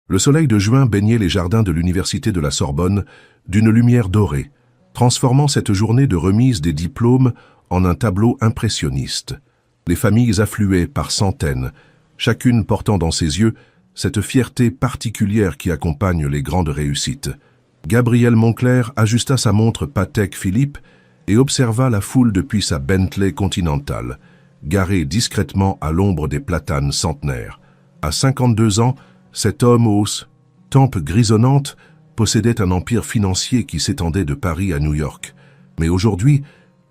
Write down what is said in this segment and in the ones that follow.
Le soleil de juin baignait les jardins de l'université de la Sorbonne d'une lumière dorée, transformant cette journée de remise des diplômes en un tableau impressionniste. Les familles affluaient par centaines, chacune portant dans ses yeux cette fierté particulière qui accompagne les grandes réussites. Gabriel Moncler ajusta sa montre Patek Philippe et observa la foule depuis sa Bentley Continental, garée discrètement à l'ombre des platanes centenaires. À 52 ans, cet homme aux tempes grisonnantes possédait un empire financier qui s'étendait de Paris à New York. Mais aujourd'hui,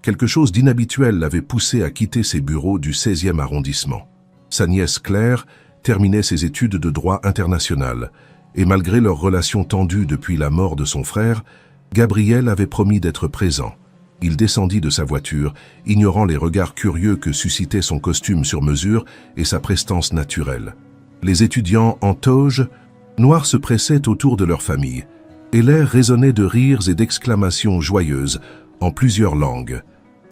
quelque chose d'inhabituel l'avait poussé à quitter ses bureaux du 16e arrondissement. Sa nièce Claire terminait ses études de droit international, et malgré leur relation tendue depuis la mort de son frère, Gabriel avait promis d'être présent. Il descendit de sa voiture, ignorant les regards curieux que suscitait son costume sur mesure et sa prestance naturelle. Les étudiants en toge noirs se pressaient autour de leur famille, et l'air résonnait de rires et d'exclamations joyeuses en plusieurs langues.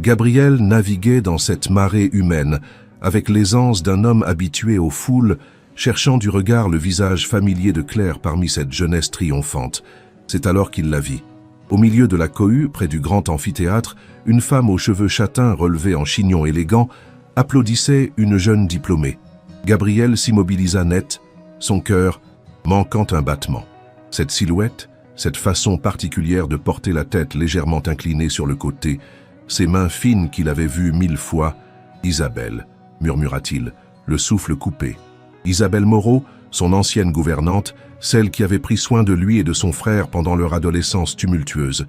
Gabriel naviguait dans cette marée humaine, avec l'aisance d'un homme habitué aux foules, cherchant du regard le visage familier de Claire parmi cette jeunesse triomphante. C'est alors qu'il la vit. Au milieu de la cohue, près du grand amphithéâtre, une femme aux cheveux châtains relevés en chignon élégant applaudissait une jeune diplômée. Gabriel s'immobilisa net, son cœur manquant un battement. Cette silhouette, cette façon particulière de porter la tête légèrement inclinée sur le côté, ces mains fines qu'il avait vues 1000 fois, « Isabelle », murmura-t-il, le souffle coupé. Isabelle Moreau, son ancienne gouvernante, celle qui avait pris soin de lui et de son frère pendant leur adolescence tumultueuse,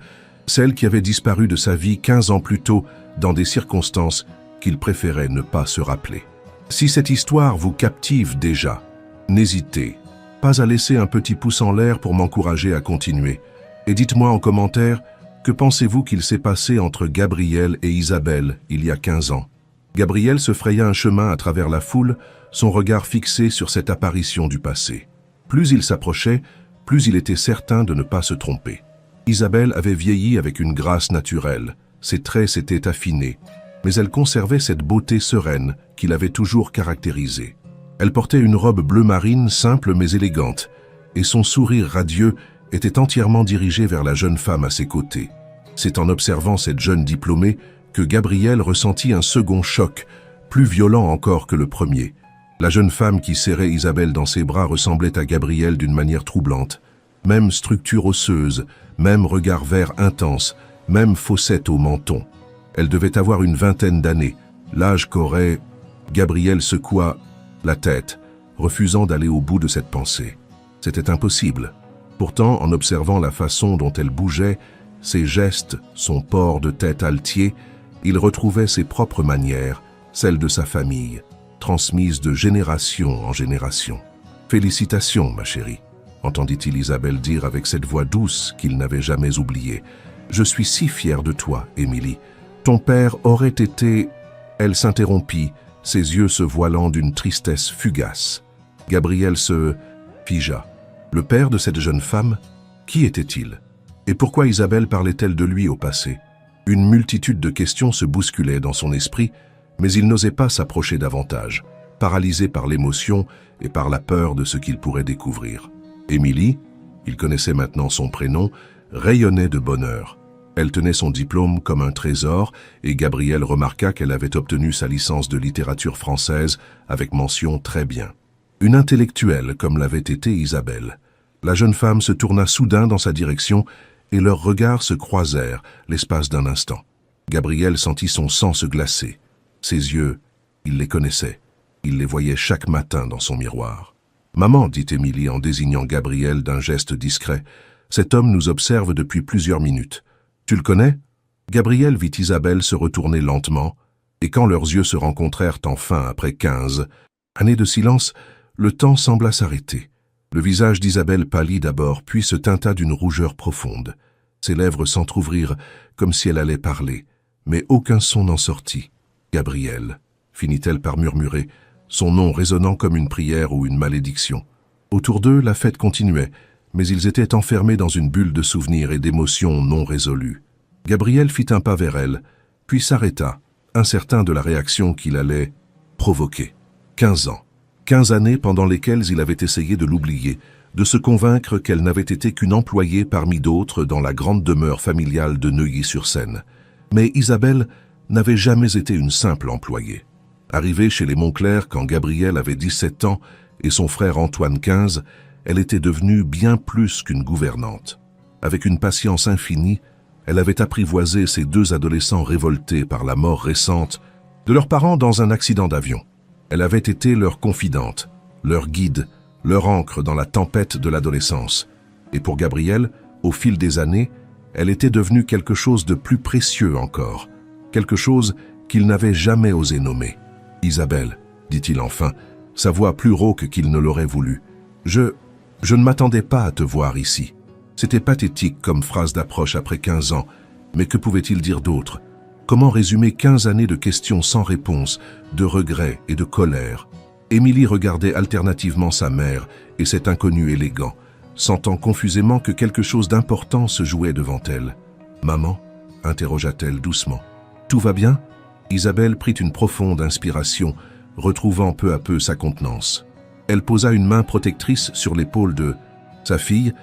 celle qui avait disparu de sa vie 15 ans plus tôt dans des circonstances qu'il préférait ne pas se rappeler. Si cette histoire vous captive déjà, n'hésitez pas à laisser un petit pouce en l'air pour m'encourager à continuer. Et dites-moi en commentaire, que pensez-vous qu'il s'est passé entre Gabriel et Isabelle il y a 15 ans? Gabriel se fraya un chemin à travers la foule, son regard fixé sur cette apparition du passé. Plus il s'approchait, plus il était certain de ne pas se tromper. Isabelle avait vieilli avec une grâce naturelle, ses traits s'étaient affinés, mais elle conservait cette beauté sereine qui l'avait toujours caractérisée. Elle portait une robe bleu marine simple mais élégante, et son sourire radieux était entièrement dirigé vers la jeune femme à ses côtés. C'est en observant cette jeune diplômée que Gabriel ressentit un second choc, plus violent encore que le premier. La jeune femme qui serrait Isabelle dans ses bras ressemblait à Gabriel d'une manière troublante. Même structure osseuse, même regard vert intense, même fossette au menton. Elle devait avoir une vingtaine d'années, l'âge qu'aurait... Gabriel secoua la tête, refusant d'aller au bout de cette pensée. C'était impossible. Pourtant, en observant la façon dont elle bougeait, ses gestes, son port de tête altier, il retrouvait ses propres manières, celles de sa famille, transmises de génération en génération. « Félicitations, ma chérie », entendit-il Isabelle dire avec cette voix douce qu'il n'avait jamais oubliée. « Je suis si fier de toi, Émilie. Ton père aurait été... » Elle s'interrompit, ses yeux se voilant d'une tristesse fugace. Gabriel se figea. Le père de cette jeune femme, qui était-il? Et pourquoi Isabelle parlait-elle de lui au passé? Une multitude de questions se bousculaient dans son esprit, mais il n'osait pas s'approcher davantage, paralysé par l'émotion et par la peur de ce qu'il pourrait découvrir. Émilie, il connaissait maintenant son prénom, rayonnait de bonheur. Elle tenait son diplôme comme un trésor et Gabriel remarqua qu'elle avait obtenu sa licence de littérature française avec mention très bien. Une intellectuelle comme l'avait été Isabelle. La jeune femme se tourna soudain dans sa direction et leurs regards se croisèrent l'espace d'un instant. Gabriel sentit son sang se glacer. Ses yeux, il les connaissait. Il les voyait chaque matin dans son miroir. « Maman, dit Émilie en désignant Gabriel d'un geste discret, cet homme nous observe depuis plusieurs minutes. Tu le connais ?» Gabriel vit Isabelle se retourner lentement, et quand leurs yeux se rencontrèrent enfin après 15 années de silence, le temps sembla s'arrêter. Le visage d'Isabelle pâlit d'abord, puis se teinta d'une rougeur profonde. Ses lèvres s'entr'ouvrirent comme si elle allait parler, mais aucun son n'en sortit. « Gabriel », finit-elle par murmurer, son nom résonnant comme une prière ou une malédiction. Autour d'eux, la fête continuait, mais ils étaient enfermés dans une bulle de souvenirs et d'émotions non résolues. Gabriel fit un pas vers elle, puis s'arrêta, incertain de la réaction qu'il allait provoquer. 15 ans. 15 années pendant lesquelles il avait essayé de l'oublier, de se convaincre qu'elle n'avait été qu'une employée parmi d'autres dans la grande demeure familiale de Neuilly-sur-Seine. Mais Isabelle n'avait jamais été une simple employée. Arrivée chez les Montclair quand Gabrielle avait 17 ans et son frère Antoine 15, elle était devenue bien plus qu'une gouvernante. Avec une patience infinie, elle avait apprivoisé ces deux adolescents révoltés par la mort récente de leurs parents dans un accident d'avion. Elle avait été leur confidente, leur guide, leur ancre dans la tempête de l'adolescence. Et pour Gabrielle, au fil des années, elle était devenue quelque chose de plus précieux encore, quelque chose qu'il n'avait jamais osé nommer. « Isabelle », dit-il enfin, sa voix plus rauque qu'il ne l'aurait voulu. « Je ne m'attendais pas à te voir ici. » C'était pathétique comme phrase d'approche après 15 ans, mais que pouvait-il dire d'autre? Comment résumer 15 années de questions sans réponse, de regrets et de colère? Émilie regardait alternativement sa mère et cet inconnu élégant, sentant confusément que quelque chose d'important se jouait devant elle. « Maman ?» interrogea-t-elle doucement. « Tout va bien ?» Isabelle prit une profonde inspiration, retrouvant peu à peu sa contenance. Elle posa une main protectrice sur l'épaule de sa fille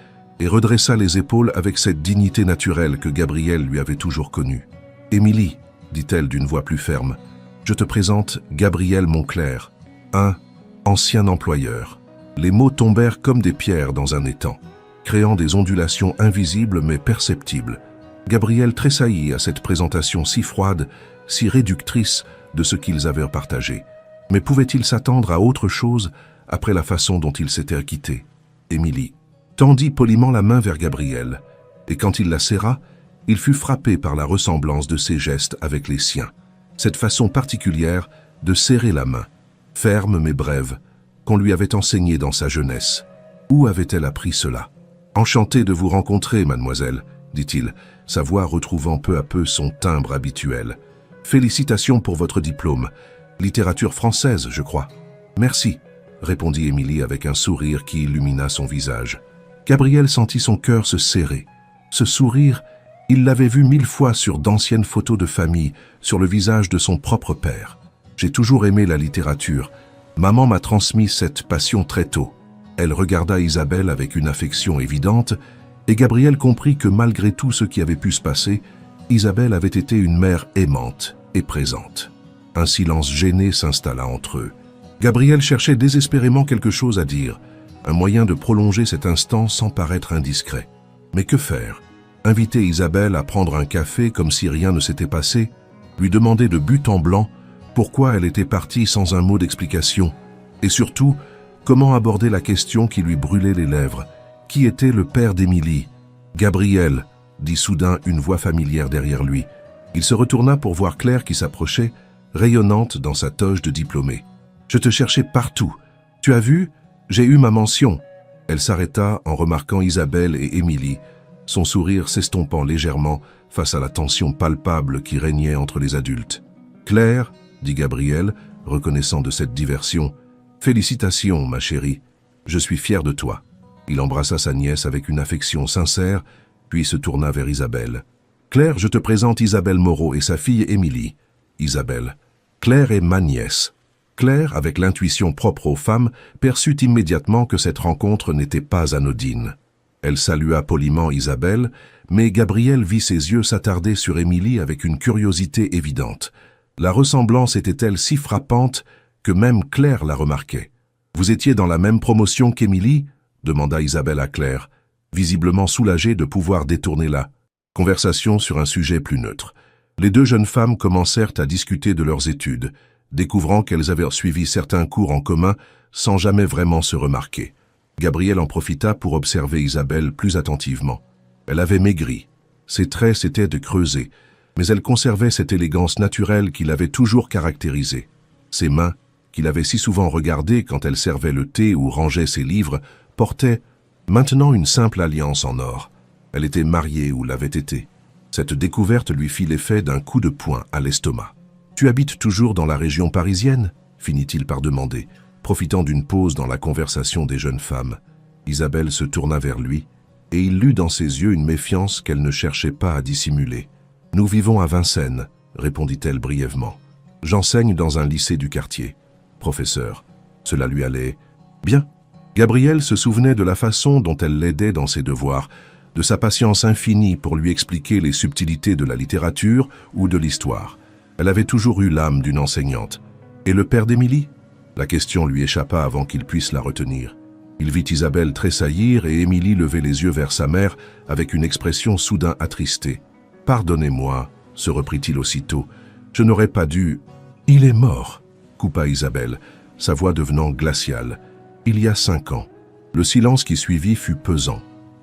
et redressa les épaules avec cette dignité naturelle que Gabrielle lui avait toujours connue. « Émilie, dit-elle d'une voix plus ferme, je te présente Gabriel Montclair, un ancien employeur. » Les mots tombèrent comme des pierres dans un étang, créant des ondulations invisibles mais perceptibles. Gabriel tressaillit à cette présentation si froide, si réductrice de ce qu'ils avaient partagé. Mais pouvait-il s'attendre à autre chose après la façon dont ils s'étaient quittés? Émilie tendit poliment la main vers Gabriel, et quand il la serra, il fut frappé par la ressemblance de ses gestes avec les siens. Cette façon particulière de serrer la main, ferme mais brève, qu'on lui avait enseignée dans sa jeunesse. Où avait-elle appris cela? « Enchanté de vous rencontrer, mademoiselle, » dit-il, sa voix retrouvant peu à peu son timbre habituel. « Félicitations pour votre diplôme. Littérature française, je crois. »« Merci, » répondit Émilie avec un sourire qui illumina son visage. Gabriel sentit son cœur se serrer. Ce sourire, il l'avait vu 1000 fois sur d'anciennes photos de famille, sur le visage de son propre père. « J'ai toujours aimé la littérature. Maman m'a transmis cette passion très tôt. » Elle regarda Isabelle avec une affection évidente, et Gabriel comprit que malgré tout ce qui avait pu se passer, Isabelle avait été une mère aimante et présente. Un silence gêné s'installa entre eux. Gabriel cherchait désespérément quelque chose à dire, un moyen de prolonger cet instant sans paraître indiscret. Mais que faire? Inviter Isabelle à prendre un café comme si rien ne s'était passé? Lui demander de but en blanc pourquoi elle était partie sans un mot d'explication? Et surtout, comment aborder la question qui lui brûlait les lèvres? Qui était le père d'Émilie? « Gabriel » dit soudain une voix familière derrière lui. Il se retourna pour voir Claire qui s'approchait, rayonnante dans sa toge de diplômée. « Je te cherchais partout. Tu as vu? J'ai eu ma mention. » Elle s'arrêta en remarquant Isabelle et Émilie, son sourire s'estompant légèrement face à la tension palpable qui régnait entre les adultes. « Claire » dit Gabriel, reconnaissant de cette diversion. « Félicitations, ma chérie. Je suis fier de toi. » Il embrassa sa nièce avec une affection sincère, puis se tourna vers Isabelle. « Claire, je te présente Isabelle Moreau et sa fille Émilie. » Isabelle. « Claire est ma nièce. » Claire, avec l'intuition propre aux femmes, perçut immédiatement que cette rencontre n'était pas anodine. Elle salua poliment Isabelle, mais Gabriel vit ses yeux s'attarder sur Émilie avec une curiosité évidente. La ressemblance était-elle si frappante que même Claire la remarquait. « Vous étiez dans la même promotion qu'Émilie » demanda Isabelle à Claire, visiblement soulagée de pouvoir détourner la conversation sur un sujet plus neutre. Les deux jeunes femmes commencèrent à discuter de leurs études, découvrant qu'elles avaient suivi certains cours en commun sans jamais vraiment se remarquer. Gabriel en profita pour observer Isabelle plus attentivement. Elle avait maigri. Ses traits s'étaient de creuser, mais elle conservait cette élégance naturelle qui l'avait toujours caractérisée. Ses mains, qu'il avait si souvent regardées quand elle servait le thé ou rangeait ses livres, portaient maintenant une simple alliance en or. Elle était mariée ou l'avait été. Cette découverte lui fit l'effet d'un coup de poing à l'estomac. « Tu habites toujours dans la région parisienne ?» finit-il par demander, profitant d'une pause dans la conversation des jeunes femmes. Isabelle se tourna vers lui, et il lut dans ses yeux une méfiance qu'elle ne cherchait pas à dissimuler. « Nous vivons à Vincennes », répondit-elle brièvement. « J'enseigne dans un lycée du quartier. Professeur, cela lui allait bien. Gabriel se souvenait de la façon dont elle l'aidait dans ses devoirs, de sa patience infinie pour lui expliquer les subtilités de la littérature ou de l'histoire. Elle avait toujours eu l'âme d'une enseignante. Et le père d'Émilie? La question lui échappa avant qu'il puisse la retenir. Il vit Isabelle tressaillir et Émilie lever les yeux vers sa mère avec une expression soudain attristée. « Pardonnez-moi » se reprit-il aussitôt. « Je n'aurais pas dû... »« Il est mort » coupa Isabelle, sa voix devenant glaciale. « Il y a 5 ans. » Le silence qui suivit fut pesant.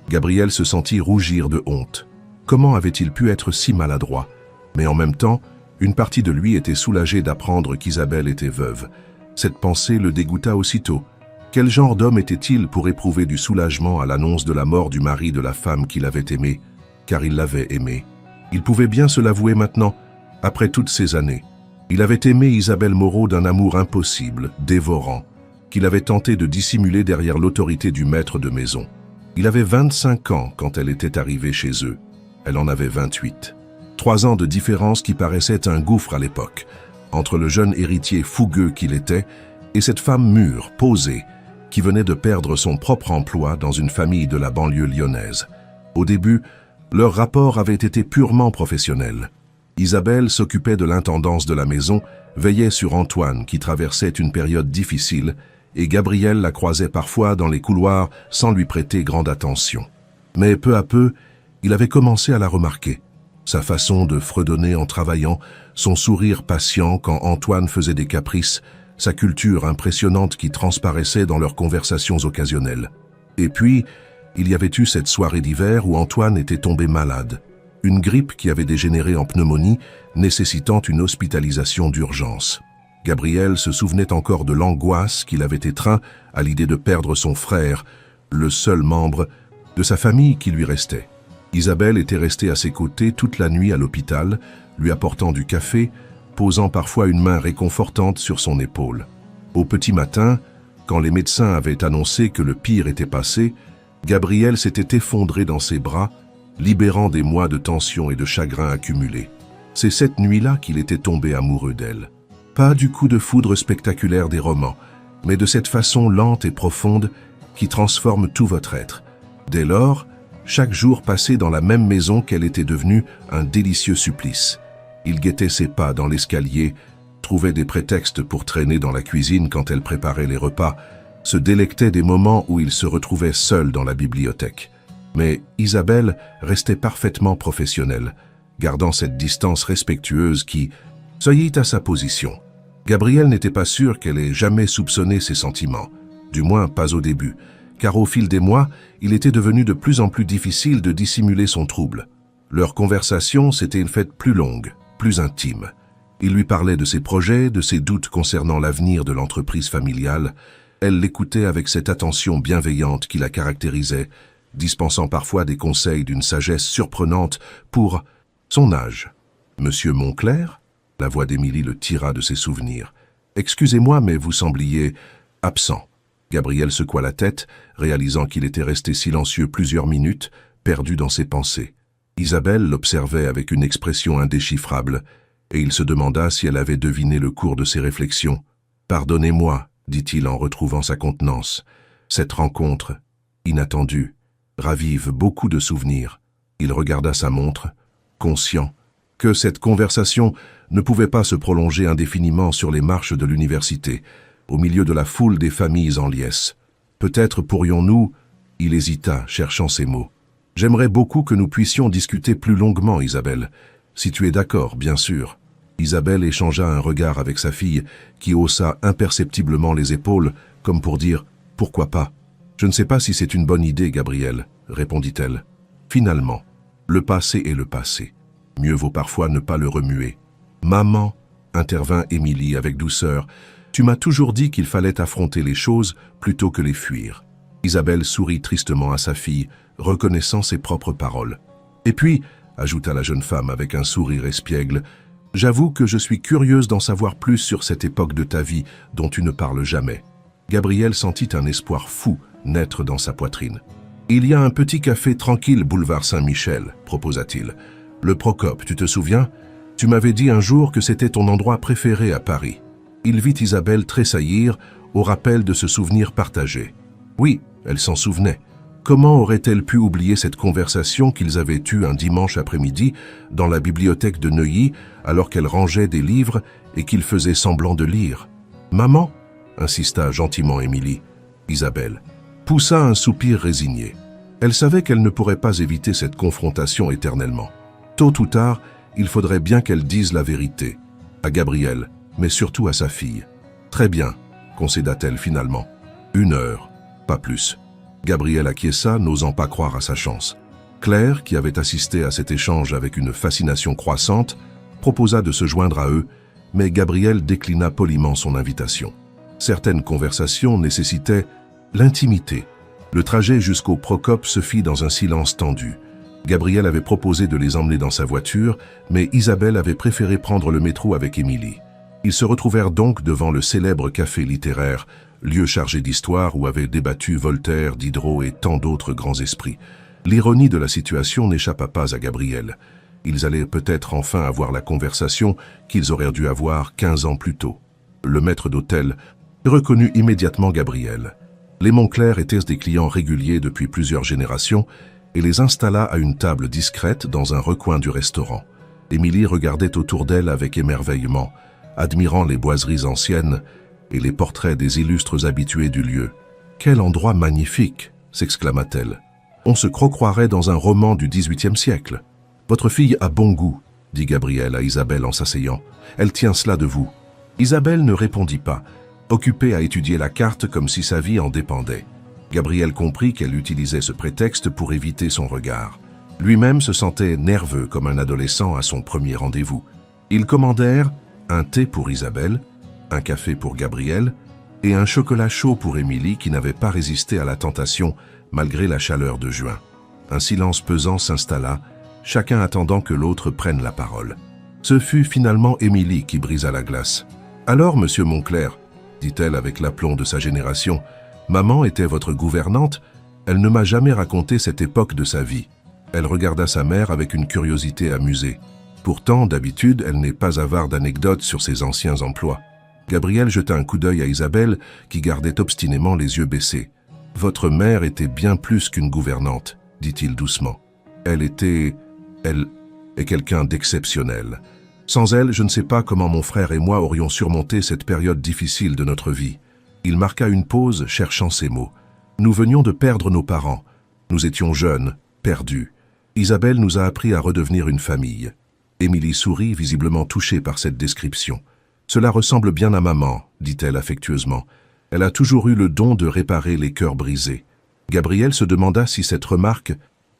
Gabriel se sentit rougir de honte. Comment avait-il pu être si maladroit? Mais en même temps, une partie de lui était soulagée d'apprendre qu'Isabelle était veuve. Cette pensée le dégoûta aussitôt. Quel genre d'homme était-il pour éprouver du soulagement à l'annonce de la mort du mari de la femme qu'il avait aimée? Car il l'avait aimée. Il pouvait bien se l'avouer maintenant, après toutes ces années. Il avait aimé Isabelle Moreau d'un amour impossible, dévorant, qu'il avait tenté de dissimuler derrière l'autorité du maître de maison. Il avait 25 ans quand elle était arrivée chez eux. Elle en avait 28. 3 ans de différence qui paraissaient un gouffre à l'époque, entre le jeune héritier fougueux qu'il était et cette femme mûre, posée, qui venait de perdre son propre emploi dans une famille de la banlieue lyonnaise. Au début, leur rapport avait été purement professionnel. Isabelle s'occupait de l'intendance de la maison, veillait sur Antoine qui traversait une période difficile, et Gabriel la croisait parfois dans les couloirs sans lui prêter grande attention. Mais peu à peu, il avait commencé à la remarquer. Sa façon de fredonner en travaillant, son sourire patient quand Antoine faisait des caprices, sa culture impressionnante qui transparaissait dans leurs conversations occasionnelles. Et puis, il y avait eu cette soirée d'hiver où Antoine était tombé malade. Une grippe qui avait dégénéré en pneumonie, nécessitant une hospitalisation d'urgence. Gabriel se souvenait encore de l'angoisse qu'il avait étreint à l'idée de perdre son frère, le seul membre de sa famille qui lui restait. Isabelle était restée à ses côtés toute la nuit à l'hôpital, lui apportant du café, posant parfois une main réconfortante sur son épaule. Au petit matin, quand les médecins avaient annoncé que le pire était passé, Gabriel s'était effondré dans ses bras, libérant des mois de tension et de chagrin accumulés. C'est cette nuit-là qu'il était tombé amoureux d'elle. Pas du coup de foudre spectaculaire des romans, mais de cette façon lente et profonde qui transforme tout votre être. Dès lors, chaque jour passé dans la même maison qu'elle était devenue un délicieux supplice. Il guettait ses pas dans l'escalier, trouvait des prétextes pour traîner dans la cuisine quand elle préparait les repas, se délectait des moments où il se retrouvait seul dans la bibliothèque. Mais Isabelle restait parfaitement professionnelle, gardant cette distance respectueuse qui soyait à sa position. Gabriel n'était pas sûr qu'elle ait jamais soupçonné ses sentiments, du moins pas au début, car au fil des mois, il était devenu de plus en plus difficile de dissimuler son trouble. Leur conversation s'était faite plus longue, plus intime. Il lui parlait de ses projets, de ses doutes concernant l'avenir de l'entreprise familiale. Elle l'écoutait avec cette attention bienveillante qui la caractérisait, dispensant parfois des conseils d'une sagesse surprenante pour son âge. « Monsieur Monclerc ?» La voix d'Émilie le tira de ses souvenirs. « Excusez-moi, mais vous sembliez absent. » Gabriel secoua la tête, réalisant qu'il était resté silencieux plusieurs minutes, perdu dans ses pensées. Isabelle l'observait avec une expression indéchiffrable, et il se demanda si elle avait deviné le cours de ses réflexions. « Pardonnez-moi, » dit-il en retrouvant sa contenance. Cette rencontre, inattendue, ravive beaucoup de souvenirs. Il regarda sa montre, conscient que cette conversation ne pouvait pas se prolonger indéfiniment sur les marches de l'université, au milieu de la foule des familles en liesse. Peut-être pourrions-nous... Il hésita, cherchant ses mots. « J'aimerais beaucoup que nous puissions discuter plus longuement, Isabelle. Si tu es d'accord, bien sûr. » Isabelle échangea un regard avec sa fille, qui haussa imperceptiblement les épaules, comme pour dire « Pourquoi pas ?»« Je ne sais pas si c'est une bonne idée, Gabriel, » répondit-elle. Finalement, le passé est le passé. Mieux vaut parfois ne pas le remuer. « Maman, » intervint Émilie avec douceur, « tu m'as toujours dit qu'il fallait affronter les choses plutôt que les fuir. » Isabelle sourit tristement à sa fille, reconnaissant ses propres paroles. « Et puis, » ajouta la jeune femme avec un sourire espiègle, « j'avoue que je suis curieuse d'en savoir plus sur cette époque de ta vie dont tu ne parles jamais. » Gabriel sentit un espoir fou naître dans sa poitrine. « Il y a un petit café tranquille boulevard Saint-Michel, » proposa-t-il. « Le Procope, tu te souviens? Tu m'avais dit un jour que c'était ton endroit préféré à Paris. » Il vit Isabelle tressaillir au rappel de ce souvenir partagé. Oui, elle s'en souvenait. Comment aurait-elle pu oublier cette conversation qu'ils avaient eue un dimanche après-midi dans la bibliothèque de Neuilly alors qu'elle rangeait des livres et qu'il faisait semblant de lire? « Maman » insista gentiment Émilie. Isabelle poussa un soupir résigné. Elle savait qu'elle ne pourrait pas éviter cette confrontation éternellement. Tôt ou tard, il faudrait bien qu'elle dise la vérité. À Gabriel, mais surtout à sa fille. « Très bien », concéda-t-elle finalement. 1 heure, pas plus. Gabriel acquiesça, n'osant pas croire à sa chance. Claire, qui avait assisté à cet échange avec une fascination croissante, proposa de se joindre à eux, mais Gabriel déclina poliment son invitation. Certaines conversations nécessitaient l'intimité. Le trajet jusqu'au Procope se fit dans un silence tendu. Gabriel avait proposé de les emmener dans sa voiture, mais Isabelle avait préféré prendre le métro avec Émilie. Ils se retrouvèrent donc devant le célèbre café littéraire, lieu chargé d'histoire où avaient débattu Voltaire, Diderot et tant d'autres grands esprits. L'ironie de la situation n'échappa pas à Gabriel. Ils allaient peut-être enfin avoir la conversation qu'ils auraient dû avoir 15 ans plus tôt. Le maître d'hôtel reconnut immédiatement Gabriel. Les Montclair étaient des clients réguliers depuis plusieurs générations et les installa à une table discrète dans un recoin du restaurant. Émilie regardait autour d'elle avec émerveillement, admirant les boiseries anciennes et les portraits des illustres habitués du lieu. « Quel endroit magnifique !» s'exclama-t-elle. « On se croirait dans un roman du XVIIIe siècle. »« Votre fille a bon goût, » dit Gabriel à Isabelle en s'asseyant. « Elle tient cela de vous. » Isabelle ne répondit pas, occupée à étudier la carte comme si sa vie en dépendait. Gabriel comprit qu'elle utilisait ce prétexte pour éviter son regard. Lui-même se sentait nerveux comme un adolescent à son premier rendez-vous. Ils commandèrent un thé pour Isabelle, un café pour Gabriel et un chocolat chaud pour Émilie qui n'avait pas résisté à la tentation malgré la chaleur de juin. Un silence pesant s'installa, chacun attendant que l'autre prenne la parole. Ce fut finalement Émilie qui brisa la glace. « Alors, monsieur Montclair, dit-elle avec l'aplomb de sa génération, maman était votre gouvernante, elle ne m'a jamais raconté cette époque de sa vie. » Elle regarda sa mère avec une curiosité amusée. Pourtant, d'habitude, elle n'est pas avare d'anecdotes sur ses anciens emplois. Gabriel jeta un coup d'œil à Isabelle, qui gardait obstinément les yeux baissés. « Votre mère était bien plus qu'une gouvernante, » dit-il doucement. « Elle est quelqu'un d'exceptionnel. Sans elle, je ne sais pas comment mon frère et moi aurions surmonté cette période difficile de notre vie. » Il marqua une pause, cherchant ses mots. « Nous venions de perdre nos parents. Nous étions jeunes, perdus. Isabelle nous a appris à redevenir une famille. » Émilie sourit, visiblement touchée par cette description. « Cela ressemble bien à maman, » dit-elle affectueusement. « Elle a toujours eu le don de réparer les cœurs brisés. » Gabriel se demanda si cette remarque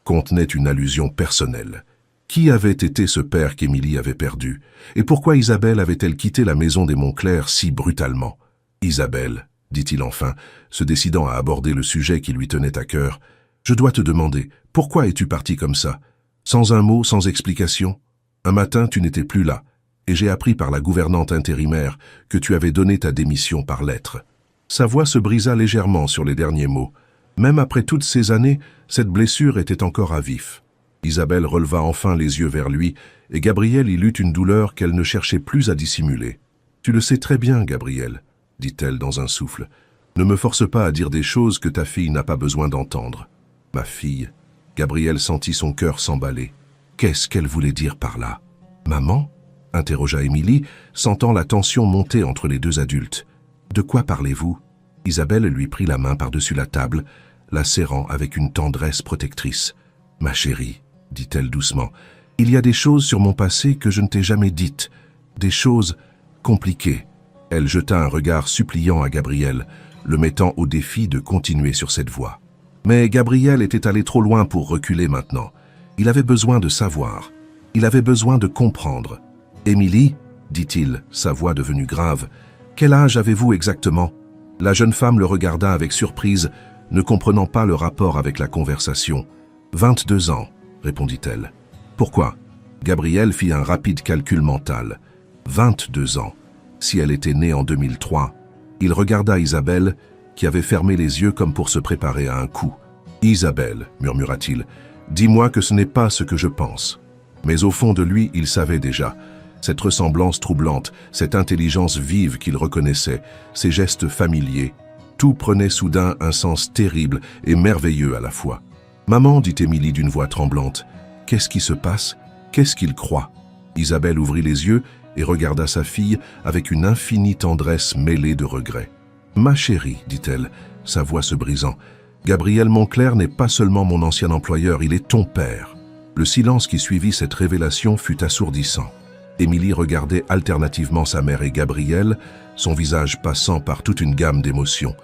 contenait une allusion personnelle. Qui avait été ce père qu'Émilie avait perdu? Et pourquoi Isabelle avait-elle quitté la maison des Montclair si brutalement? « Isabelle, » dit-il enfin, se décidant à aborder le sujet qui lui tenait à cœur, « je dois te demander, pourquoi es-tu partie comme ça? Sans un mot, sans explication? Un matin, tu n'étais plus là, et j'ai appris par la gouvernante intérimaire que tu avais donné ta démission par lettre. » Sa voix se brisa légèrement sur les derniers mots. Même après toutes ces années, cette blessure était encore à vif. Isabelle releva enfin les yeux vers lui, et Gabriel y lut une douleur qu'elle ne cherchait plus à dissimuler. « Tu le sais très bien, Gabriel, » dit-elle dans un souffle. « Ne me force pas à dire des choses que ta fille n'a pas besoin d'entendre. » « Ma fille. » Gabriel sentit son cœur s'emballer. Qu'est-ce qu'elle voulait dire par là? « Maman ?» interrogea Émilie, sentant la tension monter entre les deux adultes. « De quoi parlez-vous » Isabelle lui prit la main par-dessus la table, la serrant avec une tendresse protectrice. « Ma chérie, » dit-elle doucement, « il y a des choses sur mon passé que je ne t'ai jamais dites, des choses compliquées. » Elle jeta un regard suppliant à Gabriel, le mettant au défi de continuer sur cette voie. Mais Gabriel était allé trop loin pour reculer maintenant. Il avait besoin de savoir. Il avait besoin de comprendre. « Émilie, » dit-il, sa voix devenue grave, « quel âge avez-vous exactement ?» La jeune femme le regarda avec surprise, ne comprenant pas le rapport avec la conversation. « 22 ans, » répondit-elle. « Pourquoi ?» Gabriel fit un rapide calcul mental. 22 ans. Si elle était née en 2003. Il regarda Isabelle, qui avait fermé les yeux comme pour se préparer à un coup. « Isabelle, » murmura-t-il, « dis-moi que ce n'est pas ce que je pense. » Mais au fond de lui, il savait déjà. Cette ressemblance troublante, cette intelligence vive qu'il reconnaissait, ces gestes familiers. Tout prenait soudain un sens terrible et merveilleux à la fois. « Maman, dit Émilie d'une voix tremblante, qu'est-ce qui se passe? Qu'est-ce qu'il croit ?» Isabelle ouvrit les yeux et regarda sa fille avec une infinie tendresse mêlée de regret. « Ma chérie, dit-elle, sa voix se brisant, Gabriel Moncler n'est pas seulement mon ancien employeur, il est ton père. » Le silence qui suivit cette révélation fut assourdissant. Émilie regardait alternativement sa mère et Gabriel, son visage passant par toute une gamme d'émotions.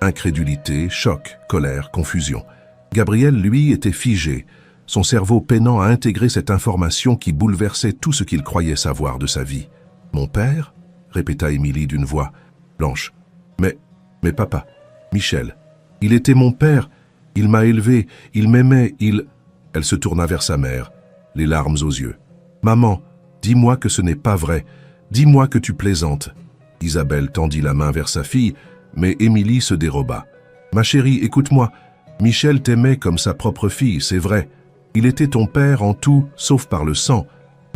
Incrédulité, choc, colère, confusion. Gabriel, lui, était figé, son cerveau peinant à intégrer cette information qui bouleversait tout ce qu'il croyait savoir de sa vie. « Mon père ?» répéta Émilie d'une voix blanche. « Mais papa, Michel, il était mon père, il m'a élevé, il m'aimait, il... » Elle se tourna vers sa mère, les larmes aux yeux. « Maman, dis-moi que ce n'est pas vrai, dis-moi que tu plaisantes. » Isabelle tendit la main vers sa fille, mais Émilie se déroba. « Ma chérie, écoute-moi, Michel t'aimait comme sa propre fille, c'est vrai. Il était ton père en tout, sauf par le sang,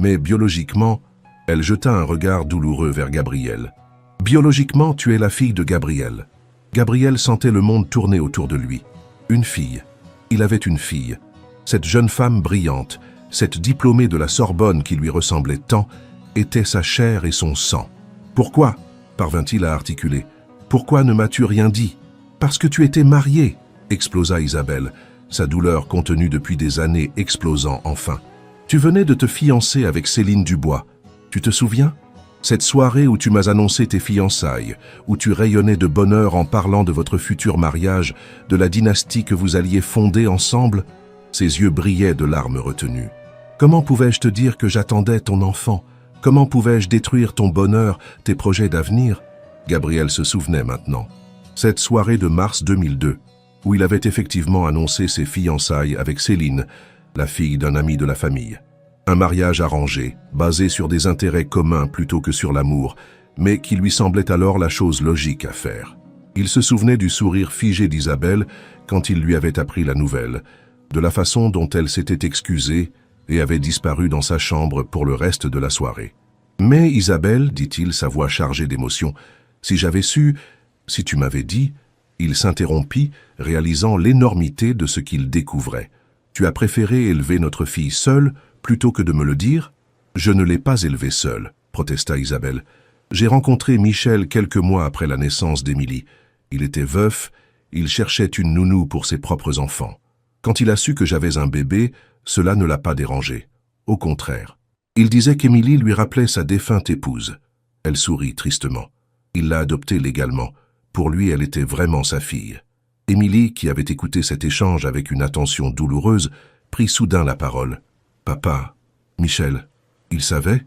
mais biologiquement... » Elle jeta un regard douloureux vers Gabriel. « Biologiquement, tu es la fille de Gabriel. » Gabriel sentait le monde tourner autour de lui. Une fille. Il avait une fille. Cette jeune femme brillante, cette diplômée de la Sorbonne qui lui ressemblait tant, était sa chair et son sang. « Pourquoi ?» parvint-il à articuler. « Pourquoi ne m'as-tu rien dit ?»« Parce que tu étais mariée !» explosa Isabelle, sa douleur contenue depuis des années explosant enfin. « Tu venais de te fiancer avec Céline Dubois. Tu te souviens ? Cette soirée où tu m'as annoncé tes fiançailles, où tu rayonnais de bonheur en parlant de votre futur mariage, de la dynastie que vous alliez fonder ensemble ?» Ses yeux brillaient de larmes retenues. « Comment pouvais-je te dire que j'attendais ton enfant ? Comment pouvais-je détruire ton bonheur, tes projets d'avenir ?» Gabriel se souvenait maintenant. Cette soirée de mars 2002, où il avait effectivement annoncé ses fiançailles avec Céline, la fille d'un ami de la famille. Un mariage arrangé, basé sur des intérêts communs plutôt que sur l'amour, mais qui lui semblait alors la chose logique à faire. Il se souvenait du sourire figé d'Isabelle quand il lui avait appris la nouvelle, de la façon dont elle s'était excusée et avait disparu dans sa chambre pour le reste de la soirée. « Mais Isabelle, dit-il, sa voix chargée d'émotion, si j'avais su, si tu m'avais dit... » Il s'interrompit, réalisant l'énormité de ce qu'il découvrait. « Tu as préféré élever notre fille seule plutôt que de me le dire ?»« Je ne l'ai pas élevée seule, » protesta Isabelle. « J'ai rencontré Michel quelques mois après la naissance d'Émilie. Il était veuf, il cherchait une nounou pour ses propres enfants. Quand il a su que j'avais un bébé, cela ne l'a pas dérangé. Au contraire. Il disait qu'Émilie lui rappelait sa défunte épouse. » Elle sourit tristement. Il l'a adoptée légalement. Pour lui, elle était vraiment sa fille. Émilie, qui avait écouté cet échange avec une attention douloureuse, prit soudain la parole. « Papa, Michel, il savait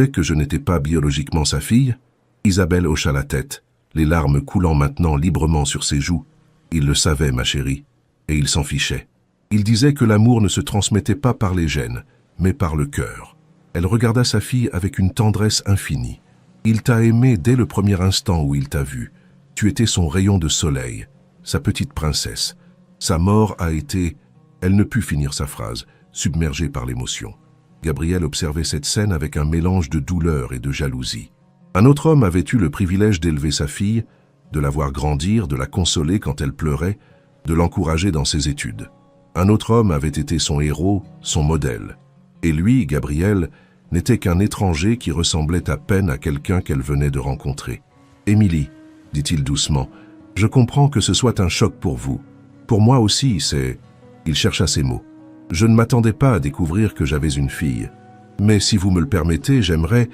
que je n'étais pas biologiquement sa fille ?» Isabelle hocha la tête, les larmes coulant maintenant librement sur ses joues. « Il le savait, ma chérie, et il s'en fichait. Il disait que l'amour ne se transmettait pas par les gènes, mais par le cœur. » Elle regarda sa fille avec une tendresse infinie. « Il t'a aimé dès le premier instant où il t'a vue. Tu étais son rayon de soleil, sa petite princesse. Sa mort a été... » Elle ne put finir sa phrase, submergée par l'émotion. Gabriel observait cette scène avec un mélange de douleur et de jalousie. Un autre homme avait eu le privilège d'élever sa fille, de la voir grandir, de la consoler quand elle pleurait, de l'encourager dans ses études. Un autre homme avait été son héros, son modèle. Et lui, Gabriel, n'était qu'un étranger qui ressemblait à peine à quelqu'un qu'elle venait de rencontrer. « Émilie, dit-il doucement, je comprends que ce soit un choc pour vous. Pour moi aussi, c'est... » Il chercha ses mots. « Je ne m'attendais pas à découvrir que j'avais une fille. Mais si vous me le permettez, j'aimerais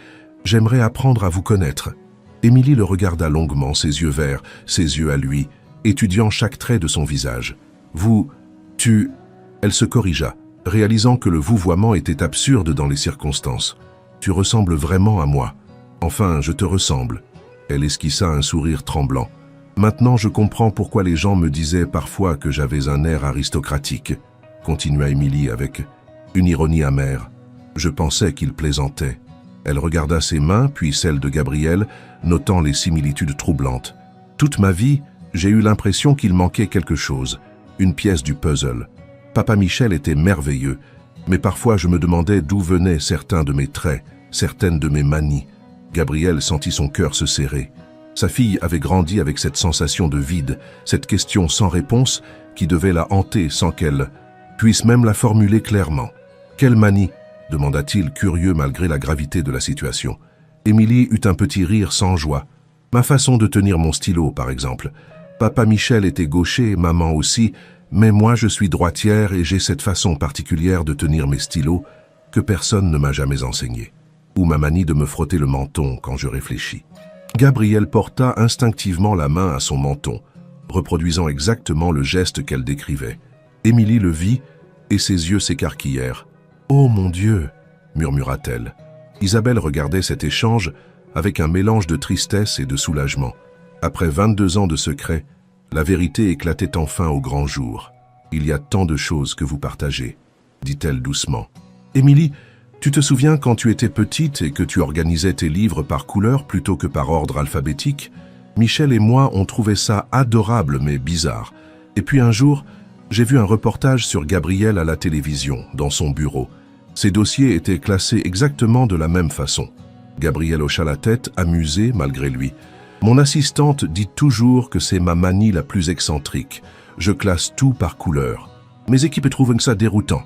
apprendre à vous connaître. » Émilie le regarda longuement, ses yeux verts, ses yeux à lui, étudiant chaque trait de son visage. « Elle se corrigea, réalisant que le vouvoiement était absurde dans les circonstances. « Tu ressembles vraiment à moi. Enfin, je te ressemble. » Elle esquissa un sourire tremblant. « Maintenant, je comprends pourquoi les gens me disaient parfois que j'avais un air aristocratique, » continua Émilie avec une ironie amère. Je pensais qu'il plaisantait. Elle regarda ses mains, puis celles de Gabriel, notant les similitudes troublantes. « Toute ma vie, j'ai eu l'impression qu'il manquait quelque chose, une pièce du puzzle. Papa Michel était merveilleux, mais parfois je me demandais d'où venaient certains de mes traits, certaines de mes manies. » Gabriel sentit son cœur se serrer. Sa fille avait grandi avec cette sensation de vide, cette question sans réponse qui devait la hanter sans qu'elle puisse même la formuler clairement. « Quelle manie ?» demanda-t-il, curieux malgré la gravité de la situation. Émilie eut un petit rire sans joie. « Ma façon de tenir mon stylo, par exemple. Papa Michel était gaucher, maman aussi, mais moi je suis droitière et j'ai cette façon particulière de tenir mes stylos que personne ne m'a jamais enseignée. Ou ma manie de me frotter le menton quand je réfléchis. » Gabrielle porta instinctivement la main à son menton, reproduisant exactement le geste qu'elle décrivait. Émilie le vit et ses yeux s'écarquillèrent. « Oh mon Dieu !» murmura-t-elle. Isabelle regardait cet échange avec un mélange de tristesse et de soulagement. Après 22 ans de secret, la vérité éclatait enfin au grand jour. « Il y a tant de choses que vous partagez, » dit-elle doucement. « Émilie, tu te souviens quand tu étais petite et que tu organisais tes livres par couleur plutôt que par ordre alphabétique? Michel et moi, on trouvait ça adorable mais bizarre. Et puis un jour, j'ai vu un reportage sur Gabrielle à la télévision, dans son bureau. Ses dossiers étaient classés exactement de la même façon. » Gabrielle hocha la tête, amusée malgré lui. « Mon assistante dit toujours que c'est ma manie la plus excentrique. Je classe tout par couleur. Mes équipes trouvent ça déroutant,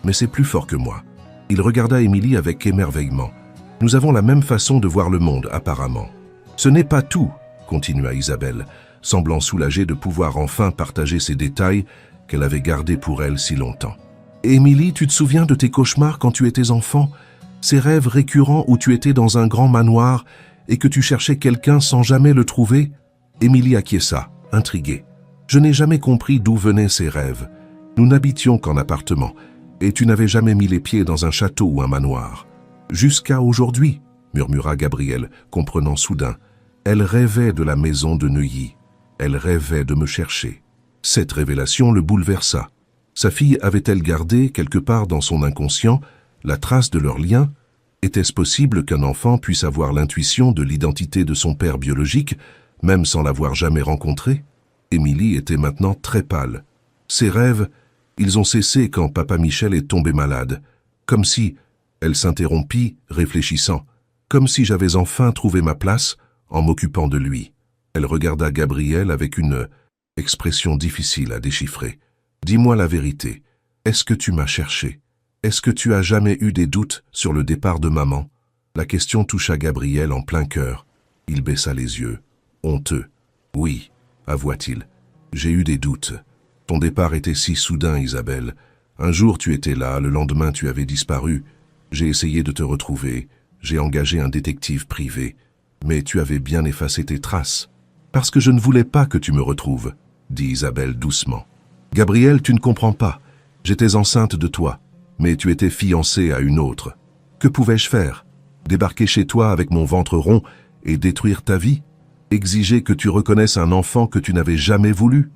mais c'est plus fort que moi. » Il regarda Émilie avec émerveillement. « Nous avons la même façon de voir le monde, apparemment. »« Ce n'est pas tout, » continua Isabelle, semblant soulagée de pouvoir enfin partager ces détails qu'elle avait gardés pour elle si longtemps. « Émilie, tu te souviens de tes cauchemars quand tu étais enfant? Ces rêves récurrents où tu étais dans un grand manoir et que tu cherchais quelqu'un sans jamais le trouver ?» Émilie acquiesça, intriguée. « Je n'ai jamais compris d'où venaient ces rêves. Nous n'habitions qu'en appartement. Et tu n'avais jamais mis les pieds dans un château ou un manoir. »« Jusqu'à aujourd'hui, » murmura Gabrielle, comprenant soudain. Elle rêvait de la maison de Neuilly. Elle rêvait de me chercher. Cette révélation le bouleversa. Sa fille avait-elle gardé, quelque part dans son inconscient, la trace de leur lien? Était-ce possible qu'un enfant puisse avoir l'intuition de l'identité de son père biologique, même sans l'avoir jamais rencontré? Émilie était maintenant très pâle. Ses rêves, ils ont cessé quand papa Michel est tombé malade. Comme si, elle s'interrompit, réfléchissant, comme si j'avais enfin trouvé ma place en m'occupant de lui. Elle regarda Gabrielle avec une expression difficile à déchiffrer. « Dis-moi la vérité. Est-ce que tu m'as cherché? Est-ce que tu as jamais eu des doutes sur le départ de maman ?» La question toucha Gabriel en plein cœur. Il baissa les yeux, honteux. « Oui, avoua-t-il. J'ai eu des doutes. Ton départ était si soudain, Isabelle. Un jour tu étais là, le lendemain tu avais disparu. J'ai essayé de te retrouver. J'ai engagé un détective privé. Mais tu avais bien effacé tes traces. Parce que je ne voulais pas que tu me retrouves, dit Isabelle doucement. Gabrielle, tu ne comprends pas. J'étais enceinte de toi, mais tu étais fiancée à une autre. Que pouvais-je faire? Débarquer chez toi avec mon ventre rond et détruire ta vie? Exiger que tu reconnaisses un enfant que tu n'avais jamais voulu?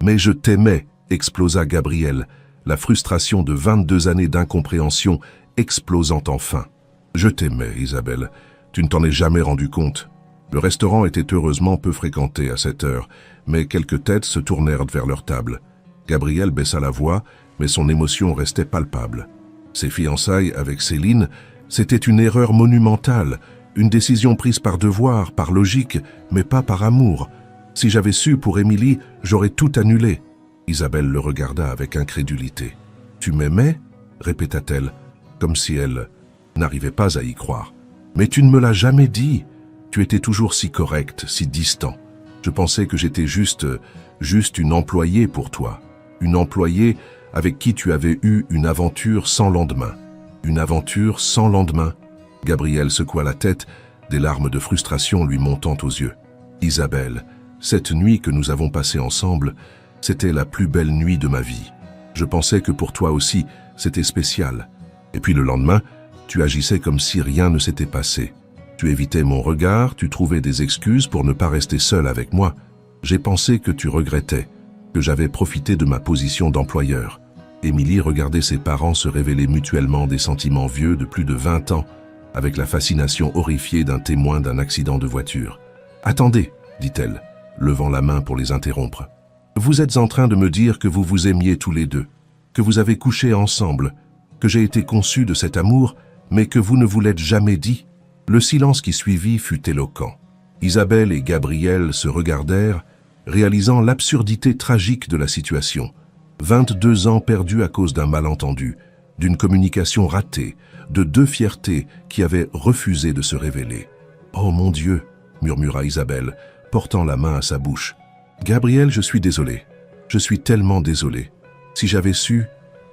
Mais je t'aimais, explosa Gabrielle, la frustration de 22 années d'incompréhension explosant enfin. Je t'aimais, Isabelle. Tu ne t'en es jamais rendu compte. Le restaurant était heureusement peu fréquenté à cette heure, mais quelques têtes se tournèrent vers leur table. Gabrielle baissa la voix, mais son émotion restait palpable. Ses fiançailles avec Céline, c'était une erreur monumentale, une décision prise par devoir, par logique, mais pas par amour. Si j'avais su pour Émilie, j'aurais tout annulé. Isabelle le regarda avec incrédulité. « Tu m'aimais » répéta-t-elle, comme si elle n'arrivait pas à y croire. « Mais tu ne me l'as jamais dit. Tu étais toujours si correct, si distant. Je pensais que j'étais juste une employée pour toi. Une employée avec qui tu avais eu une aventure sans lendemain. Une aventure sans lendemain. » Gabrielle secoua la tête, des larmes de frustration lui montant aux yeux. « Isabelle, cette nuit que nous avons passée ensemble, c'était la plus belle nuit de ma vie. Je pensais que pour toi aussi, c'était spécial. Et puis le lendemain, tu agissais comme si rien ne s'était passé. Tu évitais mon regard, tu trouvais des excuses pour ne pas rester seule avec moi. J'ai pensé que tu regrettais, que j'avais profité de ma position d'employeur. » Émilie regardait ses parents se révéler mutuellement des sentiments vieux de plus de 20 ans, avec la fascination horrifiée d'un témoin d'un accident de voiture. « Attendez, dit-elle, levant la main pour les interrompre. Vous êtes en train de me dire que vous vous aimiez tous les deux, que vous avez couché ensemble, que j'ai été conçu de cet amour, mais que vous ne vous l'êtes jamais dit. » Le silence qui suivit fut éloquent. Isabelle et Gabriel se regardèrent, réalisant l'absurdité tragique de la situation. 22 ans perdus à cause d'un malentendu, d'une communication ratée, de deux fiertés qui avaient refusé de se révéler. « Oh mon Dieu !» murmura Isabelle, portant la main à sa bouche. « Gabriel, je suis désolée. Je suis tellement désolée. Si j'avais su... »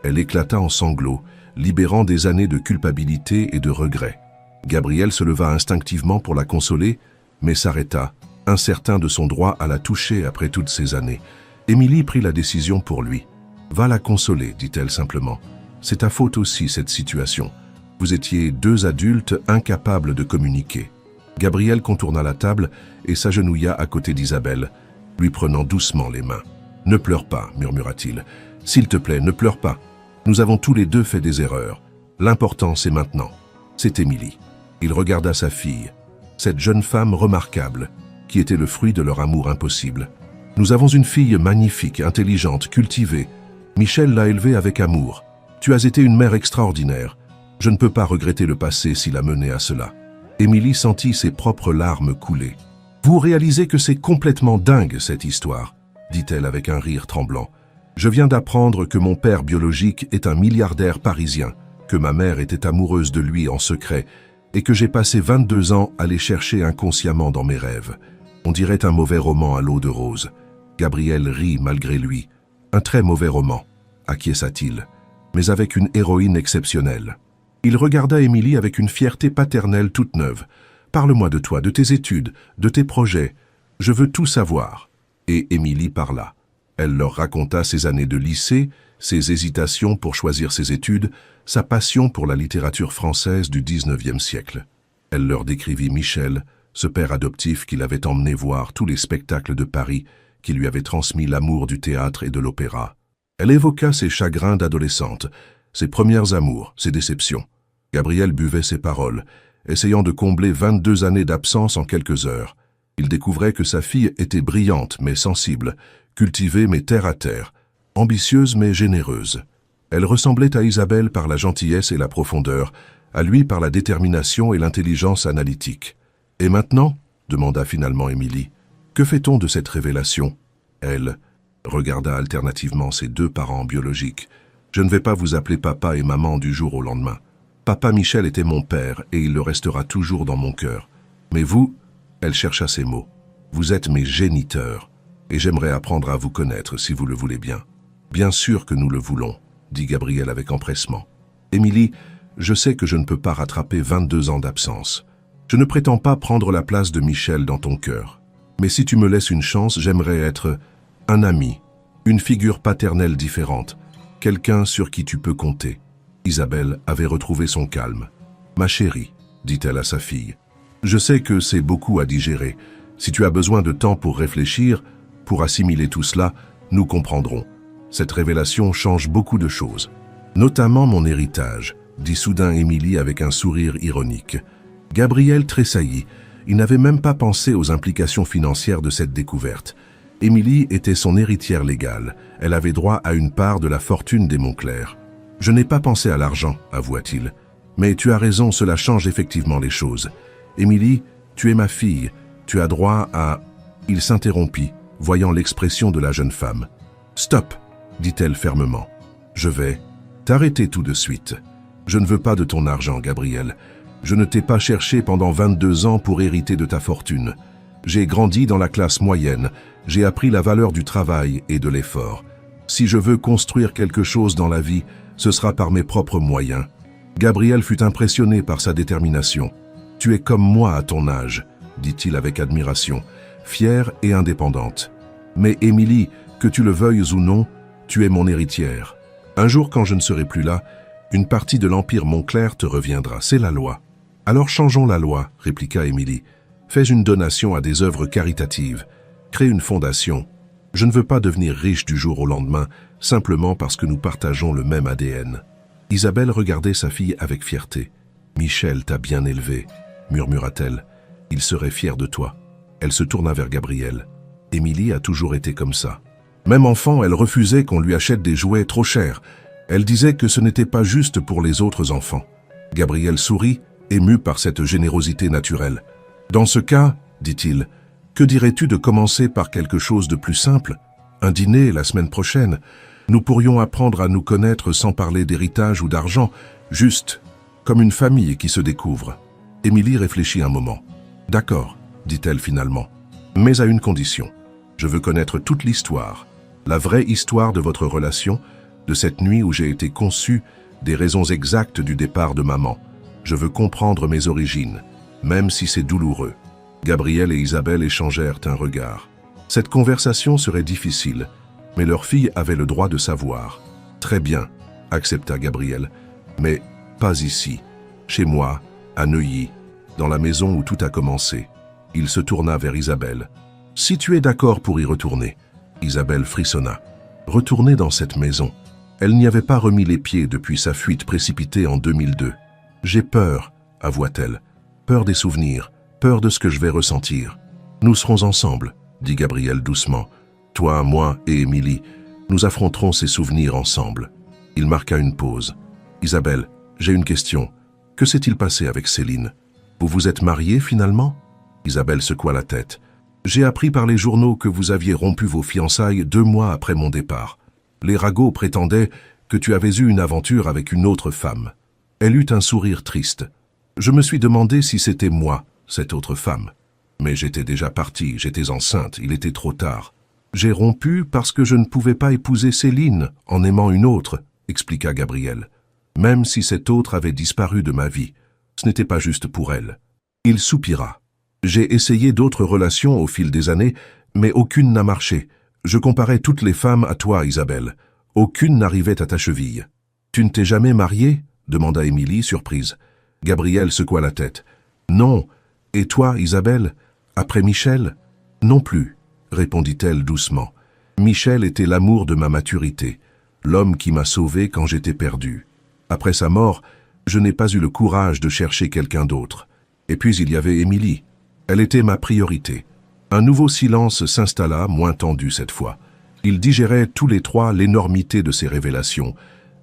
Elle éclata en sanglots, libérant des années de culpabilité et de regret. Gabriel se leva instinctivement pour la consoler, mais s'arrêta, incertain de son droit à la toucher après toutes ces années. Émilie prit la décision pour lui. « Va la consoler, dit-elle simplement. C'est ta faute aussi, cette situation. Vous étiez deux adultes incapables de communiquer. » Gabriel contourna la table et s'agenouilla à côté d'Isabelle, lui prenant doucement les mains. « Ne pleure pas, murmura-t-il. S'il te plaît, ne pleure pas. Nous avons tous les deux fait des erreurs. L'important, c'est maintenant. » C'est Émilie. Il regarda sa fille, cette jeune femme remarquable, qui était le fruit de leur amour impossible. « Nous avons une fille magnifique, intelligente, cultivée. Michel l'a élevée avec amour. Tu as été une mère extraordinaire. Je ne peux pas regretter le passé s'il a mené à cela. » Émilie sentit ses propres larmes couler. « Vous réalisez que c'est complètement dingue, cette histoire, » dit-elle avec un rire tremblant. « Je viens d'apprendre que mon père biologique est un milliardaire parisien, que ma mère était amoureuse de lui en secret et que j'ai passé 22 ans à les chercher inconsciemment dans mes rêves. On dirait un mauvais roman à l'eau de rose. » Gabriel rit malgré lui. « Un très mauvais roman, » acquiesça-t-il, mais avec une héroïne exceptionnelle. Il regarda Émilie avec une fierté paternelle toute neuve. « Parle-moi de toi, de tes études, de tes projets. Je veux tout savoir. » Et Émilie parla. Elle leur raconta ses années de lycée, ses hésitations pour choisir ses études, sa passion pour la littérature française du XIXe siècle. Elle leur décrivit Michel, ce père adoptif qui l'avait emmené voir tous les spectacles de Paris, qui lui avait transmis l'amour du théâtre et de l'opéra. Elle évoqua ses chagrins d'adolescente, ses premières amours, ses déceptions. Gabriel buvait ses paroles, essayant de combler 22 années d'absence en quelques heures. Il découvrait que sa fille était brillante mais sensible, cultivée mais terre à terre, ambitieuse mais généreuse. Elle ressemblait à Isabelle par la gentillesse et la profondeur, à lui par la détermination et l'intelligence analytique. « Et maintenant ?» demanda finalement Émilie. « Que fait-on de cette révélation ?» Elle regarda alternativement ses deux parents biologiques. « Je ne vais pas vous appeler papa et maman du jour au lendemain. Papa Michel était mon père et il le restera toujours dans mon cœur. Mais vous, elle chercha ses mots, vous êtes mes géniteurs et j'aimerais apprendre à vous connaître si vous le voulez bien. » « Bien sûr que nous le voulons, » dit Gabriel avec empressement. « Émilie, je sais que je ne peux pas rattraper 22 ans d'absence. Je ne prétends pas prendre la place de Michel dans ton cœur. Mais si tu me laisses une chance, j'aimerais être un ami, une figure paternelle différente, quelqu'un sur qui tu peux compter. » Isabelle avait retrouvé son calme. « Ma chérie, » dit-elle à sa fille, « je sais que c'est beaucoup à digérer. Si tu as besoin de temps pour réfléchir, pour assimiler tout cela, nous comprendrons. Cette révélation change beaucoup de choses. Notamment mon héritage, » dit soudain Émilie avec un sourire ironique. Gabriel tressaillit. Il n'avait même pas pensé aux implications financières de cette découverte. Émilie était son héritière légale. Elle avait droit à une part de la fortune des Montclair. « Je n'ai pas pensé à l'argent, avoua-t-il. Mais tu as raison, cela change effectivement les choses. Émilie, tu es ma fille. Tu as droit à... » Il s'interrompit, voyant l'expression de la jeune femme. « Stop !» dit-elle fermement. « Je vais t'arrêter tout de suite. Je ne veux pas de ton argent, Gabriel. Je ne t'ai pas cherché pendant 22 ans pour hériter de ta fortune. J'ai grandi dans la classe moyenne. J'ai appris la valeur du travail et de l'effort. Si je veux construire quelque chose dans la vie, ce sera par mes propres moyens. » Gabriel fut impressionné par sa détermination. « Tu es comme moi à ton âge, » dit-il avec admiration, fière et indépendante. « Mais Émilie, que tu le veuilles ou non, tu es mon héritière. Un jour, quand je ne serai plus là, une partie de l'Empire Montclair te reviendra, c'est la loi. » « Alors changeons la loi, » répliqua Émilie. « Fais une donation à des œuvres caritatives. Crée une fondation. Je ne veux pas devenir riche du jour au lendemain, simplement parce que nous partageons le même ADN. » Isabelle regardait sa fille avec fierté. « Michel t'a bien élevé, » murmura-t-elle. « Il serait fier de toi. » Elle se tourna vers Gabriel. « Émilie a toujours été comme ça. Même enfant, elle refusait qu'on lui achète des jouets trop chers. Elle disait que ce n'était pas juste pour les autres enfants. » Gabriel sourit, ému par cette générosité naturelle. « Dans ce cas, dit-il. Que dirais-tu de commencer par quelque chose de plus simple? Un dîner la semaine prochaine. Nous pourrions apprendre à nous connaître sans parler d'héritage ou d'argent, juste comme une famille qui se découvre. Émilie réfléchit un moment. D'accord, dit-elle finalement, mais à une condition. Je veux connaître toute l'histoire, la vraie histoire de votre relation, de cette nuit où j'ai été conçu, des raisons exactes du départ de maman. Je veux comprendre mes origines, même si c'est douloureux. Gabriel et Isabelle échangèrent un regard. Cette conversation serait difficile, mais leur fille avait le droit de savoir. Très bien, accepta Gabriel, mais pas ici, chez moi, à Neuilly, dans la maison où tout a commencé. Il se tourna vers Isabelle. Si tu es d'accord pour y retourner. Isabelle frissonna. Retourner dans cette maison. Elle n'y avait pas remis les pieds depuis sa fuite précipitée en 2002. J'ai peur, avoua-t-elle. Peur des souvenirs, peur de ce que je vais ressentir. Nous serons ensemble, dit Gabriel doucement. Toi, moi et Émilie, nous affronterons ces souvenirs ensemble. Il marqua une pause. Isabelle, j'ai une question. Que s'est-il passé avec Céline? Vous vous êtes mariés finalement? Isabelle secoua la tête. J'ai appris par les journaux que vous aviez rompu vos fiançailles 2 mois après mon départ. Les ragots prétendaient que tu avais eu une aventure avec une autre femme. Elle eut un sourire triste. Je me suis demandé si c'était moi, cette autre femme. Mais j'étais déjà parti, j'étais enceinte, il était trop tard. J'ai rompu parce que je ne pouvais pas épouser Céline en aimant une autre, expliqua Gabriel. Même si cette autre avait disparu de ma vie, ce n'était pas juste pour elle. Il soupira. J'ai essayé d'autres relations au fil des années, mais aucune n'a marché. Je comparais toutes les femmes à toi, Isabelle. Aucune n'arrivait à ta cheville. Tu ne t'es jamais mariée? Demanda Émilie, surprise. Gabriel secoua la tête. Non. Et toi, Isabelle? Après Michel? Non plus, répondit-elle doucement. Michel était l'amour de ma maturité, l'homme qui m'a sauvé quand j'étais perdu. Après sa mort, je n'ai pas eu le courage de chercher quelqu'un d'autre. Et puis il y avait Émilie. Elle était ma priorité. Un nouveau silence s'installa, moins tendu cette fois. Ils digéraient tous les trois l'énormité de ces révélations,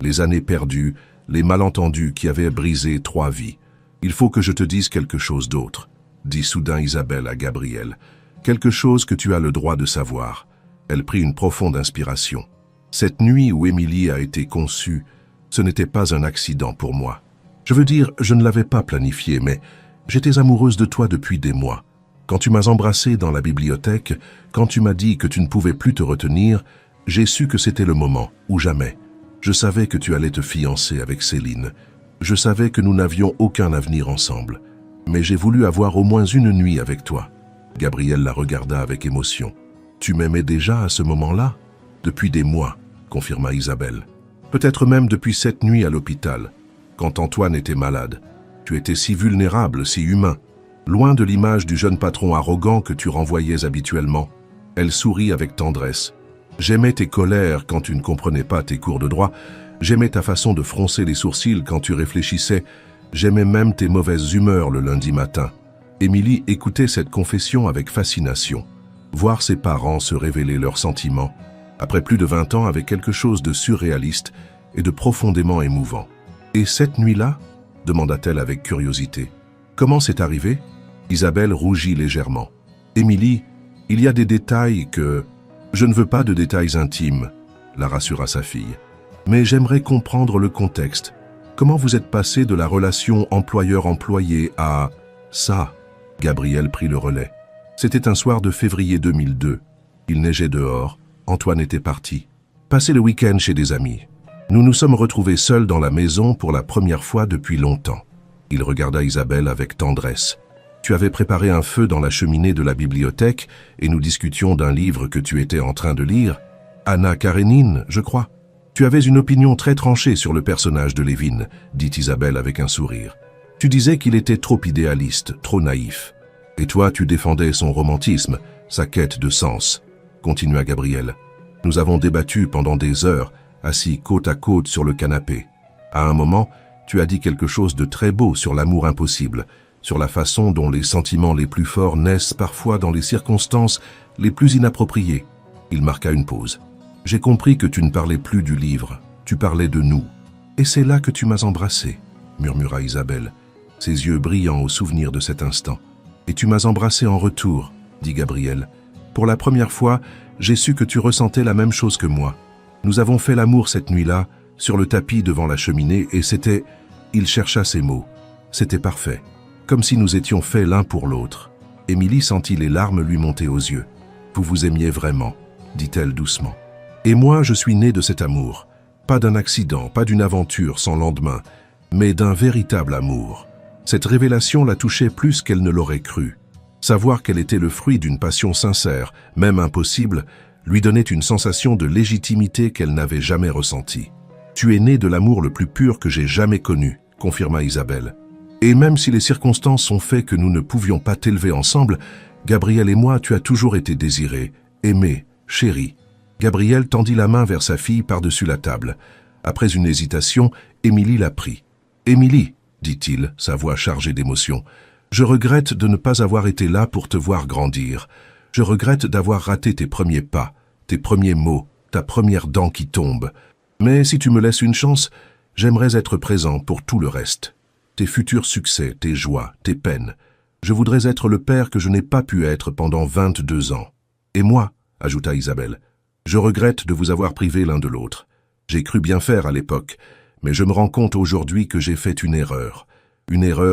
les années perdues, les malentendus qui avaient brisé 3 vies. « Il faut que je te dise quelque chose d'autre », dit soudain Isabelle à Gabriel. « Quelque chose que tu as le droit de savoir. » Elle prit une profonde inspiration. « Cette nuit où Émilie a été conçue, ce n'était pas un accident pour moi. Je veux dire, je ne l'avais pas planifié, mais j'étais amoureuse de toi depuis des mois. Quand tu m'as embrassé dans la bibliothèque, quand tu m'as dit que tu ne pouvais plus te retenir, j'ai su que c'était le moment, ou jamais. Je savais que tu allais te fiancer avec Céline. Je savais que nous n'avions aucun avenir ensemble. Mais j'ai voulu avoir au moins une nuit avec toi. » Gabriel la regarda avec émotion. « Tu m'aimais déjà à ce moment-là? » »« Depuis des mois, » confirma Isabelle. « Peut-être même depuis cette nuit à l'hôpital, quand Antoine était malade. Tu étais si vulnérable, si humain. Loin de l'image du jeune patron arrogant que tu renvoyais habituellement. » Elle sourit avec tendresse. « J'aimais tes colères quand tu ne comprenais pas tes cours de droit. J'aimais ta façon de froncer les sourcils quand tu réfléchissais. J'aimais même tes mauvaises humeurs le lundi matin. » Émilie écoutait cette confession avec fascination. Voir ses parents se révéler leurs sentiments, après plus de 20 ans, avec quelque chose de surréaliste et de profondément émouvant. « Et cette nuit-là » demanda-t-elle avec curiosité. « Comment c'est arrivé ?» Isabelle rougit légèrement. « Émilie, il y a des détails que... » « Je ne veux pas de détails intimes, » la rassura sa fille. « Mais j'aimerais comprendre le contexte. Comment vous êtes passé de la relation employeur-employé à... ça ?» Gabriel prit le relais. C'était un soir de février 2002. Il neigeait dehors. Antoine était parti. Passer le week-end chez des amis. Nous nous sommes retrouvés seuls dans la maison pour la première fois depuis longtemps. Il regarda Isabelle avec tendresse. Tu avais préparé un feu dans la cheminée de la bibliothèque et nous discutions d'un livre que tu étais en train de lire. Anna Karénine, je crois. Tu avais une opinion très tranchée sur le personnage de Lévin, dit Isabelle avec un sourire. Tu disais qu'il était trop idéaliste, trop naïf. Et toi, tu défendais son romantisme, sa quête de sens, continua Gabriel. Nous avons débattu pendant des heures, assis côte à côte sur le canapé. À un moment, tu as dit quelque chose de très beau sur l'amour impossible, sur la façon dont les sentiments les plus forts naissent parfois dans les circonstances les plus inappropriées. Il marqua une pause. J'ai compris que tu ne parlais plus du livre, tu parlais de nous. Et c'est là que tu m'as embrassé, murmura Isabelle, ses yeux brillants au souvenir de cet instant. Et tu m'as embrassé en retour, dit Gabriel. Pour la première fois, j'ai su que tu ressentais la même chose que moi. Nous avons fait l'amour cette nuit-là, sur le tapis devant la cheminée, et c'était... Il chercha ses mots. C'était parfait. Comme si nous étions faits l'un pour l'autre. Émilie sentit les larmes lui monter aux yeux. Vous vous aimiez vraiment, dit-elle doucement. Et moi, je suis née de cet amour. Pas d'un accident, pas d'une aventure sans lendemain, mais d'un véritable amour. Cette révélation la touchait plus qu'elle ne l'aurait cru. Savoir qu'elle était le fruit d'une passion sincère, même impossible, lui donnait une sensation de légitimité qu'elle n'avait jamais ressentie. « Tu es née de l'amour le plus pur que j'ai jamais connu », confirma Isabelle. « Et même si les circonstances ont fait que nous ne pouvions pas t'élever ensemble, Gabriel et moi, tu as toujours été désiré, aimé, chéri. » Gabriel tendit la main vers sa fille par-dessus la table. Après une hésitation, Émilie la prit. « Émilie, » dit-il, sa voix chargée d'émotion, « je regrette de ne pas avoir été là pour te voir grandir. Je regrette d'avoir raté tes premiers pas, tes premiers mots, ta première dent qui tombe. Mais si tu me laisses une chance, j'aimerais être présent pour tout le reste. Tes futurs succès, tes joies, tes peines. Je voudrais être le père que je n'ai pas pu être pendant 22 ans. Et moi, ajouta Isabelle, je regrette de vous avoir privés l'un de l'autre. J'ai cru bien faire à l'époque, mais je me rends compte aujourd'hui que j'ai fait une erreur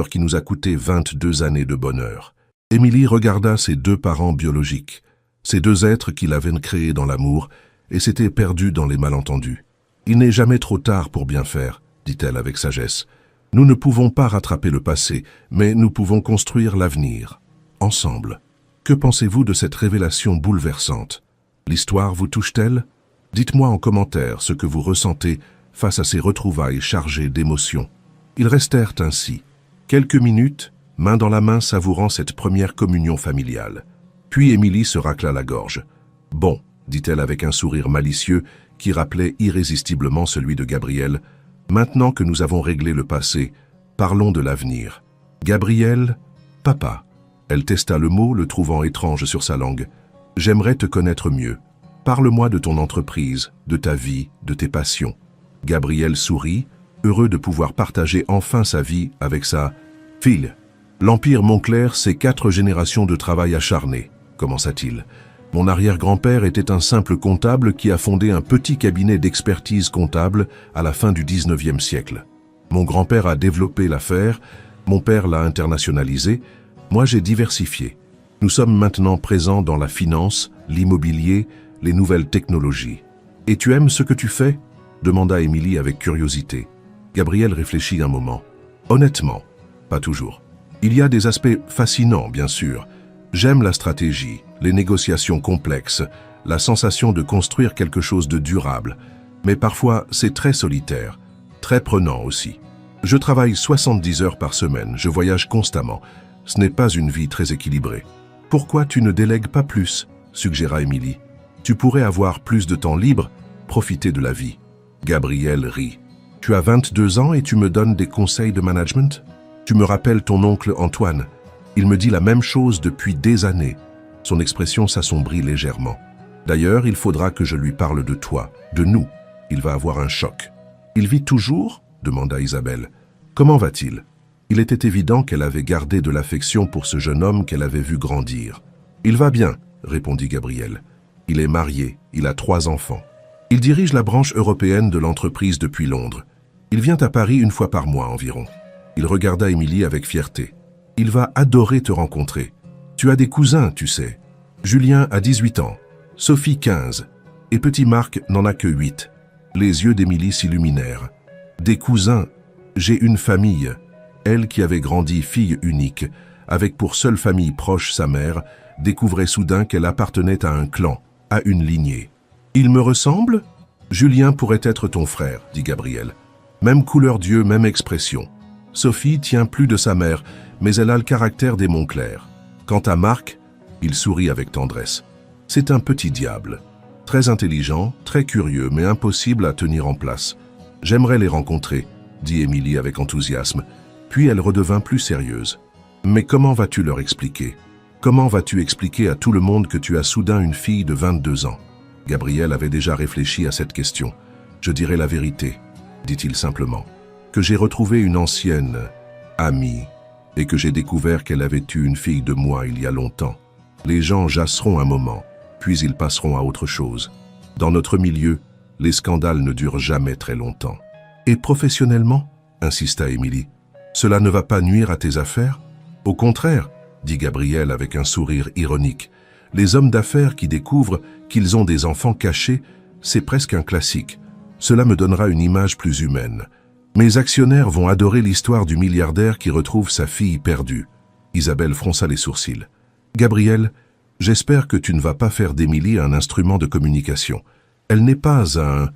qui nous a coûté 22 années de bonheur. » Émilie regarda ses deux parents biologiques, ces deux êtres qui l'avaient créée dans l'amour, et s'étaient perdus dans les malentendus. « Il n'est jamais trop tard pour bien faire, » dit-elle avec sagesse. « Nous ne pouvons pas rattraper le passé, mais nous pouvons construire l'avenir, ensemble. » Que pensez-vous de cette révélation bouleversante? L'histoire vous touche-t-elle? Dites-moi en commentaire ce que vous ressentez face à ces retrouvailles chargées d'émotions. Ils restèrent ainsi, quelques minutes, main dans la main savourant cette première communion familiale. Puis Émilie se racla la gorge. « Bon, » dit-elle avec un sourire malicieux qui rappelait irrésistiblement celui de Gabriel, « maintenant que nous avons réglé le passé, parlons de l'avenir. Gabriel, papa. » Elle testa le mot, le trouvant étrange sur sa langue. « J'aimerais te connaître mieux. Parle-moi de ton entreprise, de ta vie, de tes passions. » Gabriel sourit, heureux de pouvoir partager enfin sa vie avec sa fille. « L'Empire Montclair, c'est 4 générations de travail acharné, » commença-t-il. « Mon arrière-grand-père était un simple comptable qui a fondé un petit cabinet d'expertise comptable à la fin du 19e siècle. Mon grand-père a développé l'affaire, mon père l'a internationalisé, moi j'ai diversifié. Nous sommes maintenant présents dans la finance, l'immobilier, les nouvelles technologies. Et tu aimes ce que tu fais ?» demanda Émilie avec curiosité. Gabriel réfléchit un moment. « Honnêtement, pas toujours. Il y a des aspects fascinants, bien sûr. J'aime la stratégie, les négociations complexes, la sensation de construire quelque chose de durable. Mais parfois, c'est très solitaire, très prenant aussi. Je travaille 70 heures par semaine, je voyage constamment. Ce n'est pas une vie très équilibrée. Pourquoi tu ne délègues pas plus ?» suggéra Émilie. « Tu pourrais avoir plus de temps libre, profiter de la vie. » Gabriel rit. « Tu as 22 ans et tu me donnes des conseils de management? Tu me rappelles ton oncle Antoine. Il me dit la même chose depuis des années. » Son expression s'assombrit légèrement. « D'ailleurs, il faudra que je lui parle de toi, de nous. Il va avoir un choc. »« Il vit toujours ?» demanda Isabelle. « Comment va-t-il » Il était évident qu'elle avait gardé de l'affection pour ce jeune homme qu'elle avait vu grandir. « Il va bien » répondit Gabriel. « Il est marié, il a 3 enfants. Il dirige la branche européenne de l'entreprise depuis Londres. Il vient à Paris 1 fois par mois environ. » Il regarda Émilie avec fierté. « Il va adorer te rencontrer. Tu as des cousins, tu sais. Julien a 18 ans, Sophie 15, et petit Marc n'en a que 8. » Les yeux d'Émilie s'illuminèrent. « Des cousins, j'ai une famille. » Elle qui avait grandi fille unique, avec pour seule famille proche sa mère, découvrait soudain qu'elle appartenait à un clan, à une lignée. « Il me ressemble ? Julien pourrait être ton frère, dit Gabriel. Même couleur d'yeux, même expression. Sophie tient plus de sa mère, mais elle a le caractère des Montclair. Quant à Marc, il sourit avec tendresse. C'est un petit diable. Très intelligent, très curieux, mais impossible à tenir en place. J'aimerais les rencontrer, dit Émilie avec enthousiasme. Puis elle redevint plus sérieuse. Mais comment vas-tu leur expliquer? Comment vas-tu expliquer à tout le monde que tu as soudain une fille de 22 ans? Gabriel avait déjà réfléchi à cette question. Je dirai la vérité, dit-il simplement, que j'ai retrouvé une ancienne amie. et que j'ai découvert qu'elle avait eu une fille de moi il y a longtemps. Les gens jasseront un moment, puis ils passeront à autre chose. Dans notre milieu, les scandales ne durent jamais très longtemps. Et professionnellement, insista Émilie, cela ne va pas nuire à tes affaires? Au contraire, dit Gabriel avec un sourire ironique. Les hommes d'affaires qui découvrent qu'ils ont des enfants cachés, c'est presque un classique. Cela me donnera une image plus humaine. Mes actionnaires vont adorer l'histoire du milliardaire qui retrouve sa fille perdue. Isabelle fronça les sourcils. Gabriel, j'espère que tu ne vas pas faire d'Émilie un instrument de communication. Elle n'est pas un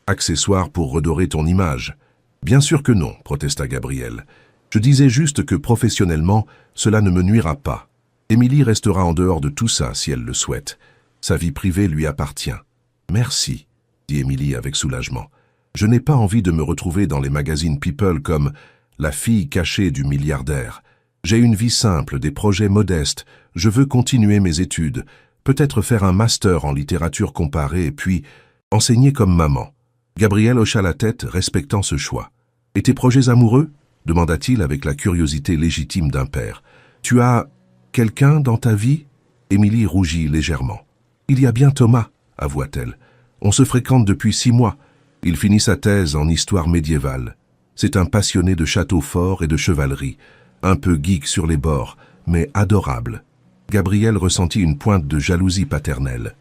accessoire pour redorer ton image. Bien sûr que non, protesta Gabriel. Je disais juste que professionnellement, cela ne me nuira pas. Émilie restera en dehors de tout ça si elle le souhaite. Sa vie privée lui appartient. Merci, dit Émilie avec soulagement. Je n'ai pas envie de me retrouver dans les magazines People comme la fille cachée du milliardaire. J'ai une vie simple, des projets modestes. Je veux continuer mes études, peut-être faire un master en littérature comparée et puis enseigner comme maman. Gabriel hocha la tête, respectant ce choix. Et tes projets amoureux? Demanda-t-il avec la curiosité légitime d'un père. Tu as quelqu'un dans ta vie? Émilie rougit légèrement. Il y a bien Thomas, avoua-t-elle. On se fréquente depuis 6 mois. Il finit sa thèse en histoire médiévale. C'est un passionné de châteaux forts et de chevalerie, un peu geek sur les bords, mais adorable. Gabriel ressentit une pointe de jalousie paternelle.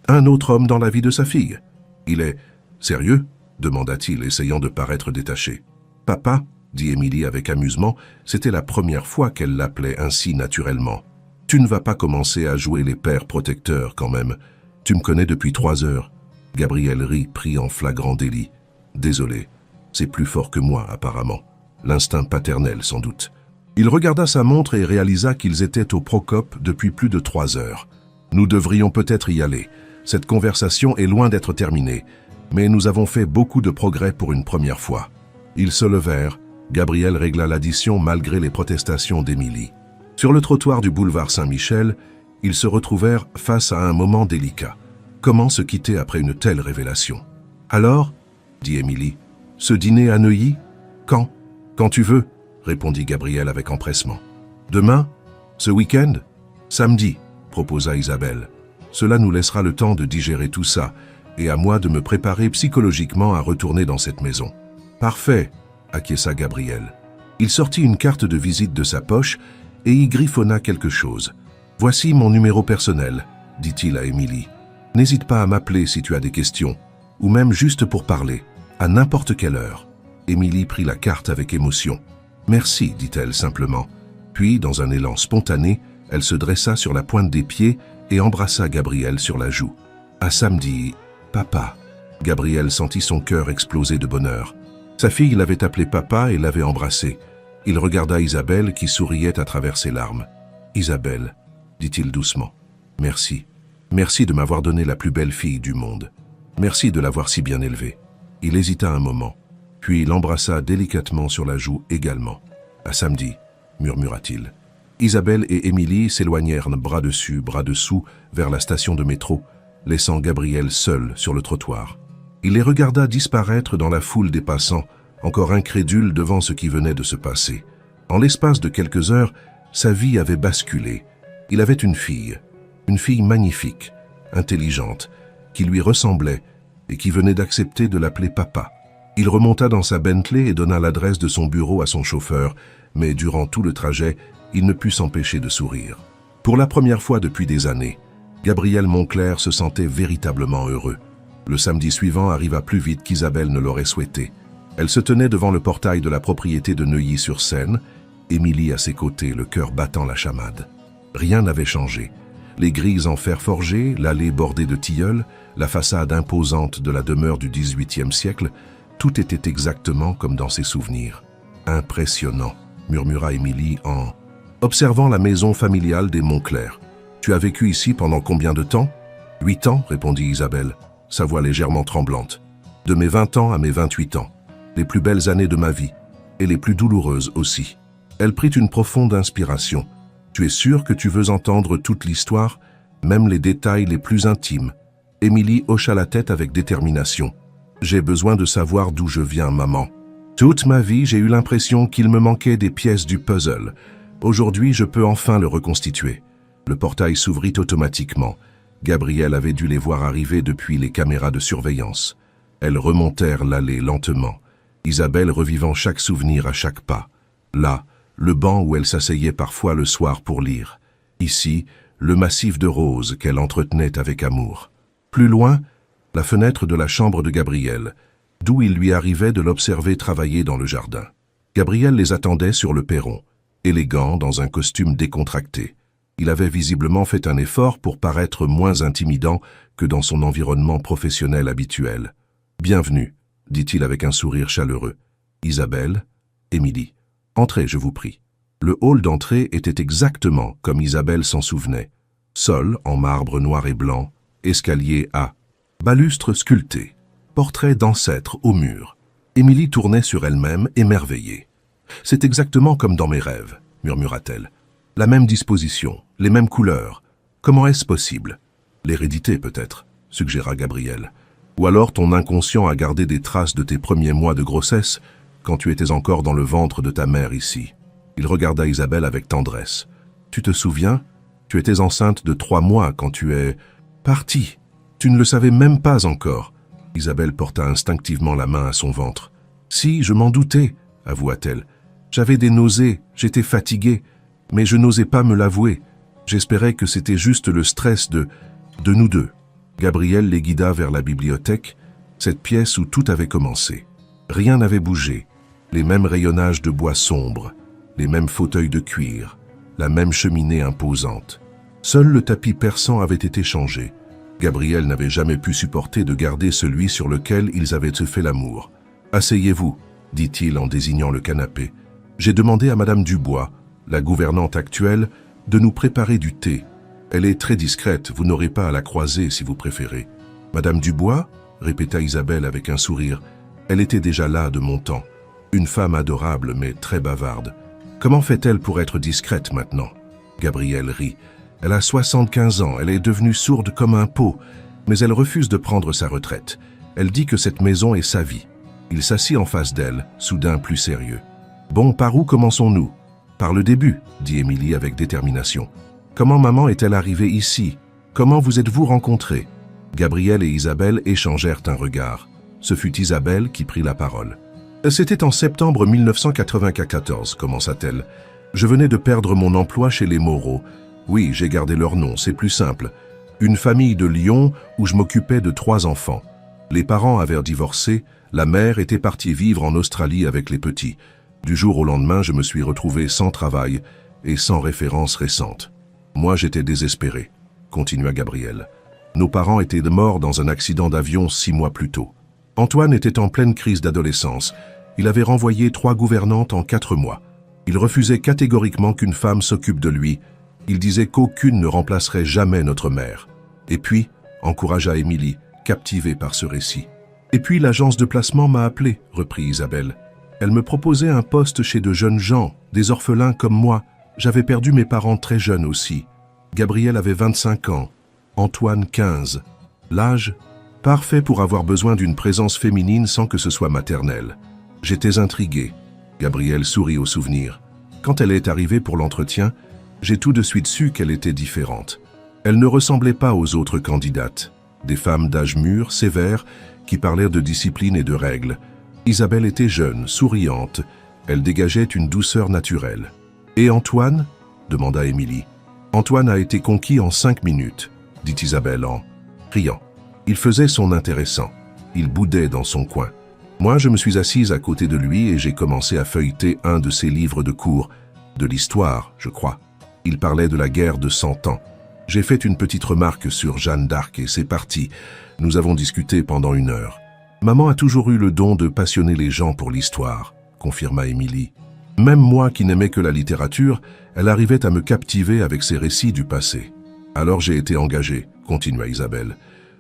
Un autre homme dans la vie de sa fille. Il est sérieux? Demanda-t-il, essayant de paraître détaché. Papa, dit Émilie avec amusement, c'était la première fois qu'elle l'appelait ainsi naturellement. Tu ne vas pas commencer à jouer les pères protecteurs quand même. Tu me connais depuis 3 heures. Gabriel rit, pris en flagrant délit. Désolé, c'est plus fort que moi apparemment. L'instinct paternel sans doute. Il regarda sa montre et réalisa qu'ils étaient au Procope depuis plus de 3 heures. Nous devrions peut-être y aller. Cette conversation est loin d'être terminée, mais nous avons fait beaucoup de progrès pour une première fois. Ils se levèrent. Gabriel régla l'addition malgré les protestations d'Émilie. Sur le trottoir du boulevard Saint-Michel, ils se retrouvèrent face à un moment délicat. Comment se quitter après une telle révélation? Alors, dit Émilie, ce dîner à Neuilly? Quand? Quand tu veux, répondit Gabriel avec empressement. Demain? Ce week-end? Samedi, proposa Isabelle. Cela nous laissera le temps de digérer tout ça, et à moi de me préparer psychologiquement à retourner dans cette maison. Parfait, acquiesça Gabriel. Il sortit une carte de visite de sa poche et y griffonna quelque chose. Voici mon numéro personnel, dit-il à Émilie. N'hésite pas à m'appeler si tu as des questions, ou même juste pour parler, à n'importe quelle heure. Émilie prit la carte avec émotion. Merci, dit-elle simplement. Puis, dans un élan spontané, elle se dressa sur la pointe des pieds et embrassa Gabriel sur la joue. À samedi, papa. Gabriel sentit son cœur exploser de bonheur. Sa fille l'avait appelé papa et l'avait embrassé. Il regarda Isabelle qui souriait à travers ses larmes. « Isabelle, dit-il doucement, merci. Merci de m'avoir donné la plus belle fille du monde. Merci de l'avoir si bien élevée. » Il hésita un moment, puis l'embrassa délicatement sur la joue également. « À samedi, » murmura-t-il. Isabelle et Émilie s'éloignèrent bras dessus, bras dessous vers la station de métro, laissant Gabriel seul sur le trottoir. Il les regarda disparaître dans la foule des passants, encore incrédule devant ce qui venait de se passer. En l'espace de quelques heures, sa vie avait basculé. Il avait une fille magnifique, intelligente, qui lui ressemblait et qui venait d'accepter de l'appeler papa. Il remonta dans sa Bentley et donna l'adresse de son bureau à son chauffeur, mais durant tout le trajet, il ne put s'empêcher de sourire. Pour la première fois depuis des années, Gabriel Moncler se sentait véritablement heureux. Le samedi suivant arriva plus vite qu'Isabelle ne l'aurait souhaité. Elle se tenait devant le portail de la propriété de Neuilly-sur-Seine, Émilie à ses côtés, le cœur battant la chamade. Rien n'avait changé. Les grilles en fer forgé, l'allée bordée de tilleuls, la façade imposante de la demeure du XVIIIe siècle, tout était exactement comme dans ses souvenirs. « Impressionnant », murmura Émilie en observant la maison familiale des Moncler. « Tu as vécu ici pendant combien de temps ?»« 8 ans, répondit Isabelle, sa voix légèrement tremblante. « De mes 20 ans à mes 28 ans. Les plus belles années de ma vie, et les plus douloureuses aussi. » Elle prit une profonde inspiration. « Tu es sûr que tu veux entendre toute l'histoire, même les détails les plus intimes ?» Émilie hocha la tête avec détermination. « J'ai besoin de savoir d'où je viens, maman. Toute ma vie, j'ai eu l'impression qu'il me manquait des pièces du puzzle. Aujourd'hui, je peux enfin le reconstituer. Le portail s'ouvrit automatiquement. Gabriel avait dû les voir arriver depuis les caméras de surveillance. Elles remontèrent l'allée lentement, Isabelle revivant chaque souvenir à chaque pas. Là, le banc où elle s'asseyait parfois le soir pour lire. Ici, le massif de roses qu'elle entretenait avec amour. Plus loin, la fenêtre de la chambre de Gabriel, d'où il lui arrivait de l'observer travailler dans le jardin. Gabriel les attendait sur le perron, élégant dans un costume décontracté. Il avait visiblement fait un effort pour paraître moins intimidant que dans son environnement professionnel habituel. « Bienvenue », dit-il avec un sourire chaleureux. « Isabelle, Émilie, entrez, je vous prie. » Le hall d'entrée était exactement comme Isabelle s'en souvenait. Sol en marbre noir et blanc, escalier à balustre sculpté, portrait d'ancêtre au mur. Émilie tournait sur elle-même, émerveillée. « C'est exactement comme dans mes rêves », murmura-t-elle. « La même disposition, les mêmes couleurs. Comment est-ce possible ?»« L'hérédité, peut-être, » suggéra Gabriel. « Ou alors ton inconscient a gardé des traces de tes premiers mois de grossesse quand tu étais encore dans le ventre de ta mère ici. » Il regarda Isabelle avec tendresse. « Tu te souviens? Tu étais enceinte de 3 mois quand tu es partie. Tu ne le savais même pas encore. » Isabelle porta instinctivement la main à son ventre. « Si, je m'en doutais, » avoua-t-elle. « J'avais des nausées, j'étais fatiguée, mais je n'osais pas me l'avouer. J'espérais que c'était juste le stress de nous deux. » Gabriel les guida vers la bibliothèque, cette pièce où tout avait commencé. Rien n'avait bougé. Les mêmes rayonnages de bois sombre, les mêmes fauteuils de cuir, la même cheminée imposante. Seul le tapis persan avait été changé. Gabriel n'avait jamais pu supporter de garder celui sur lequel ils avaient fait l'amour. « Asseyez-vous », dit-il en désignant le canapé. « J'ai demandé à Madame Dubois, la gouvernante actuelle, de nous préparer du thé. Elle est très discrète, vous n'aurez pas à la croiser si vous préférez. »« Madame Dubois ?» répéta Isabelle avec un sourire. Elle était déjà là de mon temps. Une femme adorable mais très bavarde. Comment fait-elle pour être discrète maintenant ? Gabriel rit. Elle a 75 ans, elle est devenue sourde comme un pot, mais elle refuse de prendre sa retraite. Elle dit que cette maison est sa vie. Il s'assit en face d'elle, soudain plus sérieux. « Bon, par où commençons-nous ?»« Par le début, » dit Émilie avec détermination. « Comment maman est-elle arrivée ici? Comment vous êtes-vous rencontrés ?» Gabriel et Isabelle échangèrent un regard. Ce fut Isabelle qui prit la parole. « C'était en septembre 1994, commença-t-elle. Je venais de perdre mon emploi chez les Moreau. Oui, j'ai gardé leur nom, c'est plus simple. Une famille de Lyon où je m'occupais de 3 enfants. Les parents avaient divorcé, la mère était partie vivre en Australie avec les petits. Du jour au lendemain, je me suis retrouvé sans travail et sans référence récente. Moi, j'étais désespéré, continua Gabriel. Nos parents étaient morts dans un accident d'avion 6 mois plus tôt. Antoine était en pleine crise d'adolescence. Il avait renvoyé 3 gouvernantes en 4 mois. Il refusait catégoriquement qu'une femme s'occupe de lui. Il disait qu'aucune ne remplacerait jamais notre mère. Et puis, encouragea Émilie, captivée par ce récit. Et puis l'agence de placement m'a appelé, reprit Isabelle. Elle me proposait un poste chez de jeunes gens, des orphelins comme moi. J'avais perdu mes parents très jeunes aussi. Gabriel avait 25 ans, Antoine 15. L'âge, parfait pour avoir besoin d'une présence féminine sans que ce soit maternel. J'étais intrigué. Gabriel sourit au souvenir. Quand elle est arrivée pour l'entretien, j'ai tout de suite su qu'elle était différente. Elle ne ressemblait pas aux autres candidates. Des femmes d'âge mûr, sévères, qui parlaient de discipline et de règles. Isabelle était jeune, souriante. Elle dégageait une douceur naturelle. « Et Antoine ?» demanda Émilie. « Antoine a été conquis en 5 minutes, » dit Isabelle en riant. Il faisait son intéressant. Il boudait dans son coin. Moi, je me suis assise à côté de lui et j'ai commencé à feuilleter un de ses livres de cours, de l'histoire, je crois. Il parlait de la guerre de 100 ans. J'ai fait une petite remarque sur Jeanne d'Arc et c'est parti. Nous avons discuté pendant 1 heure. Maman a toujours eu le don de passionner les gens pour l'histoire, confirma Émilie. Même moi qui n'aimais que la littérature, elle arrivait à me captiver avec ses récits du passé. Alors j'ai été engagée, continua Isabelle,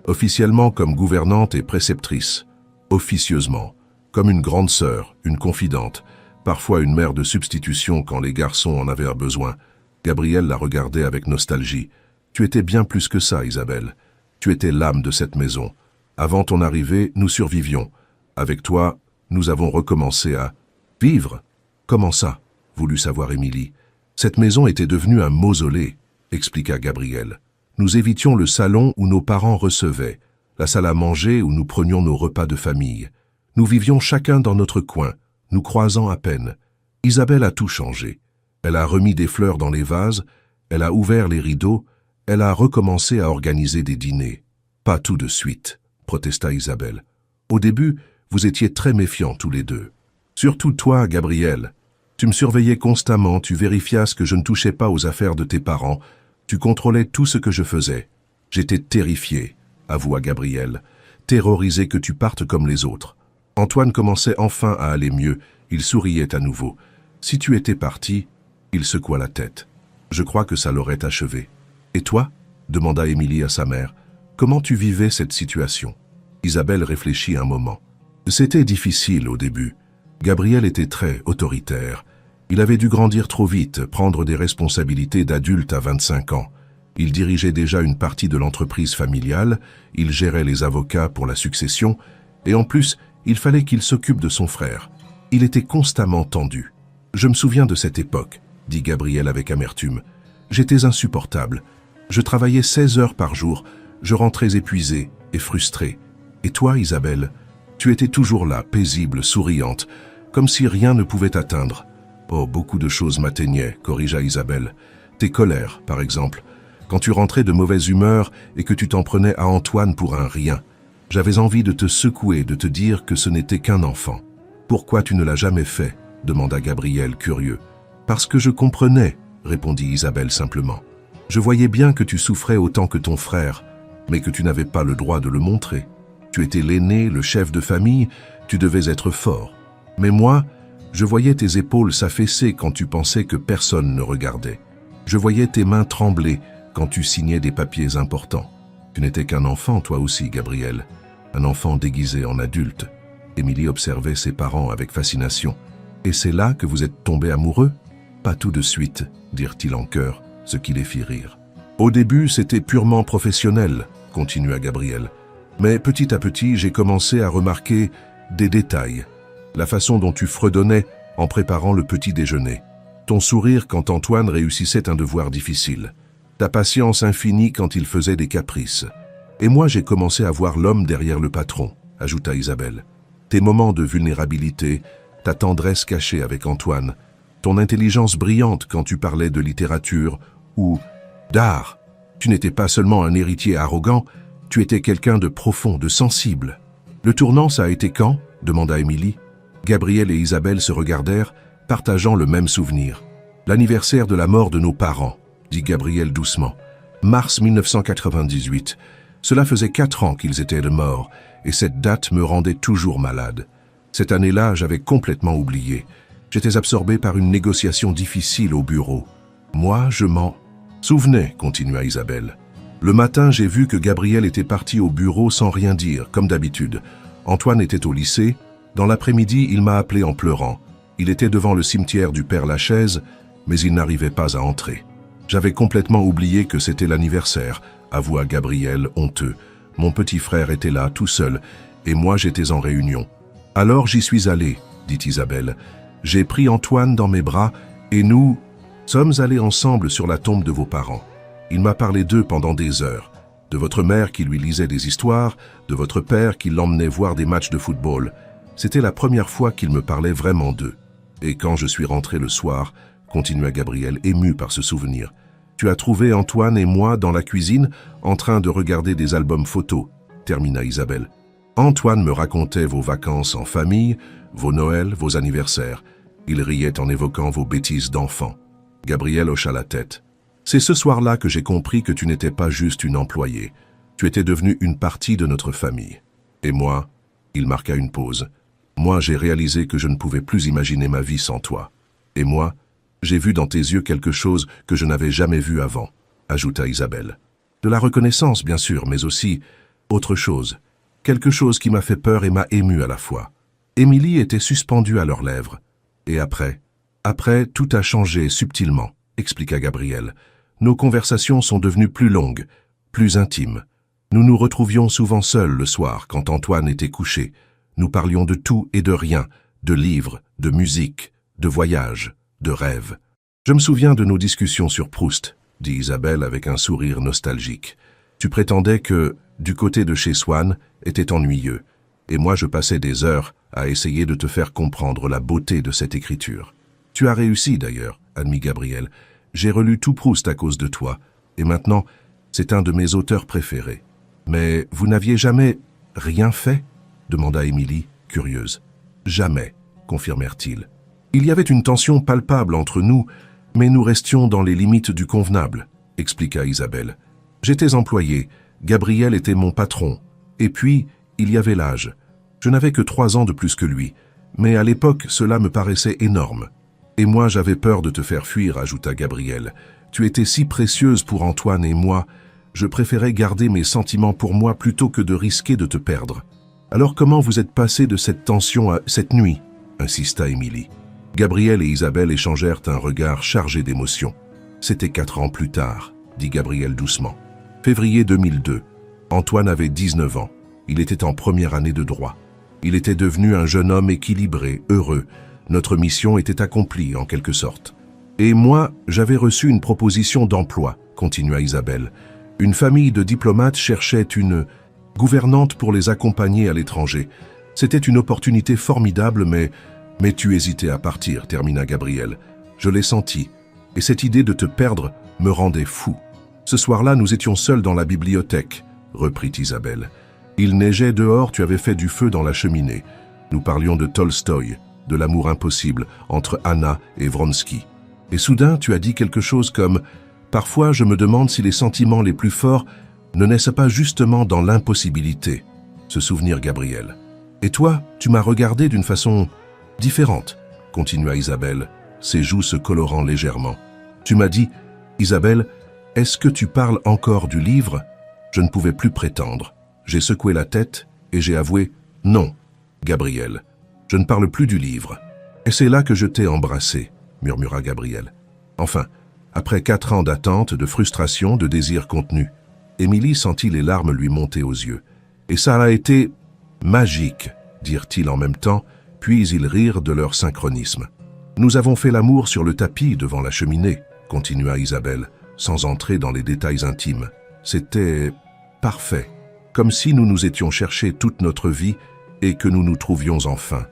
officiellement comme gouvernante et préceptrice, officieusement, comme une grande sœur, une confidente, parfois une mère de substitution quand les garçons en avaient besoin. Gabriel la regardait avec nostalgie. Tu étais bien plus que ça, Isabelle. Tu étais l'âme de cette maison. Avant ton arrivée, nous survivions. Avec toi, nous avons recommencé à vivre. Comment ça ? Voulut savoir Émilie. Cette maison était devenue un mausolée, expliqua Gabriel. Nous évitions le salon où nos parents recevaient, la salle à manger où nous prenions nos repas de famille. Nous vivions chacun dans notre coin, nous croisant à peine. Isabelle a tout changé. Elle a remis des fleurs dans les vases, elle a ouvert les rideaux, elle a recommencé à organiser des dîners. Pas tout de suite, protesta Isabelle. Au début, vous étiez très méfiants tous les deux. Surtout toi, Gabriel. Tu me surveillais constamment, tu vérifias que je ne touchais pas aux affaires de tes parents, tu contrôlais tout ce que je faisais. J'étais terrifié, avoua Gabriel, terrorisé que tu partes comme les autres. Antoine commençait enfin à aller mieux, il souriait à nouveau. Si tu étais parti, il secoua la tête. Je crois que ça l'aurait achevé. Et toi? Demanda Émilie à sa mère. Comment tu vivais cette situation? Isabelle réfléchit un moment. C'était difficile au début. Gabriel était très autoritaire. Il avait dû grandir trop vite, prendre des responsabilités d'adulte à 25 ans. Il dirigeait déjà une partie de l'entreprise familiale, il gérait les avocats pour la succession, et en plus, il fallait qu'il s'occupe de son frère. Il était constamment tendu. Je me souviens de cette époque, dit Gabriel avec amertume. J'étais insupportable. Je travaillais 16 heures par jour, je rentrais épuisé et frustré. Et toi, Isabelle, tu étais toujours là, paisible, souriante, comme si rien ne pouvait t'atteindre. Oh, beaucoup de choses m'atteignaient, corrigea Isabelle. Tes colères, par exemple, quand tu rentrais de mauvaise humeur et que tu t'en prenais à Antoine pour un rien. J'avais envie de te secouer, de te dire que ce n'était qu'un enfant. Pourquoi tu ne l'as jamais fait? Demanda Gabriel, curieux. Parce que je comprenais, répondit Isabelle simplement. Je voyais bien que tu souffrais autant que ton frère, mais que tu n'avais pas le droit de le montrer. Tu étais l'aîné, le chef de famille, tu devais être fort. Mais moi, je voyais tes épaules s'affaisser quand tu pensais que personne ne regardait. Je voyais tes mains trembler quand tu signais des papiers importants. Tu n'étais qu'un enfant, toi aussi, Gabriel. Un enfant déguisé en adulte. Émilie observait ses parents avec fascination. Et c'est là que vous êtes tombés amoureux? Pas tout de suite, dirent-ils en chœur, ce qui les fit rire. Au début, c'était purement professionnel, continua Gabriel. Mais petit à petit, j'ai commencé à remarquer des détails. La façon dont tu fredonnais en préparant le petit déjeuner. Ton sourire quand Antoine réussissait un devoir difficile. Ta patience infinie quand il faisait des caprices. Et moi, j'ai commencé à voir l'homme derrière le patron, ajouta Isabelle. Tes moments de vulnérabilité, ta tendresse cachée avec Antoine, ton intelligence brillante quand tu parlais de littérature ou d'art. Tu n'étais pas seulement un héritier arrogant, tu étais quelqu'un de profond, de sensible. Le tournant, ça a été quand? Demanda Émilie. Gabriel et Isabelle se regardèrent, partageant le même souvenir. L'anniversaire de la mort de nos parents, dit Gabriel doucement. Mars 1998. Cela faisait 4 ans qu'ils étaient morts, et cette date me rendait toujours malade. Cette année-là, j'avais complètement oublié. J'étais absorbé par une négociation difficile au bureau. Moi, je m'en souvenais, continua Isabelle. Le matin, j'ai vu que Gabriel était parti au bureau sans rien dire, comme d'habitude. Antoine était au lycée. Dans l'après-midi, il m'a appelé en pleurant. Il était devant le cimetière du Père-Lachaise, mais il n'arrivait pas à entrer. J'avais complètement oublié que c'était l'anniversaire, avoua Gabriel, honteux. Mon petit frère était là, tout seul, et moi j'étais en réunion. Alors j'y suis allé, dit Isabelle. J'ai pris Antoine dans mes bras, et nous sommes allés ensemble sur la tombe de vos parents. Il m'a parlé d'eux pendant des heures. De votre mère qui lui lisait des histoires, de votre père qui l'emmenait voir des matchs de football. C'était la première fois qu'il me parlait vraiment d'eux. Et quand je suis rentré le soir, continua Gabriel, ému par ce souvenir, tu as trouvé Antoine et moi dans la cuisine, en train de regarder des albums photos, termina Isabelle. Antoine me racontait vos vacances en famille, vos Noëls, vos anniversaires. Il riait en évoquant vos bêtises d'enfant. Gabriel hocha la tête. C'est ce soir-là que j'ai compris que tu n'étais pas juste une employée. Tu étais devenue une partie de notre famille. Et moi, il marqua une pause. Moi, j'ai réalisé que je ne pouvais plus imaginer ma vie sans toi. Et moi, j'ai vu dans tes yeux quelque chose que je n'avais jamais vu avant, ajouta Isabelle. De la reconnaissance, bien sûr, mais aussi autre chose. Quelque chose qui m'a fait peur et m'a ému à la fois. Émilie était suspendue à leurs lèvres. Et après, tout a changé subtilement, expliqua Gabriel. Nos conversations sont devenues plus longues, plus intimes. Nous nous retrouvions souvent seuls le soir quand Antoine était couché. Nous parlions de tout et de rien, de livres, de musique, de voyages, de rêves. Je me souviens de nos discussions sur Proust, dit Isabelle avec un sourire nostalgique. Tu prétendais que, du côté de chez Swann, était ennuyeux, et moi je passais des heures à essayer de te faire comprendre la beauté de cette écriture. Tu as réussi d'ailleurs, admit Gabriel. J'ai relu tout Proust à cause de toi, et maintenant, c'est un de mes auteurs préférés. Mais vous n'aviez jamais rien fait demanda Émilie, curieuse. Jamais, confirmèrent-ils. Il y avait une tension palpable entre nous, mais nous restions dans les limites du convenable, expliqua Isabelle. J'étais employé, Gabriel était mon patron, et puis, il y avait l'âge. Je n'avais que 3 ans de plus que lui, mais à l'époque, cela me paraissait énorme. Et moi, j'avais peur de te faire fuir, ajouta Gabriel. Tu étais si précieuse pour Antoine et moi, je préférais garder mes sentiments pour moi plutôt que de risquer de te perdre. Alors comment vous êtes passé de cette tension à cette nuit, insista Émilie. Gabriel et Isabelle échangèrent un regard chargé d'émotion. C'était 4 ans plus tard, dit Gabriel doucement. Février 2002. Antoine avait 19 ans. Il était en première année de droit. Il était devenu un jeune homme équilibré, heureux. Notre mission était accomplie, en quelque sorte. Et moi, j'avais reçu une proposition d'emploi, continua Isabelle. Une famille de diplomates cherchait une gouvernante pour les accompagner à l'étranger. C'était une opportunité formidable, mais tu hésitais à partir, termina Gabriel. Je l'ai senti, et cette idée de te perdre me rendait fou. Ce soir-là, nous étions seuls dans la bibliothèque, reprit Isabelle. Il neigeait dehors, tu avais fait du feu dans la cheminée. Nous parlions de Tolstoï, de l'amour impossible entre Anna et Vronsky. Et soudain, tu as dit quelque chose comme « Parfois, je me demande si les sentiments les plus forts ne naissent pas justement dans l'impossibilité. » Se souvenir Gabriel. Et toi, tu m'as regardé d'une façon différente, continua Isabelle, ses joues se colorant légèrement. Tu m'as dit « Isabelle, est-ce que tu parles encore du livre ?» Je ne pouvais plus prétendre. J'ai secoué la tête et j'ai avoué « Non, Gabriel, je ne parle plus du livre. » Et c'est là que je t'ai embrassé, murmura Gabriel. Enfin, après 4 ans d'attente, de frustration, de désir contenu, Émilie sentit les larmes lui monter aux yeux. Et ça a été magique, dirent-ils en même temps, puis ils rirent de leur synchronisme. Nous avons fait l'amour sur le tapis devant la cheminée, continua Isabelle, sans entrer dans les détails intimes. C'était parfait, comme si nous nous étions cherchés toute notre vie et que nous nous trouvions enfin.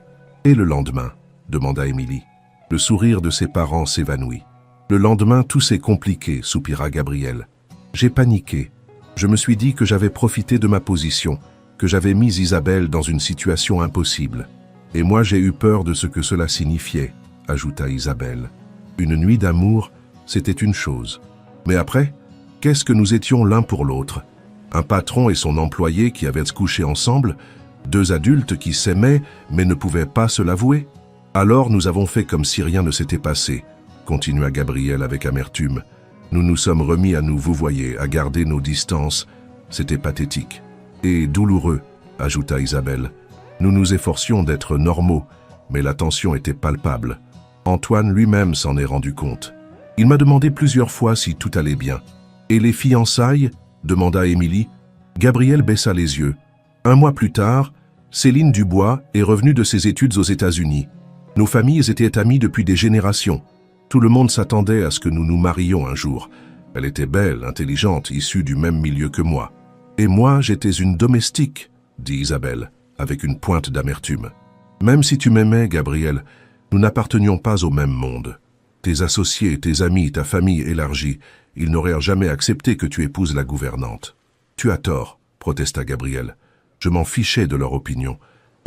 Et le lendemain, demanda Émilie. Le sourire de ses parents s'évanouit. Le lendemain, tout s'est compliqué, soupira Gabriel. J'ai paniqué. Je me suis dit que j'avais profité de ma position, que j'avais mis Isabelle dans une situation impossible. Et moi, j'ai eu peur de ce que cela signifiait, ajouta Isabelle. Une nuit d'amour, c'était une chose. Mais après, qu'est-ce que nous étions l'un pour l'autre? Un patron et son employé qui avaient se couché ensemble, 2 adultes qui s'aimaient mais ne pouvaient pas se l'avouer? Alors nous avons fait comme si rien ne s'était passé, continua Gabriel avec amertume. Nous nous sommes remis à nous vouvoyer, à garder nos distances. C'était pathétique. Et douloureux, ajouta Isabelle. Nous nous efforcions d'être normaux, mais la tension était palpable. Antoine lui-même s'en est rendu compte. Il m'a demandé plusieurs fois si tout allait bien. Et les fiançailles? Demanda Émilie. Gabriel baissa les yeux. 1 mois plus tard, Céline Dubois est revenue de ses études aux États-Unis. Nos familles étaient amies depuis des générations. Tout le monde s'attendait à ce que nous nous marions un jour. Elle était belle, intelligente, issue du même milieu que moi. Et moi, j'étais une domestique, dit Isabelle, avec une pointe d'amertume. Même si tu m'aimais, Gabriel, nous n'appartenions pas au même monde. Tes associés, tes amis, ta famille élargie, ils n'auraient jamais accepté que tu épouses la gouvernante. Tu as tort, protesta Gabriel. Je m'en fichais de leur opinion.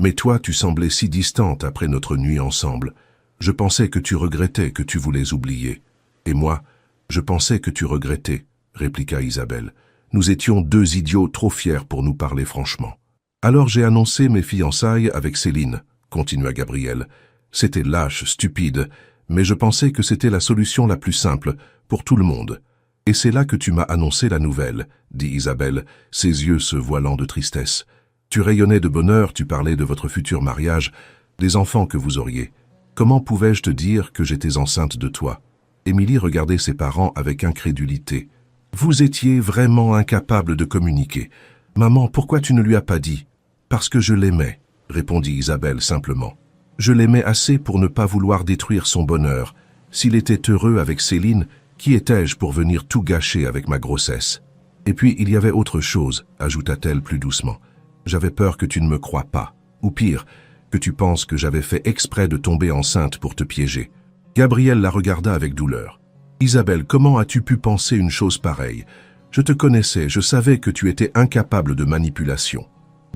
Mais toi, tu semblais si distante après notre nuit ensemble. Je pensais que tu regrettais, que tu voulais oublier. Et moi, je pensais que tu regrettais, répliqua Isabelle. Nous étions 2 idiots trop fiers pour nous parler franchement. Alors j'ai annoncé mes fiançailles avec Céline, continua Gabriel. C'était lâche, stupide, mais je pensais que c'était la solution la plus simple pour tout le monde. Et c'est là que tu m'as annoncé la nouvelle, dit Isabelle, ses yeux se voilant de tristesse. Tu rayonnais de bonheur, tu parlais de votre futur mariage, des enfants que vous auriez. Comment pouvais-je te dire que j'étais enceinte de toi? Émilie regardait ses parents avec incrédulité. Vous étiez vraiment incapable de communiquer. Maman, pourquoi tu ne lui as pas dit? Parce que je l'aimais, répondit Isabelle simplement. Je l'aimais assez pour ne pas vouloir détruire son bonheur, S'il était heureux avec Céline, qui étais-je pour venir tout gâcher avec ma grossesse? Et puis il y avait autre chose, ajouta-t-elle plus doucement. J'avais peur que tu ne me crois pas, ou pire, que tu penses que j'avais fait exprès de tomber enceinte pour te piéger. Gabriel la regarda avec douleur. Isabelle, comment as-tu pu penser une chose pareille? Je te connaissais, je savais que tu étais incapable de manipulation.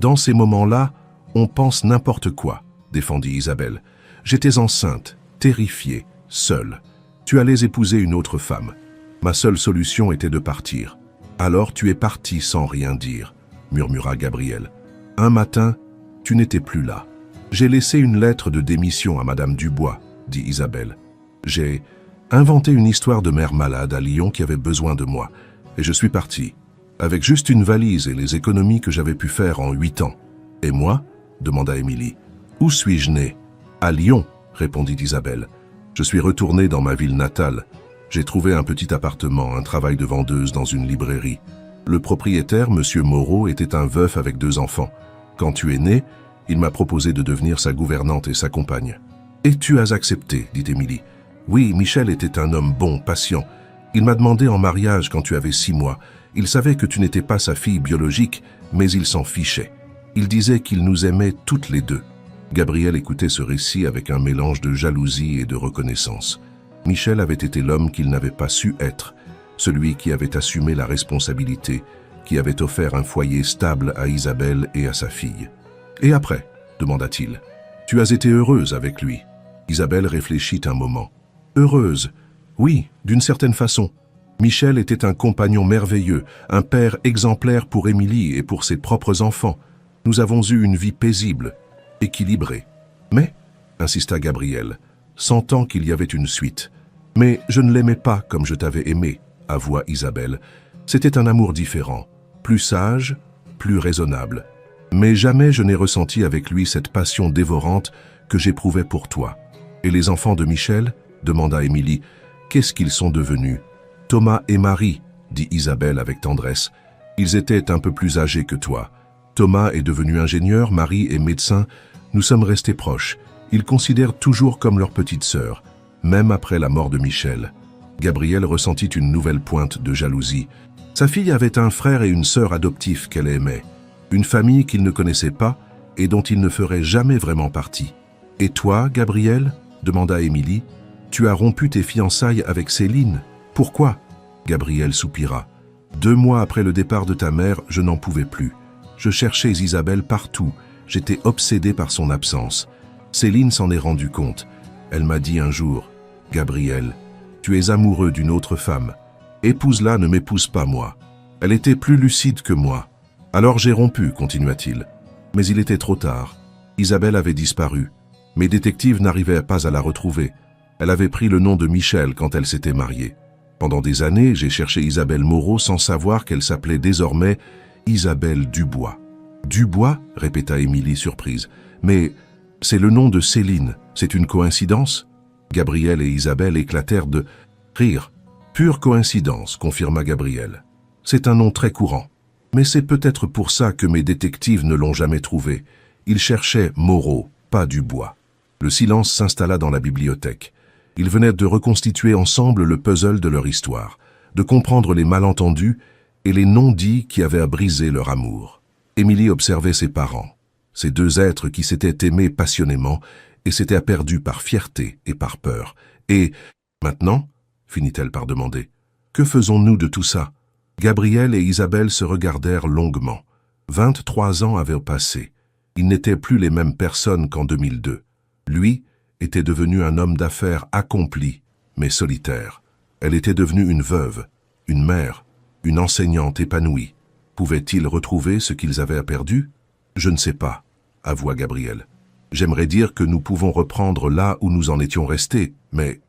Dans ces moments-là, on pense n'importe quoi, défendit Isabelle. J'étais enceinte, terrifiée, seule. Tu allais épouser une autre femme. Ma seule solution était de partir. Alors tu es parti sans rien dire, murmura Gabriel. Un matin, tu n'étais plus là. J'ai laissé une lettre de démission à Madame Dubois, dit Isabelle. J'ai inventé une histoire de mère malade à Lyon qui avait besoin de moi, et je suis parti, avec juste une valise et les économies que j'avais pu faire en 8 ans. Et moi? Demanda Émilie. Où suis-je née? À Lyon, répondit Isabelle. Je suis retourné dans ma ville natale. J'ai trouvé un petit appartement, un travail de vendeuse dans une librairie. Le propriétaire, M. Moreau, était un veuf avec 2 enfants. Quand tu es né, il m'a proposé de devenir sa gouvernante et sa compagne. Et tu as accepté, dit Émilie. Oui, Michel était un homme bon, patient. Il m'a demandé en mariage quand tu avais 6 mois. Il savait que tu n'étais pas sa fille biologique, mais il s'en fichait. Il disait qu'il nous aimait toutes les deux. Gabriel écoutait ce récit avec un mélange de jalousie et de reconnaissance. Michel avait été l'homme qu'il n'avait pas su être, celui qui avait assumé la responsabilité, qui avait offert un foyer stable à Isabelle et à sa fille. « Et après ?» demanda-t-il. « Tu as été heureuse avec lui ?» Isabelle réfléchit un moment. « Heureuse? Oui, d'une certaine façon. Michel était un compagnon merveilleux, un père exemplaire pour Émilie et pour ses propres enfants. Nous avons eu une vie paisible, équilibrée. Mais, insista Gabriel, sentant qu'il y avait une suite. Mais je ne l'aimais pas comme je t'avais aimé, avoua Isabelle. C'était un amour différent, plus sage, plus raisonnable. Mais jamais je n'ai ressenti avec lui cette passion dévorante que j'éprouvais pour toi. Et les enfants de Michel? Demanda Émilie. Qu'est-ce qu'ils sont devenus? Thomas et Marie, dit Isabelle avec tendresse. Ils étaient un peu plus âgés que toi. Thomas est devenu ingénieur, Marie est médecin. Nous sommes restés proches. Ils considèrent toujours comme leur petite sœur, même après la mort de Michel. Gabriel ressentit une nouvelle pointe de jalousie. Sa fille avait un frère et une sœur adoptifs qu'elle aimait, une famille qu'il ne connaissait pas et dont il ne ferait jamais vraiment partie. « Et toi, Gabriel ?» demanda Émilie. « Tu as rompu tes fiançailles avec Céline. Pourquoi ?» Gabriel soupira. « 2 mois après le départ de ta mère, je n'en pouvais plus. Je cherchais Isabelle partout. J'étais obsédé par son absence. Céline s'en est rendue compte. Elle m'a dit un jour, « Gabriel, tu es amoureux d'une autre femme. Épouse-la, ne m'épouse pas moi. » Elle était plus lucide que moi. Alors j'ai rompu, continua-t-il. Mais il était trop tard. Isabelle avait disparu. Mes détectives n'arrivaient pas à la retrouver. Elle avait pris le nom de Michel quand elle s'était mariée. Pendant des années, j'ai cherché Isabelle Moreau sans savoir qu'elle s'appelait désormais Isabelle Dubois. « Dubois ?» répéta Émilie surprise. « Mais c'est le nom de Céline. C'est une coïncidence ?» Gabriel et Isabelle éclatèrent de rire. « Pure coïncidence, confirma Gabriel. C'est un nom très courant. Mais c'est peut-être pour ça que mes détectives ne l'ont jamais trouvé. Ils cherchaient Moreau, pas Dubois. » Le silence s'installa dans la bibliothèque. Ils venaient de reconstituer ensemble le puzzle de leur histoire, de comprendre les malentendus et les non-dits qui avaient à briser leur amour. Émilie observait ses parents, ces 2 êtres qui s'étaient aimés passionnément et s'étaient perdus par fierté et par peur. Et maintenant, finit-elle par demander, que faisons-nous de tout ça? Gabriel et Isabelle se regardèrent longuement. 23 ans avaient passé. Ils n'étaient plus les mêmes personnes qu'en 2002. Lui était devenu un homme d'affaires accompli, mais solitaire. Elle était devenue une veuve, une mère, une enseignante épanouie. Pouvaient-ils retrouver ce qu'ils avaient perdu? Je ne sais pas, avoua Gabriel. J'aimerais dire que nous pouvons reprendre là où nous en étions restés, mais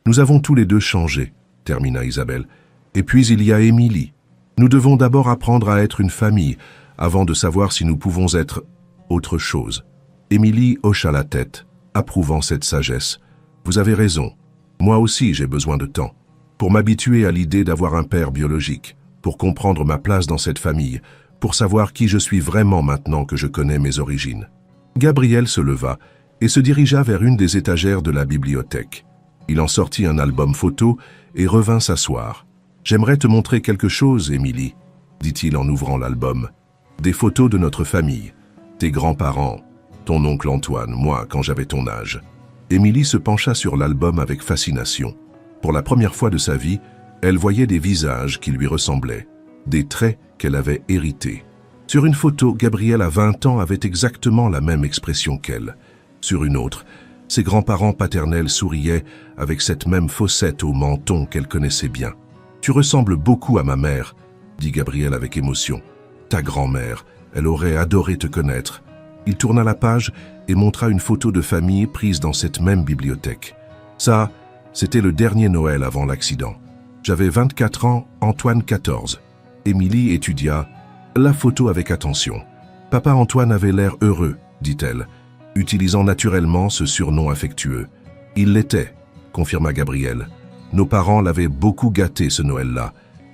nous avons tous les 2 changé, termina Isabelle. Et puis il y a Émilie. Nous devons d'abord apprendre à être une famille, avant de savoir si nous pouvons être autre chose. Émilie hocha la tête, approuvant cette sagesse. Vous avez raison. Moi aussi j'ai besoin de temps, pour m'habituer à l'idée d'avoir un père biologique, pour comprendre ma place dans cette famille, pour savoir qui je suis vraiment maintenant que je connais mes origines. Gabriel se leva et se dirigea vers une des étagères de la bibliothèque. Il en sortit un album photo et revint s'asseoir. « J'aimerais te montrer quelque chose, Émilie, » dit-il en ouvrant l'album. « Des photos de notre famille, tes grands-parents, ton oncle Antoine, moi quand j'avais ton âge. » Émilie se pencha sur l'album avec fascination. Pour la première fois de sa vie, elle voyait des visages qui lui ressemblaient, des traits qu'elle avait hérités. Sur une photo, Gabriel à 20 ans avait exactement la même expression qu'elle. Sur une autre, ses grands-parents paternels souriaient avec cette même fossette au menton qu'elle connaissait bien. « Tu ressembles beaucoup à ma mère, » dit Gabriel avec émotion. « Ta grand-mère, elle aurait adoré te connaître. » Il tourna la page et montra une photo de famille prise dans cette même bibliothèque. Ça, c'était le dernier Noël avant l'accident. J'avais 24 ans, Antoine 14. Émilie étudia la photo avec attention. Papa Antoine avait l'air heureux, dit-elle, utilisant naturellement ce surnom affectueux. Il l'était, confirma Gabriel. Nos parents l'avaient beaucoup gâté ce Noël-là.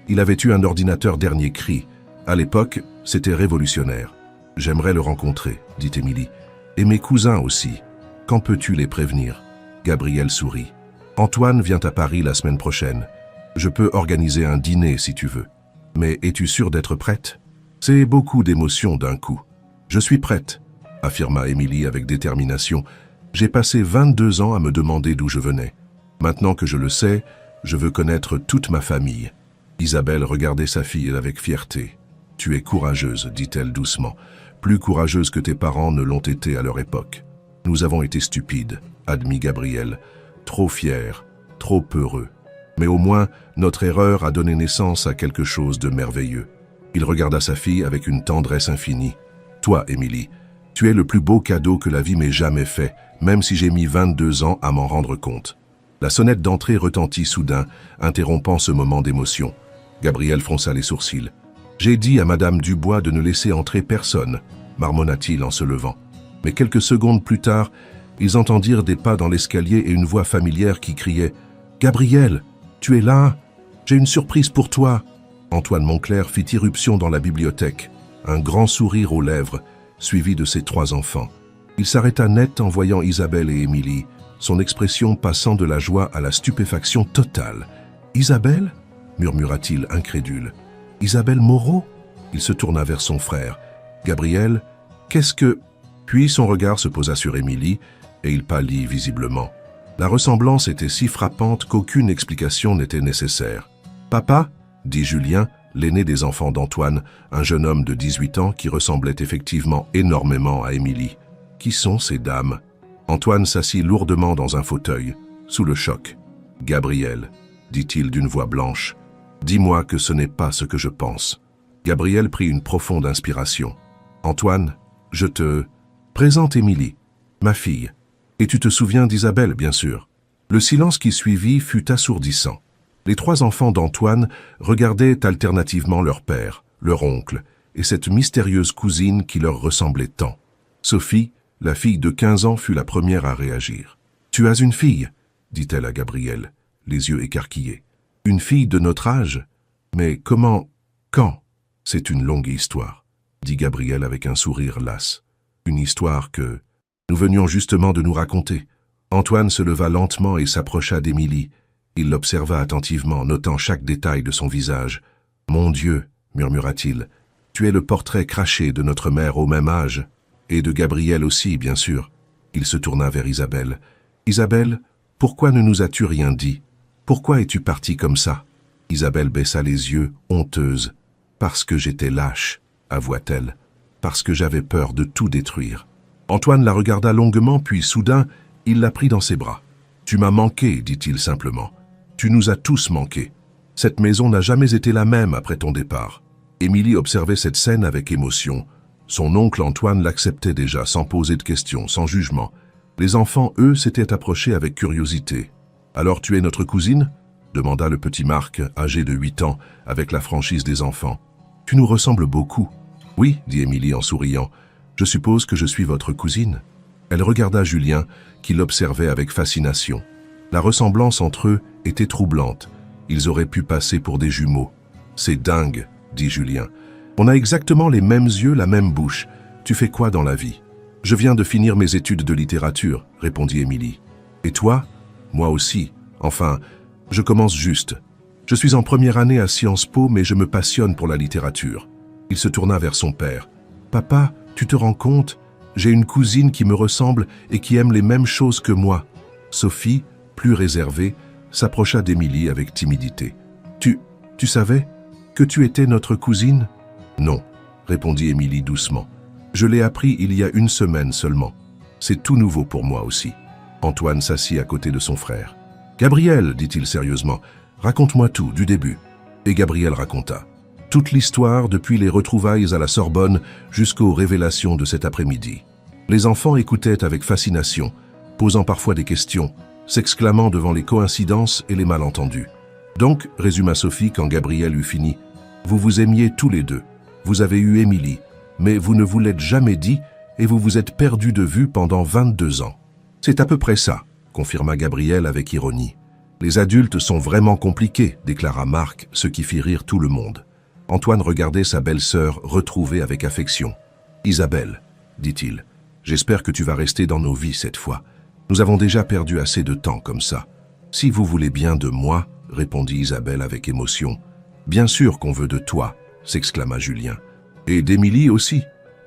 Il avait eu un ordinateur dernier cri. À l'époque, c'était révolutionnaire. J'aimerais le rencontrer, dit Émilie. Et mes cousins aussi. Quand peux-tu les prévenir? Gabriel sourit. Antoine vient à Paris la semaine prochaine. Je peux organiser un dîner si tu veux. Mais es-tu sûre d'être prête? C'est beaucoup d'émotions d'un coup. Je suis prête, affirma Émilie avec détermination. J'ai passé 22 ans à me demander d'où je venais. Maintenant que je le sais, je veux connaître toute ma famille. Isabelle regardait sa fille avec fierté. Tu es courageuse, dit-elle doucement. Plus courageuse que tes parents ne l'ont été à leur époque. Nous avons été stupides, admit Gabriel. Trop fiers, trop heureux. Mais au moins, notre erreur a donné naissance à quelque chose de merveilleux. Il regarda sa fille avec une tendresse infinie. Toi, Émilie, tu es le plus beau cadeau que la vie m'ait jamais fait, même si j'ai mis 22 ans à m'en rendre compte. La sonnette d'entrée retentit soudain, interrompant ce moment d'émotion. Gabriel fronça les sourcils. J'ai dit à Madame Dubois de ne laisser entrer personne, marmonna-t-il en se levant. Mais quelques secondes plus tard, ils entendirent des pas dans l'escalier et une voix familière qui criait « Gabriel, tu es là? J'ai une surprise pour toi !» Antoine Moncler fit irruption dans la bibliothèque, un grand sourire aux lèvres, suivi de ses 3 enfants. Il s'arrêta net en voyant Isabelle et Émilie, son expression passant de la joie à la stupéfaction totale. « Isabelle ?» murmura-t-il incrédule. « Isabelle Moreau ?» Il se tourna vers son frère. « Gabriel, qu'est-ce que… » Puis son regard se posa sur Émilie, et il pâlit visiblement. La ressemblance était si frappante qu'aucune explication n'était nécessaire. « Papa ?» dit Julien, l'aîné des enfants d'Antoine, un jeune homme de 18 ans qui ressemblait effectivement énormément à Émilie. « Qui sont ces dames ?» Antoine s'assit lourdement dans un fauteuil, sous le choc. « Gabriel, » dit-il d'une voix blanche, « dis-moi que ce n'est pas ce que je pense. » Gabriel prit une profonde inspiration. « Antoine, je te… présente Émilie, ma fille. Et tu te souviens d'Isabelle, bien sûr. » Le silence qui suivit fut assourdissant. Les 3 enfants d'Antoine regardaient alternativement leur père, leur oncle, et cette mystérieuse cousine qui leur ressemblait tant. Sophie, la fille de 15 ans, fut la première à réagir. « Tu as une fille ?» dit-elle à Gabriel, les yeux écarquillés. « Une fille de notre âge? Mais comment? Quand ?»« C'est une longue histoire, » dit Gabriel avec un sourire las. « Une histoire que nous venions justement de nous raconter. » Antoine se leva lentement et s'approcha d'Émilie. Il l'observa attentivement, notant chaque détail de son visage. « Mon Dieu, » murmura-t-il, « tu es le portrait craché de notre mère au même âge. Et de Gabriel aussi, bien sûr. » Il se tourna vers Isabelle. « Isabelle, pourquoi ne nous as-tu rien dit? Pourquoi es-tu partie comme ça ?» Isabelle baissa les yeux, honteuse. « Parce que j'étais lâche, » avoua-t-elle. « Parce que j'avais peur de tout détruire. » Antoine la regarda longuement, puis soudain, il la prit dans ses bras. « Tu m'as manqué, dit-il simplement. Tu nous as tous manqué. Cette maison n'a jamais été la même après ton départ. » Émilie observait cette scène avec émotion. Son oncle Antoine l'acceptait déjà, sans poser de questions, sans jugement. Les enfants, eux, s'étaient approchés avec curiosité. « Alors tu es notre cousine ?» demanda le petit Marc, âgé de 8 ans, avec la franchise des enfants. « Tu nous ressembles beaucoup. »« Oui, » dit Émilie en souriant. « Je suppose que je suis votre cousine. » Elle regarda Julien, qui l'observait avec fascination. La ressemblance entre eux était troublante. Ils auraient pu passer pour des jumeaux. « C'est dingue, » dit Julien. « On a exactement les mêmes yeux, la même bouche. Tu fais quoi dans la vie ?»« Je viens de finir mes études de littérature, » répondit Émilie. « Et toi ?»« Moi aussi, » Enfin, je commence juste. Je suis en première année à Sciences Po, mais je me passionne pour la littérature. » Il se tourna vers son père. « Papa, tu te rends compte? J'ai une cousine qui me ressemble et qui aime les mêmes choses que moi. » Sophie, plus réservée, s'approcha d'Émilie avec timidité. « Tu savais que tu étais notre cousine ?»« Non, » répondit Émilie doucement. « Je l'ai appris il y a une semaine seulement. C'est tout nouveau pour moi aussi. » Antoine s'assit à côté de son frère. « Gabriel, dit-il sérieusement, raconte-moi tout, du début. » Et Gabriel raconta. Toute l'histoire depuis les retrouvailles à la Sorbonne jusqu'aux révélations de cet après-midi. Les enfants écoutaient avec fascination, posant parfois des questions, s'exclamant devant les coïncidences et les malentendus. « Donc, résuma Sophie quand Gabriel eut fini, vous vous aimiez tous les deux. Vous avez eu Émilie, mais vous ne vous l'êtes jamais dit et vous vous êtes perdus de vue pendant 22 ans. » « C'est à peu près ça, » confirma Gabriel avec ironie. « Les adultes sont vraiment compliqués, » déclara Marc, ce qui fit rire tout le monde. Antoine regardait sa belle-sœur retrouvée avec affection. « Isabelle, » dit-il, « j'espère que tu vas rester dans nos vies cette fois. Nous avons déjà perdu assez de temps comme ça. »« Si vous voulez bien de moi, » répondit Isabelle avec émotion. « Bien sûr qu'on veut de toi, » s'exclama Julien. « Et d'Émilie aussi,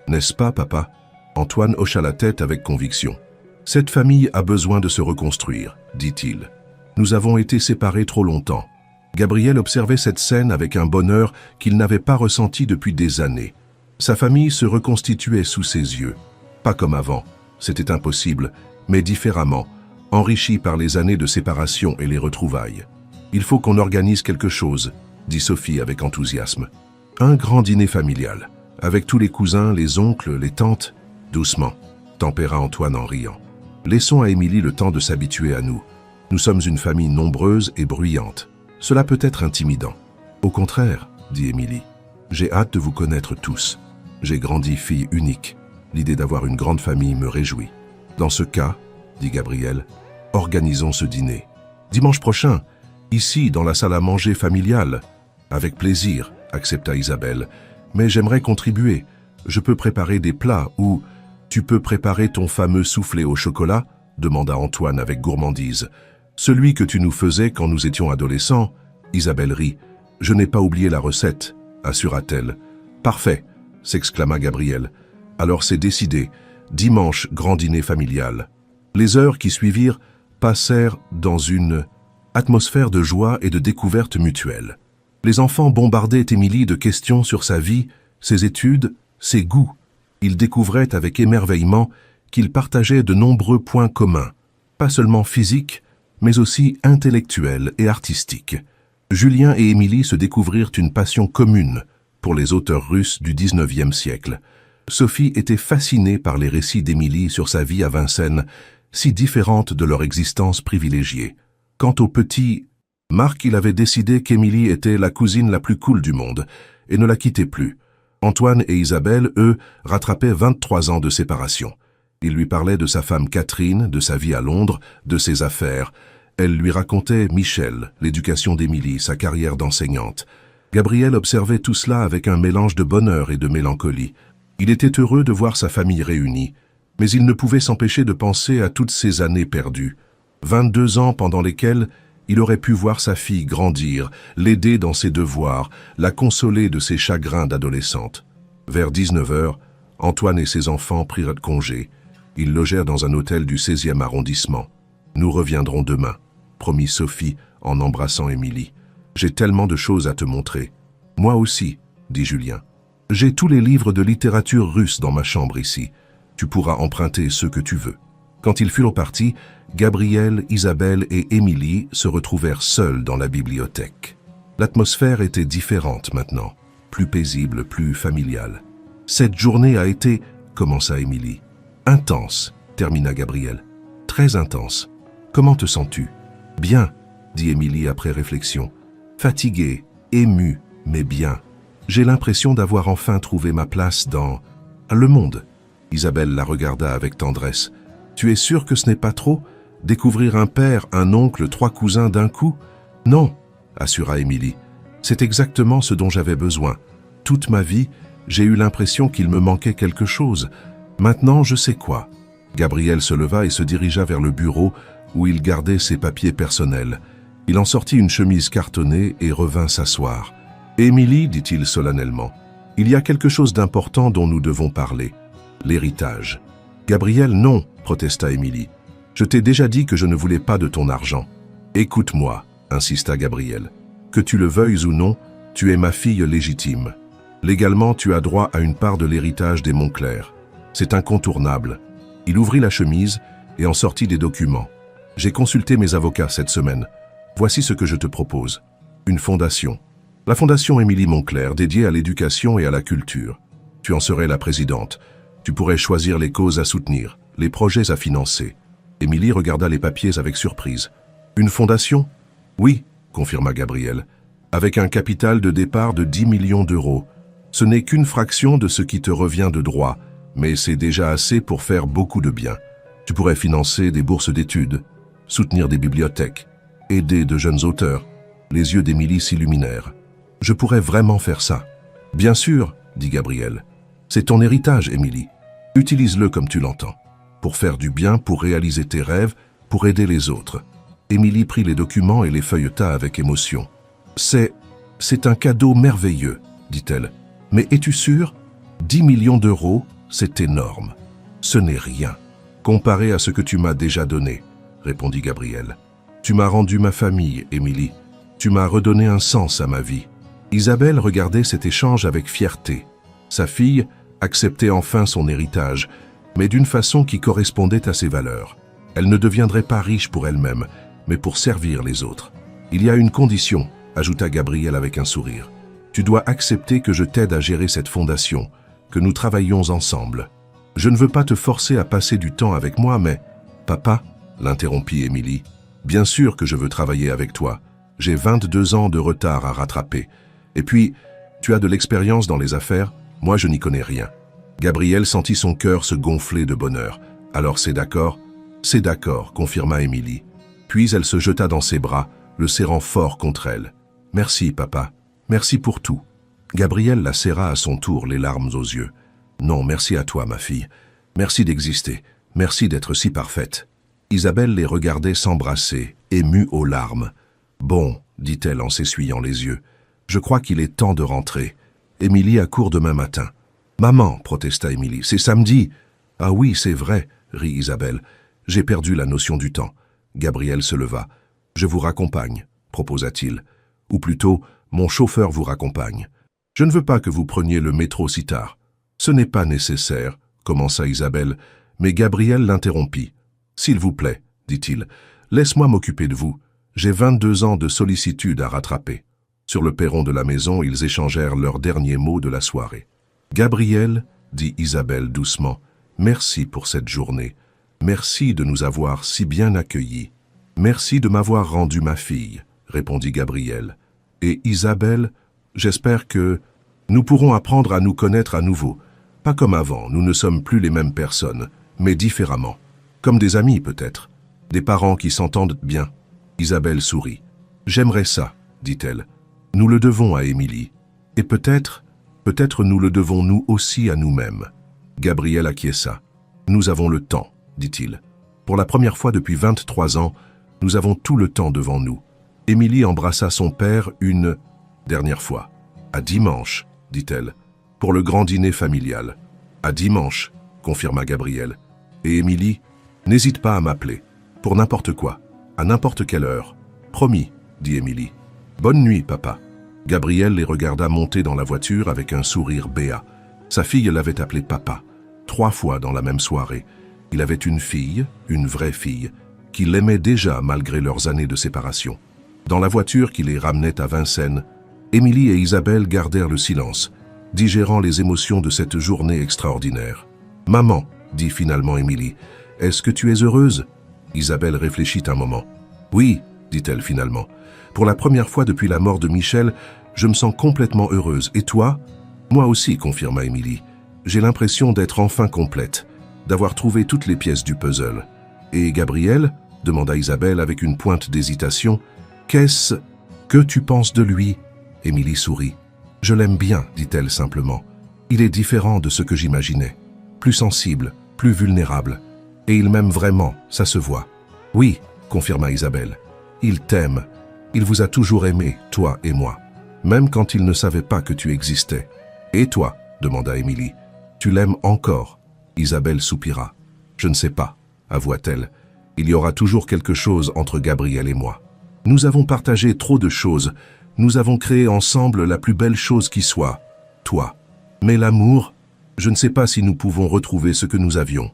n'est-ce pas, papa ?» Antoine hocha la tête avec conviction. « Cette famille a besoin de se reconstruire, » dit-il. « Nous avons été séparés trop longtemps. » Gabriel observait cette scène avec un bonheur qu'il n'avait pas ressenti depuis des années. Sa famille se reconstituait sous ses yeux. Pas comme avant, c'était impossible, mais différemment, enrichi par les années de séparation et les retrouvailles. « Il faut qu'on organise quelque chose, » dit Sophie avec enthousiasme. « Un grand dîner familial, avec tous les cousins, les oncles, les tantes. »« Doucement, » tempéra Antoine en riant. « Laissons à Émilie le temps de s'habituer à nous. Nous sommes une famille nombreuse et bruyante. Cela peut être intimidant. »« Au contraire, » dit Émilie. « J'ai hâte de vous connaître tous. J'ai grandi fille unique. L'idée d'avoir une grande famille me réjouit. »« Dans ce cas, » dit Gabriel, « organisons ce dîner. Dimanche prochain, ici, dans la salle à manger familiale. »« Avec plaisir, » accepta Isabelle. « Mais j'aimerais contribuer. Je peux préparer des plats ou... »« Tu peux préparer ton fameux soufflé au chocolat ?» demanda Antoine avec gourmandise. « Celui que tu nous faisais quand nous étions adolescents. » Isabelle rit. « Je n'ai pas oublié la recette, » assura-t-elle. « Parfait, » s'exclama Gabriel. « Alors c'est décidé. Dimanche, grand dîner familial. » Les heures qui suivirent passèrent dans une atmosphère de joie et de découverte mutuelle. Les enfants bombardaient Émilie de questions sur sa vie, ses études, ses goûts. Ils découvraient avec émerveillement qu'ils partageaient de nombreux points communs, pas seulement physiques, mais aussi intellectuels et artistiques. Julien et Émilie se découvrirent une passion commune pour les auteurs russes du XIXe siècle. Sophie était fascinée par les récits d'Émilie sur sa vie à Vincennes, si différente de leur existence privilégiée. Quant au petit Marc, il avait décidé qu'Émilie était la cousine la plus cool du monde et ne la quittait plus. Antoine et Isabelle, eux, rattrapaient 23 ans de séparation. Il lui parlait de sa femme Catherine, de sa vie à Londres, de ses affaires. Elle lui racontait Michel, l'éducation d'Émilie, sa carrière d'enseignante. Gabriel observait tout cela avec un mélange de bonheur et de mélancolie. Il était heureux de voir sa famille réunie, mais il ne pouvait s'empêcher de penser à toutes ces années perdues. 22 ans pendant lesquels il aurait pu voir sa fille grandir, l'aider dans ses devoirs, la consoler de ses chagrins d'adolescente. Vers 19 heures, Antoine et ses enfants prirent congé. Ils logèrent dans un hôtel du 16e arrondissement. « Nous reviendrons demain », promit Sophie en embrassant Émilie. « J'ai tellement de choses à te montrer. »« Moi aussi, » dit Julien. « J'ai tous les livres de littérature russe dans ma chambre ici. Tu pourras emprunter ceux que tu veux. » Quand ils furent partis, Gabriel, Isabelle et Émilie se retrouvèrent seuls dans la bibliothèque. L'atmosphère était différente maintenant, plus paisible, plus familiale. « Cette journée a été, » commença Émilie. « Intense, » termina Gabriel. « Très intense. Comment te sens-tu ?»« Bien, » dit Émilie après réflexion. « Fatiguée, émue, mais bien. J'ai l'impression d'avoir enfin trouvé ma place dans le monde. » Isabelle la regarda avec tendresse. « Tu es sûr que ce n'est pas trop ? Découvrir un père, un oncle, 3 cousins d'un coup ? » « Non, » assura Émilie. « C'est exactement ce dont j'avais besoin. Toute ma vie, j'ai eu l'impression qu'il me manquait quelque chose. Maintenant, je sais quoi. » Gabriel se leva et se dirigea vers le bureau où il gardait ses papiers personnels. Il en sortit une chemise cartonnée et revint s'asseoir. « Émilie, dit-il solennellement, il y a quelque chose d'important dont nous devons parler. L'héritage. » « Gabriel, non, protesta Émilie. Je t'ai déjà dit que je ne voulais pas de ton argent. »« Écoute-moi, insista Gabriel. Que tu le veuilles ou non, tu es ma fille légitime. Légalement, tu as droit à une part de l'héritage des Moncler. C'est incontournable. » Il ouvrit la chemise et en sortit des documents. « J'ai consulté mes avocats cette semaine. Voici ce que je te propose. Une fondation. La fondation Émilie Moncler, dédiée à l'éducation et à la culture. Tu en serais la présidente. Tu pourrais choisir les causes à soutenir, les projets à financer. » Émilie regarda les papiers avec surprise. « Une fondation ? » ?»« Oui, confirma Gabriel, avec un capital de départ de 10 millions d'euros. Ce n'est qu'une fraction de ce qui te revient de droit, mais c'est déjà assez pour faire beaucoup de bien. Tu pourrais financer des bourses d'études, soutenir des bibliothèques, aider de jeunes auteurs. » Les yeux d'Émilie s'illuminèrent. « Je pourrais vraiment faire ça. »« Bien sûr, dit Gabriel. C'est ton héritage, Émilie. Utilise-le comme tu l'entends. Pour faire du bien, pour réaliser tes rêves, pour aider les autres. » Émilie prit les documents et les feuilleta avec émotion. « C'est un cadeau merveilleux, dit-elle. Mais es-tu sûr ? 10 millions d'euros, c'est énorme. Ce n'est rien, comparé à ce que tu m'as déjà donné, répondit Gabriel. Tu m'as rendu ma famille, Émilie. Tu m'as redonné un sens à ma vie. » Isabelle regardait cet échange avec fierté. Sa fille acceptait enfin son héritage, mais d'une façon qui correspondait à ses valeurs. Elle ne deviendrait pas riche pour elle-même, mais pour servir les autres. « Il y a une condition, » ajouta Gabriel avec un sourire. « Tu dois accepter que je t'aide à gérer cette fondation, que nous travaillions ensemble. Je ne veux pas te forcer à passer du temps avec moi, mais... » « Papa, » l'interrompit Émilie, « bien sûr que je veux travailler avec toi. J'ai 22 ans de retard à rattraper. Et puis, tu as de l'expérience dans les affaires, moi je n'y connais rien. » Gabriel sentit son cœur se gonfler de bonheur. « Alors c'est d'accord ?»« C'est d'accord, » confirma Émilie. Puis elle se jeta dans ses bras, le serrant fort contre elle. « Merci, papa. Merci pour tout. » Gabriel la serra à son tour, les larmes aux yeux. « Non, merci à toi, ma fille. Merci d'exister. Merci d'être si parfaite. » Isabelle les regardait s'embrasser, émue aux larmes. « Bon, » dit-elle en s'essuyant les yeux. « Je crois qu'il est temps de rentrer. Émilie a cours demain matin. »« Maman, » protesta Émilie, « c'est samedi. »« Ah oui, c'est vrai, » rit Isabelle. « J'ai perdu la notion du temps. » Gabriel se leva. « Je vous raccompagne, » proposa-t-il. « Ou plutôt, mon chauffeur vous raccompagne. Je ne veux pas que vous preniez le métro si tard. »« Ce n'est pas nécessaire, » commença Isabelle, mais Gabriel l'interrompit. « S'il vous plaît, » dit-il, « laisse-moi m'occuper de vous. J'ai 22 ans de sollicitude à rattraper. » Sur le perron de la maison, ils échangèrent leurs derniers mots de la soirée. « Gabriel, » dit Isabelle doucement, « merci pour cette journée. Merci de nous avoir si bien accueillis. Merci de m'avoir rendu ma fille, » répondit Gabriel. « Et Isabelle, j'espère que nous pourrons apprendre à nous connaître à nouveau. Pas comme avant, nous ne sommes plus les mêmes personnes, mais différemment. Comme des amis peut-être, des parents qui s'entendent bien. » Isabelle sourit. « J'aimerais ça, » dit-elle. « Nous le devons à Émilie. Et peut-être nous le devons nous aussi à nous-mêmes. » Gabriel acquiesça. « Nous avons le temps, » dit-il. « Pour la première fois depuis 23 ans, nous avons tout le temps devant nous. » Émilie embrassa son père une dernière fois. « À dimanche, » dit-elle, « pour le grand dîner familial. »« À dimanche, » confirma Gabriel. « Et Émilie, n'hésite pas à m'appeler, pour n'importe quoi, à n'importe quelle heure. »« Promis, » dit Émilie. « Bonne nuit, papa. » Gabriel les regarda monter dans la voiture avec un sourire béat. Sa fille l'avait appelé papa, 3 fois dans la même soirée. Il avait une fille, une vraie fille, qui l'aimait déjà malgré leurs années de séparation. Dans la voiture qui les ramenait à Vincennes, Émilie et Isabelle gardèrent le silence, digérant les émotions de cette journée extraordinaire. « Maman, » dit finalement Émilie, « est-ce que tu es heureuse ?» Isabelle réfléchit un moment. « Oui, » dit-elle finalement. « Pour la première fois depuis la mort de Michel, je me sens complètement heureuse. Et toi ?»« Moi aussi, » confirma Émilie. « J'ai l'impression d'être enfin complète, d'avoir trouvé toutes les pièces du puzzle. »« Et Gabriel ?» demanda Isabelle avec une pointe d'hésitation. « Qu'est-ce que tu penses de lui ?» Émilie sourit. « Je l'aime bien, » dit-elle simplement. « Il est différent de ce que j'imaginais. Plus sensible, plus vulnérable. Et il m'aime vraiment, ça se voit. »« Oui, » confirma Isabelle. Il t'aime. Il vous a toujours aimé, toi et moi, même quand il ne savait pas que tu existais. Et toi, demanda Émilie, tu l'aimes encore? Isabelle soupira. Je ne sais pas, avoua-t-elle. Il y aura toujours quelque chose entre Gabriel et moi. Nous avons partagé trop de choses. Nous avons créé ensemble la plus belle chose qui soit, toi. Mais l'amour, je ne sais pas si nous pouvons retrouver ce que nous avions.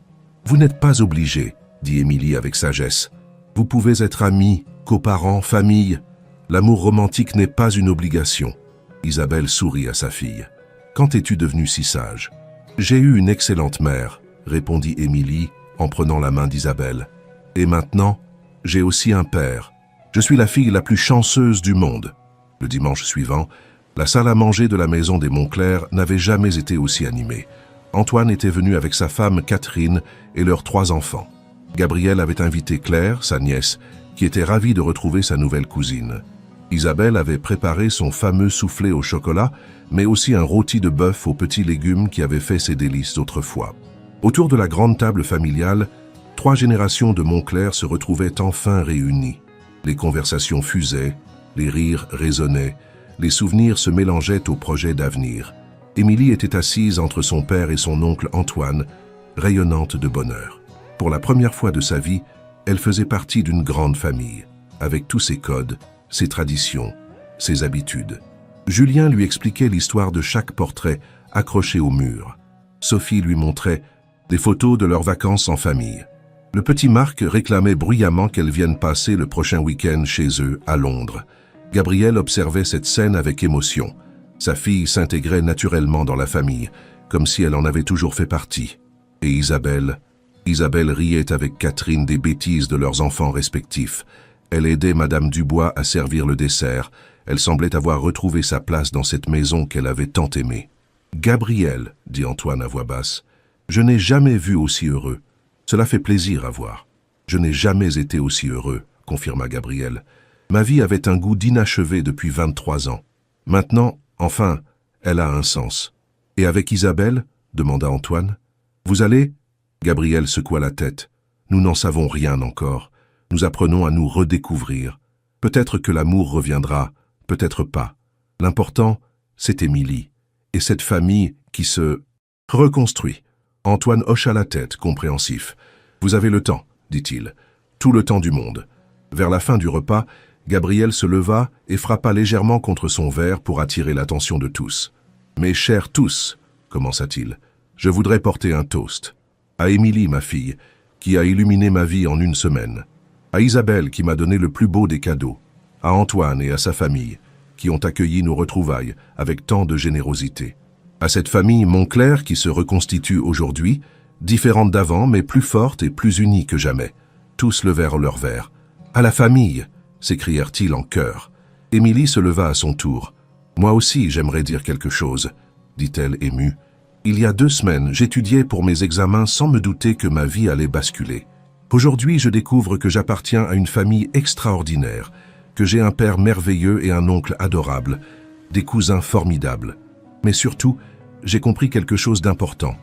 Vous n'êtes pas obligés, dit Émilie avec sagesse. Vous pouvez être amis, coparents, famille. L'amour romantique n'est pas une obligation. Isabelle sourit à sa fille. Quand es-tu devenue si sage? J'ai eu une excellente mère, répondit Émilie en prenant la main d'Isabelle. Et maintenant, j'ai aussi un père. Je suis la fille la plus chanceuse du monde. Le dimanche suivant, la salle à manger de la maison des Montclair n'avait jamais été aussi animée. Antoine était venu avec sa femme Catherine et leurs 3 enfants. Gabriel avait invité Claire, sa nièce, qui était ravie de retrouver sa nouvelle cousine. Isabelle avait préparé son fameux soufflé au chocolat, mais aussi un rôti de bœuf aux petits légumes qui avait fait ses délices autrefois. Autour de la grande table familiale, 3 générations de Montclair se retrouvaient enfin réunies. Les conversations fusaient, les rires résonnaient, les souvenirs se mélangeaient aux projets d'avenir. Émilie était assise entre son père et son oncle Antoine, rayonnante de bonheur. Pour la première fois de sa vie, elle faisait partie d'une grande famille, avec tous ses codes, ses traditions, ses habitudes. Julien lui expliquait l'histoire de chaque portrait accroché au mur. Sophie lui montrait des photos de leurs vacances en famille. Le petit Marc réclamait bruyamment qu'elle vienne passer le prochain week-end chez eux, à Londres. Gabriel observait cette scène avec émotion. Sa fille s'intégrait naturellement dans la famille, comme si elle en avait toujours fait partie. Et Isabelle riait avec Catherine des bêtises de leurs enfants respectifs. Elle aidait Madame Dubois à servir le dessert. Elle semblait avoir retrouvé sa place dans cette maison qu'elle avait tant aimée. « Gabriel, dit Antoine à voix basse, je n'ai jamais vu aussi heureux. Cela fait plaisir à voir. Je n'ai jamais été aussi heureux, confirma Gabriel. Ma vie avait un goût d'inachevé depuis 23 ans. Maintenant, enfin, elle a un sens. Et avec Isabelle? Demanda Antoine. Vous allez? Gabriel secoua la tête. Nous n'en savons rien encore. Nous apprenons à nous redécouvrir. Peut-être que l'amour reviendra, peut-être pas. L'important, c'est Émilie. Et cette famille qui se reconstruit. Antoine hocha la tête, compréhensif. « Vous avez le temps, dit-il. Tout le temps du monde. » Vers la fin du repas, Gabriel se leva et frappa légèrement contre son verre pour attirer l'attention de tous. « Mes chers tous, commença-t-il, je voudrais porter un toast. À Émilie, ma fille, qui a illuminé ma vie en une semaine. À Isabelle, qui m'a donné le plus beau des cadeaux. À Antoine et à sa famille, qui ont accueilli nos retrouvailles avec tant de générosité. À cette famille Montclair qui se reconstitue aujourd'hui, différente d'avant mais plus forte et plus unie que jamais. » Tous levèrent leurs verres. « À la famille !» s'écrièrent-ils en chœur. Émilie se leva à son tour. « Moi aussi, j'aimerais dire quelque chose, » dit-elle émue. « Il y a 2 semaines, j'étudiais pour mes examens sans me douter que ma vie allait basculer. Aujourd'hui, je découvre que j'appartiens à une famille extraordinaire, que j'ai un père merveilleux et un oncle adorable, des cousins formidables. Mais surtout, j'ai compris quelque chose d'important.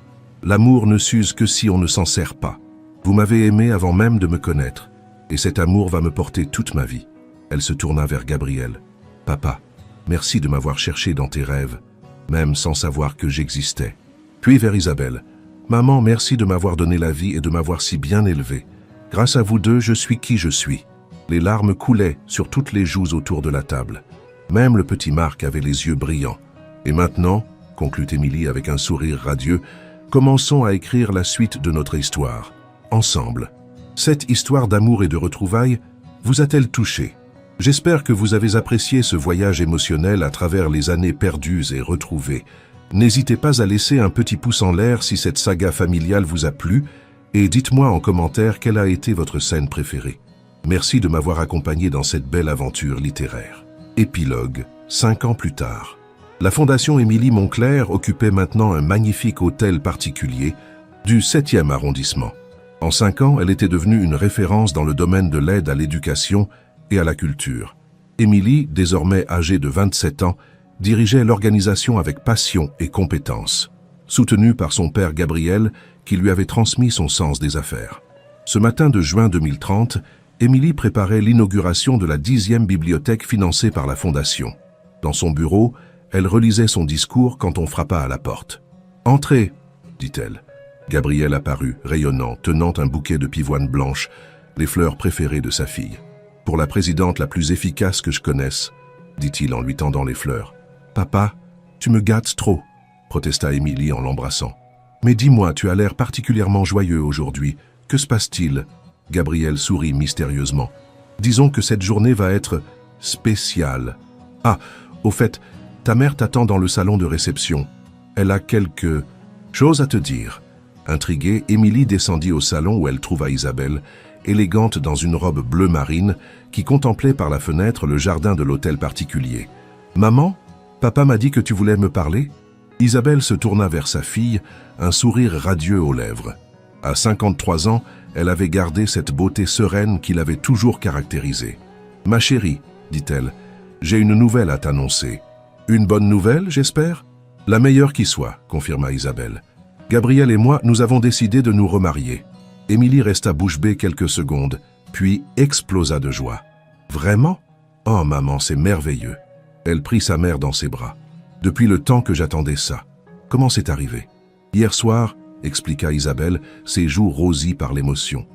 L'amour ne s'use que si on ne s'en sert pas. Vous m'avez aimé avant même de me connaître, et cet amour va me porter toute ma vie. » Elle se tourna vers Gabriel. « Papa, merci de m'avoir cherché dans tes rêves, même sans savoir que j'existais. » Puis vers Isabelle. « Maman, merci de m'avoir donné la vie et de m'avoir si bien élevé. Grâce à vous deux, je suis qui je suis. » Les larmes coulaient sur toutes les joues autour de la table. Même le petit Marc avait les yeux brillants. « Et maintenant, conclut Émilie avec un sourire radieux, commençons à écrire la suite de notre histoire. Ensemble. Cette histoire d'amour et de retrouvailles vous a-t-elle touché? J'espère que vous avez apprécié ce voyage émotionnel à travers les années perdues et retrouvées. N'hésitez pas à laisser un petit pouce en l'air si cette saga familiale vous a plu et dites-moi en commentaire quelle a été votre scène préférée. Merci de m'avoir accompagné dans cette belle aventure littéraire. Épilogue, 5 ans plus tard. La Fondation Émilie Montclair occupait maintenant un magnifique hôtel particulier du 7e arrondissement. En 5 ans, elle était devenue une référence dans le domaine de l'aide à l'éducation et à la culture. Émilie, désormais âgée de 27 ans, dirigeait l'organisation avec passion et compétence, soutenue par son père Gabriel, qui lui avait transmis son sens des affaires. Ce matin de juin 2030, Émilie préparait l'inauguration de la 10e bibliothèque financée par la Fondation. Dans son bureau, elle relisait son discours quand on frappa à la porte. « Entrez !» dit-elle. Gabriel apparut, rayonnant, tenant un bouquet de pivoines blanches, les fleurs préférées de sa fille. « Pour la présidente la plus efficace que je connaisse, » dit-il en lui tendant les fleurs. « Papa, tu me gâtes trop » protesta Émilie en l'embrassant. « Mais dis-moi, tu as l'air particulièrement joyeux aujourd'hui. Que se passe-t-il » Gabriel sourit mystérieusement. « Disons que cette journée va être spéciale. Ah, au fait, ta mère t'attend dans le salon de réception. Elle a quelque chose à te dire. » Intriguée, Émilie descendit au salon où elle trouva Isabelle, élégante dans une robe bleu marine, qui contemplait par la fenêtre le jardin de l'hôtel particulier. « Maman, papa m'a dit que tu voulais me parler ?» Isabelle se tourna vers sa fille, un sourire radieux aux lèvres. À 53 ans, elle avait gardé cette beauté sereine qui l'avait toujours caractérisée. « Ma chérie, dit-elle, j'ai une nouvelle à t'annoncer. »« Une bonne nouvelle, j'espère ?»« La meilleure qui soit, » confirma Isabelle. « Gabriel et moi, nous avons décidé de nous remarier. » Émilie resta bouche bée quelques secondes, puis explosa de joie. « Vraiment ? Oh maman, c'est merveilleux !» Elle prit sa mère dans ses bras. « Depuis le temps que j'attendais ça. Comment c'est arrivé ? Hier soir, expliqua Isabelle, ses joues rosies par l'émotion.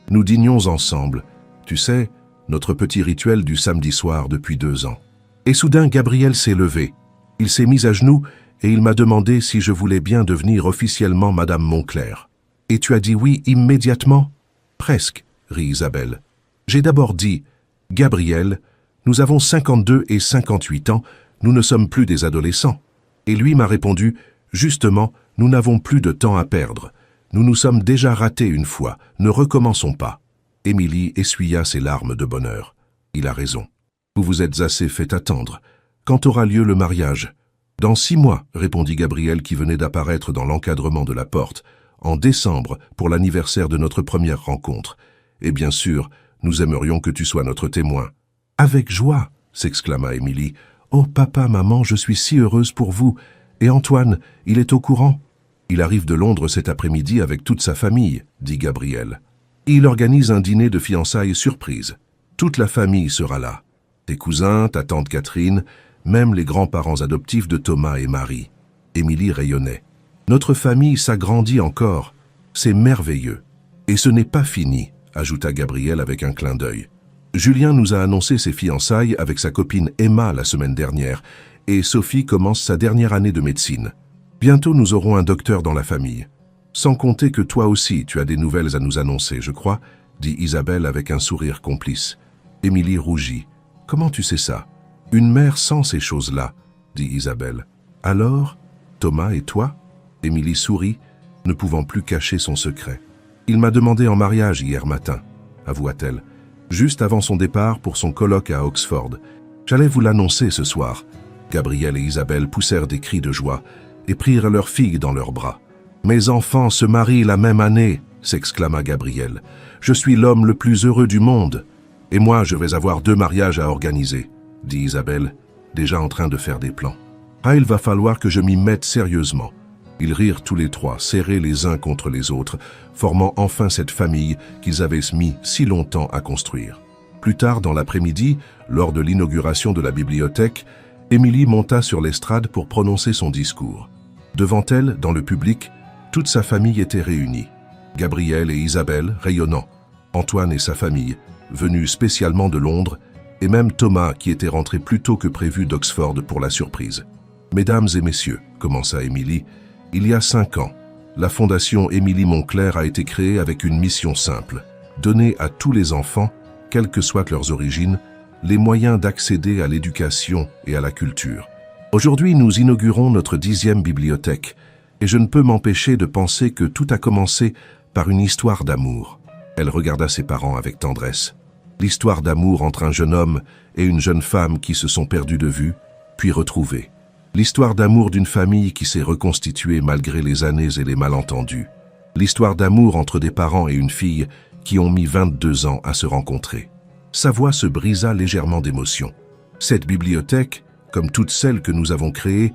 Nous dînions ensemble. Tu sais, notre petit rituel du samedi soir depuis 2 ans. Et soudain, Gabriel s'est levé. Il s'est mis à genoux et il m'a demandé si je voulais bien devenir officiellement Madame Moncler. Et tu as dit oui immédiatement ? Presque, rit Isabelle. J'ai d'abord dit, Gabriel, nous avons 52 et 58 ans, nous ne sommes plus des adolescents. Et lui m'a répondu, justement, nous n'avons plus de temps à perdre. Nous nous sommes déjà ratés une fois, ne recommençons pas. Émilie essuya ses larmes de bonheur. Il a raison. Vous vous êtes assez fait attendre. Quand aura lieu le mariage ? Dans 6 mois, répondit Gabriel qui venait d'apparaître dans l'encadrement de la porte. En décembre, pour l'anniversaire de notre première rencontre. Et bien sûr, nous aimerions que tu sois notre témoin. Avec joie, s'exclama Émilie. Oh papa, maman, je suis si heureuse pour vous. Et Antoine, il est au courant ? Il arrive de Londres cet après-midi avec toute sa famille, dit Gabriel. Il organise un dîner de fiançailles surprise. Toute la famille sera là. Tes cousins, ta tante Catherine, même les grands-parents adoptifs de Thomas et Marie. Émilie rayonnait. Notre famille s'agrandit encore. C'est merveilleux. Et ce n'est pas fini, ajouta Gabriel avec un clin d'œil. Julien nous a annoncé ses fiançailles avec sa copine Emma la semaine dernière, et Sophie commence sa dernière année de médecine. Bientôt nous aurons un docteur dans la famille. Sans compter que toi aussi tu as des nouvelles à nous annoncer, je crois, dit Isabelle avec un sourire complice. Émilie rougit. Comment tu sais ça ? Une mère sent ces choses-là, dit Isabelle. Alors, Thomas et toi ? Émilie sourit, ne pouvant plus cacher son secret. Il m'a demandé en mariage hier matin, avoua-t-elle, juste avant son départ pour son colloque à Oxford. J'allais vous l'annoncer ce soir. Gabriel et Isabelle poussèrent des cris de joie et prirent leur fille dans leurs bras. « Mes enfants se marient la même année !» s'exclama Gabriel. « Je suis l'homme le plus heureux du monde. Et moi, je vais avoir 2 mariages à organiser, » dit Isabelle, déjà en train de faire des plans. « Ah, il va falloir que je m'y mette sérieusement. » Ils rirent tous les 3, serrés les uns contre les autres, formant enfin cette famille qu'ils avaient mis si longtemps à construire. Plus tard dans l'après-midi, lors de l'inauguration de la bibliothèque, Émilie monta sur l'estrade pour prononcer son discours. Devant elle, dans le public, toute sa famille était réunie. Gabriel et Isabelle, rayonnants, Antoine et sa famille, venus spécialement de Londres, et même Thomas qui était rentré plus tôt que prévu d'Oxford pour la surprise. « Mesdames et messieurs, » commença Émilie, « il y a 5 ans, la fondation Émilie Moncler a été créée avec une mission simple, donner à tous les enfants, quelles que soient leurs origines, les moyens d'accéder à l'éducation et à la culture. Aujourd'hui, nous inaugurons notre 10e bibliothèque, et je ne peux m'empêcher de penser que tout a commencé par une histoire d'amour. » Elle regarda ses parents avec tendresse. L'histoire d'amour entre un jeune homme et une jeune femme qui se sont perdus de vue, puis retrouvés. L'histoire d'amour d'une famille qui s'est reconstituée malgré les années et les malentendus. L'histoire d'amour entre des parents et une fille qui ont mis 22 ans à se rencontrer. Sa voix se brisa légèrement d'émotion. Cette bibliothèque, comme toutes celles que nous avons créées,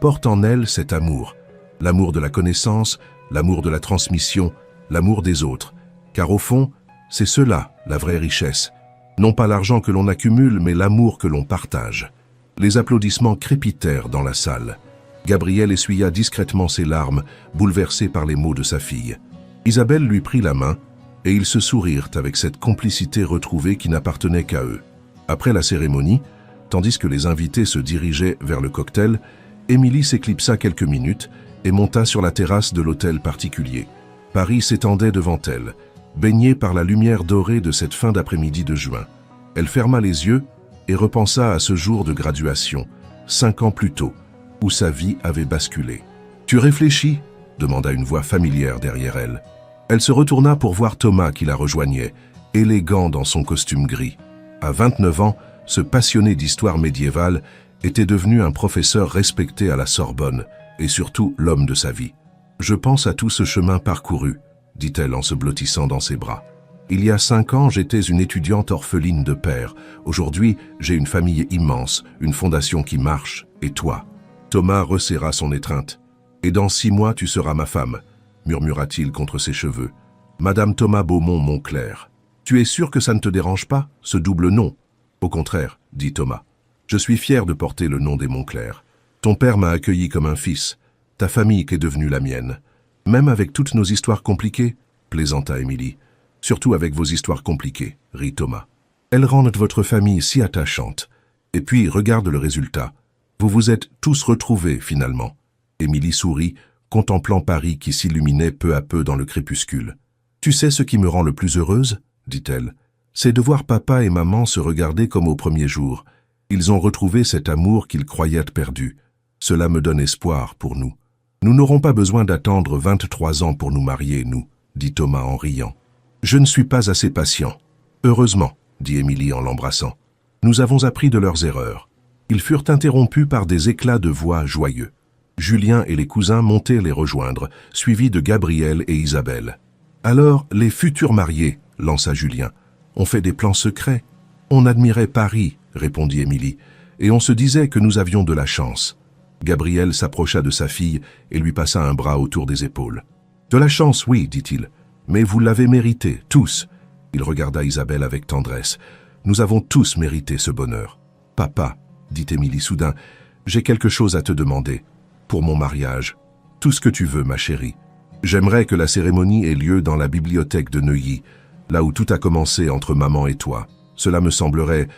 porte en elle cet amour. L'amour de la connaissance, l'amour de la transmission, l'amour des autres. Car au fond, C'est cela, la vraie richesse. Non pas l'argent que l'on accumule, mais l'amour que l'on partage. Les applaudissements crépitèrent dans la salle. Gabriel essuya discrètement ses larmes, bouleversé par les mots de sa fille. Isabelle lui prit la main, et ils se sourirent avec cette complicité retrouvée qui n'appartenait qu'à eux. Après la cérémonie, tandis que les invités se dirigeaient vers le cocktail, Émilie s'éclipsa quelques minutes et monta sur la terrasse de l'hôtel particulier. Paris s'étendait devant elle, baignée par la lumière dorée de cette fin d'après-midi de juin. Elle ferma les yeux et repensa à ce jour de graduation, 5 ans plus tôt, où sa vie avait basculé. « Tu réfléchis ?» demanda une voix familière derrière elle. Elle se retourna pour voir Thomas qui la rejoignait, élégant dans son costume gris. À 29 ans, ce passionné d'histoire médiévale était devenu un professeur respecté à la Sorbonne, et surtout l'homme de sa vie. « Je pense à tout ce chemin parcouru », dit-elle en se blottissant dans ses bras. « Il y a 5 ans, j'étais une étudiante orpheline de père. Aujourd'hui, j'ai une famille immense, une fondation qui marche, et toi ?» Thomas resserra son étreinte. « Et dans 6 mois, tu seras ma femme », murmura-t-il contre ses cheveux. « Madame Thomas Beaumont-Monclerc. Tu es sûr que ça ne te dérange pas, ce double nom ?»« Au contraire, » dit Thomas. « Je suis fier de porter le nom des Monclerc. Ton père m'a accueilli comme un fils, ta famille qui est devenue la mienne. Même avec toutes nos histoires compliquées, plaisanta Émilie. Surtout avec vos histoires compliquées, rit Thomas. Elles rendent votre famille si attachante. Et puis, regarde le résultat. Vous vous êtes tous retrouvés, finalement. Émilie sourit, contemplant Paris qui s'illuminait peu à peu dans le crépuscule. Tu sais ce qui me rend le plus heureuse, dit-elle. C'est de voir papa et maman se regarder comme au premier jour. Ils ont retrouvé cet amour qu'ils croyaient perdu. Cela me donne espoir pour nous. Nous n'aurons pas besoin d'attendre 23 ans pour nous marier, nous, dit Thomas en riant. Je ne suis pas assez patient. Heureusement, dit Émilie en l'embrassant. Nous avons appris de leurs erreurs. Ils furent interrompus par des éclats de voix joyeux. Julien et les cousins montaient les rejoindre, suivis de Gabriel et Isabelle. Alors, les futurs mariés, lança Julien. On fait des plans secrets. On admirait Paris, répondit Émilie, et on se disait que nous avions de la chance. Gabriel s'approcha de sa fille et lui passa un bras autour des épaules. « De la chance, oui, dit-il, mais vous l'avez mérité, tous. » Il regarda Isabelle avec tendresse. « Nous avons tous mérité ce bonheur. »« Papa, » dit Émilie soudain, « j'ai quelque chose à te demander. Pour mon mariage. Tout ce que tu veux, ma chérie. J'aimerais que la cérémonie ait lieu dans la bibliothèque de Neuilly, là où tout a commencé entre maman et toi. Cela me semblerait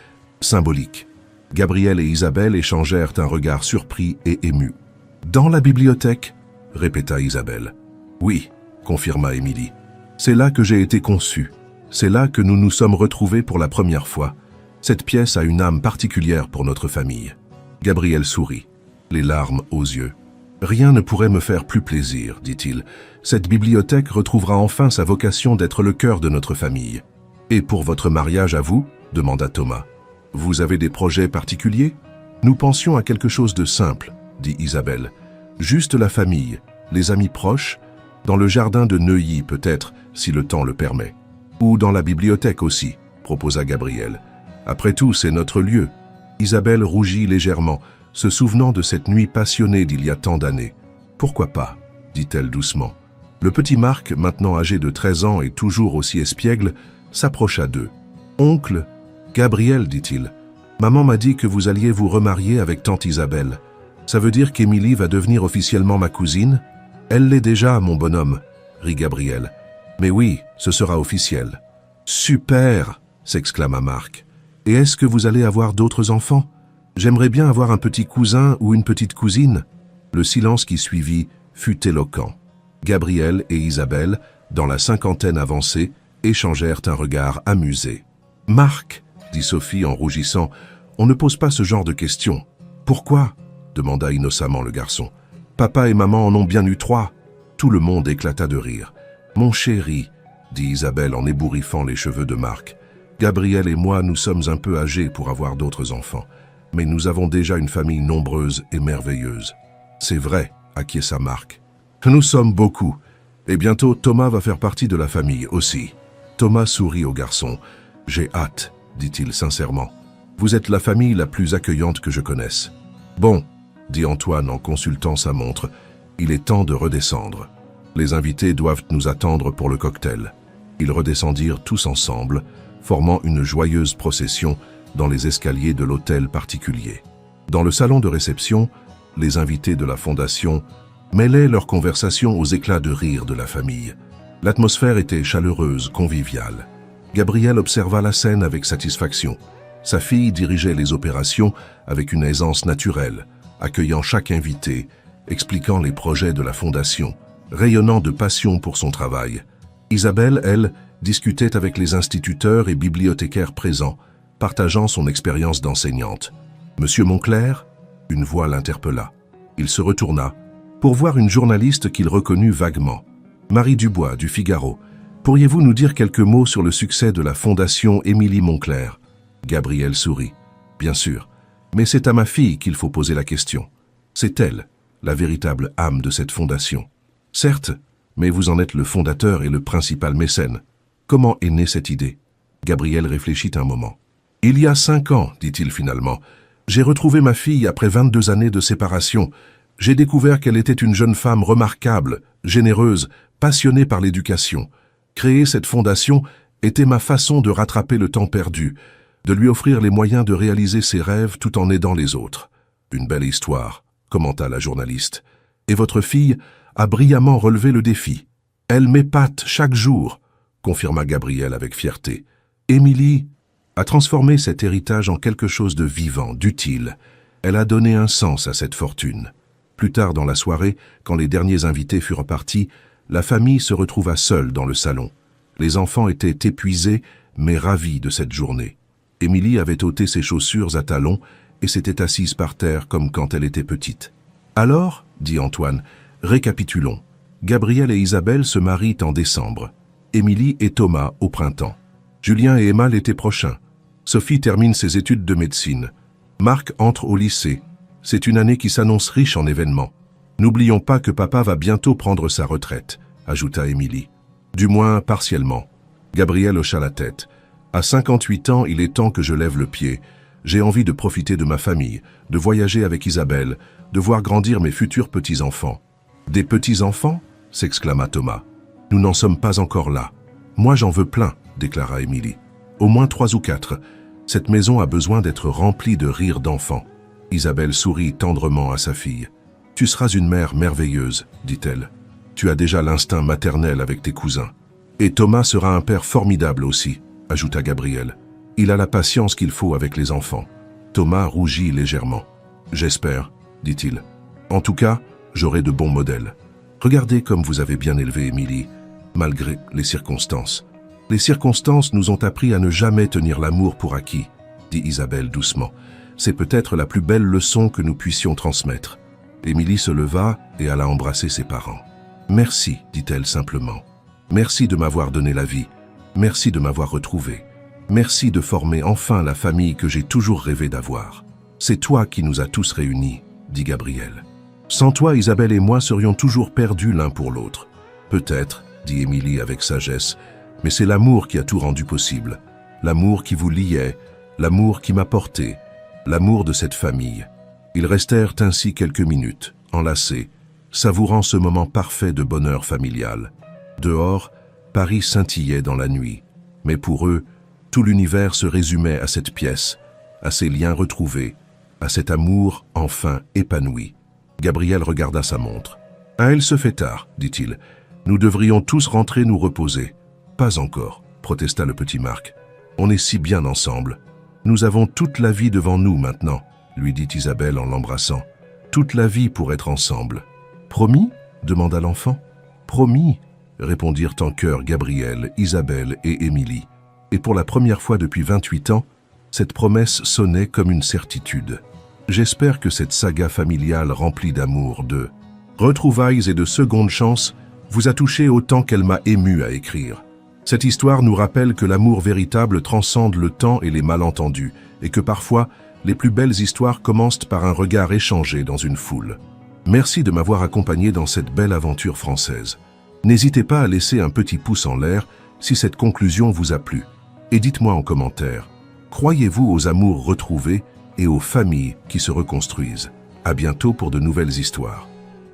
symbolique. » Gabriel et Isabelle échangèrent un regard surpris et ému. « Dans la bibliothèque ?» répéta Isabelle. « Oui, » confirma Émilie. « C'est là que j'ai été conçue. C'est là que nous nous sommes retrouvés pour la première fois. Cette pièce a une âme particulière pour notre famille. » Gabriel sourit, les larmes aux yeux. « Rien ne pourrait me faire plus plaisir, dit-il. Cette bibliothèque retrouvera enfin sa vocation d'être le cœur de notre famille. »« Et pour votre mariage à vous ?» demanda Thomas. « Vous avez des projets particuliers ?»« Nous pensions à quelque chose de simple, » dit Isabelle. « Juste la famille, les amis proches, dans le jardin de Neuilly peut-être, si le temps le permet. Ou dans la bibliothèque aussi, » proposa Gabriel. « Après tout, c'est notre lieu. » Isabelle rougit légèrement, se souvenant de cette nuit passionnée d'il y a tant d'années. « Pourquoi pas ?» dit-elle doucement. Le petit Marc, maintenant âgé de 13 ans et toujours aussi espiègle, s'approcha d'eux. « Oncle, Gabriel, dit-il, maman m'a dit que vous alliez vous remarier avec tante Isabelle. Ça veut dire qu'Émilie va devenir officiellement ma cousine? Elle l'est déjà, mon bonhomme, rit Gabriel. Mais oui, ce sera officiel. Super, s'exclama Marc. Et est-ce que vous allez avoir d'autres enfants? J'aimerais bien avoir un petit cousin ou une petite cousine. Le silence qui suivit fut éloquent. Gabriel et Isabelle, dans la cinquantaine avancée, échangèrent un regard amusé. Marc, dit Sophie en rougissant, on ne pose pas ce genre de questions. Pourquoi? Demanda innocemment le garçon. Papa et maman en ont bien eu 3. Tout le monde éclata de rire. Mon chéri, dit Isabelle en ébouriffant les cheveux de Marc. Gabriel et moi, nous sommes un peu âgés pour avoir d'autres enfants. Mais nous avons déjà une famille nombreuse et merveilleuse. C'est vrai, acquiesça Marc. Nous sommes beaucoup. Et bientôt, Thomas va faire partie de la famille aussi. Thomas sourit au garçon. J'ai hâte, dit-il sincèrement. Vous êtes la famille la plus accueillante que je connaisse. Bon, dit Antoine en consultant sa montre, il est temps de redescendre. Les invités doivent nous attendre pour le cocktail. Ils redescendirent tous ensemble, formant une joyeuse procession dans les escaliers de l'hôtel particulier. Dans le salon de réception, les invités de la fondation mêlaient leur conversation aux éclats de rire de la famille. L'atmosphère était chaleureuse, conviviale. Gabriel observa la scène avec satisfaction. Sa fille dirigeait les opérations avec une aisance naturelle, accueillant chaque invité, expliquant les projets de la fondation, rayonnant de passion pour son travail. Isabelle, elle, discutait avec les instituteurs et bibliothécaires présents, partageant son expérience d'enseignante. « Monsieur Monclerc ?» Une voix l'interpella. Il se retourna pour voir une journaliste qu'il reconnut vaguement. « Marie Dubois, du Figaro. Pourriez-vous nous dire quelques mots sur le succès de la fondation Émilie Monclerc ?» Gabriel sourit. « Bien sûr, mais c'est à ma fille qu'il faut poser la question. C'est elle, la véritable âme de cette fondation. Certes, mais vous en êtes le fondateur et le principal mécène. Comment est née cette idée ?» Gabriel réfléchit un moment. « Il y a 5 ans, dit-il finalement, j'ai retrouvé ma fille après 22 années de séparation. J'ai découvert qu'elle était une jeune femme remarquable, généreuse, passionnée par l'éducation. Créer cette fondation était ma façon de rattraper le temps perdu, de lui offrir les moyens de réaliser ses rêves tout en aidant les autres. Une belle histoire, commenta la journaliste. Et votre fille a brillamment relevé le défi. Elle m'épate chaque jour, confirma Gabriel avec fierté. Émilie a transformé cet héritage en quelque chose de vivant, d'utile. Elle a donné un sens à cette fortune. Plus tard dans la soirée, quand les derniers invités furent partis, la famille se retrouva seule dans le salon. Les enfants étaient épuisés, mais ravis de cette journée. Émilie avait ôté ses chaussures à talons et s'était assise par terre comme quand elle était petite. « Alors, dit Antoine, récapitulons. Gabriel et Isabelle se marient en décembre. Émilie et Thomas au printemps. Julien et Emma l'été prochain. Sophie termine ses études de médecine. Marc entre au lycée. C'est une année qui s'annonce riche en événements. N'oublions pas que papa va bientôt prendre sa retraite, ajouta Émilie. Du moins partiellement. Gabriel hocha la tête. À 58 ans, il est temps que je lève le pied. J'ai envie de profiter de ma famille, de voyager avec Isabelle, de voir grandir mes futurs petits-enfants. Des petits-enfants ? S'exclama Thomas. Nous n'en sommes pas encore là. Moi j'en veux plein, déclara Émilie. Au moins 3 ou 4. Cette maison a besoin d'être remplie de rires d'enfants. Isabelle sourit tendrement à sa fille. Tu seras une mère merveilleuse, dit-elle. Tu as déjà l'instinct maternel avec tes cousins. Et Thomas sera un père formidable aussi, ajouta Gabriel. Il a la patience qu'il faut avec les enfants. Thomas rougit légèrement. J'espère, dit-il. En tout cas, j'aurai de bons modèles. Regardez comme vous avez bien élevé Émilie, malgré les circonstances. Les circonstances nous ont appris à ne jamais tenir l'amour pour acquis, dit Isabelle doucement. C'est peut-être la plus belle leçon que nous puissions transmettre. Émilie se leva et alla embrasser ses parents. Merci, dit-elle simplement. Merci de m'avoir donné la vie. Merci de m'avoir retrouvé. Merci de former enfin la famille que j'ai toujours rêvé d'avoir. C'est toi qui nous as tous réunis, dit Gabriel. Sans toi, Isabelle et moi serions toujours perdus l'un pour l'autre. Peut-être, dit Émilie avec sagesse, mais c'est l'amour qui a tout rendu possible. L'amour qui vous liait, l'amour qui m'a porté, l'amour de cette famille. Ils restèrent ainsi quelques minutes, enlacés, savourant ce moment parfait de bonheur familial. Dehors, Paris scintillait dans la nuit, mais pour eux, tout l'univers se résumait à cette pièce, à ces liens retrouvés, à cet amour enfin épanoui. Gabriel regarda sa montre. « Ah, il se fait tard, dit-il. Nous devrions tous rentrer nous reposer. »« Pas encore, protesta le petit Marc. On est si bien ensemble. Nous avons toute la vie devant nous maintenant, lui dit Isabelle en l'embrassant. Toute la vie pour être ensemble. Promis ? Demanda l'enfant. Promis, répondirent en chœur Gabriel, Isabelle et Émilie. Et pour la première fois depuis 28 ans, cette promesse sonnait comme une certitude. J'espère que cette saga familiale remplie d'amour, de retrouvailles et de secondes chances vous a touché autant qu'elle m'a ému à écrire. Cette histoire nous rappelle que l'amour véritable transcende le temps et les malentendus, et que parfois, les plus belles histoires commencent par un regard échangé dans une foule. Merci de m'avoir accompagné dans cette belle aventure française. N'hésitez pas à laisser un petit pouce en l'air si cette conclusion vous a plu. Et dites-moi en commentaire, croyez-vous aux amours retrouvés et aux familles qui se reconstruisent? À bientôt pour de nouvelles histoires.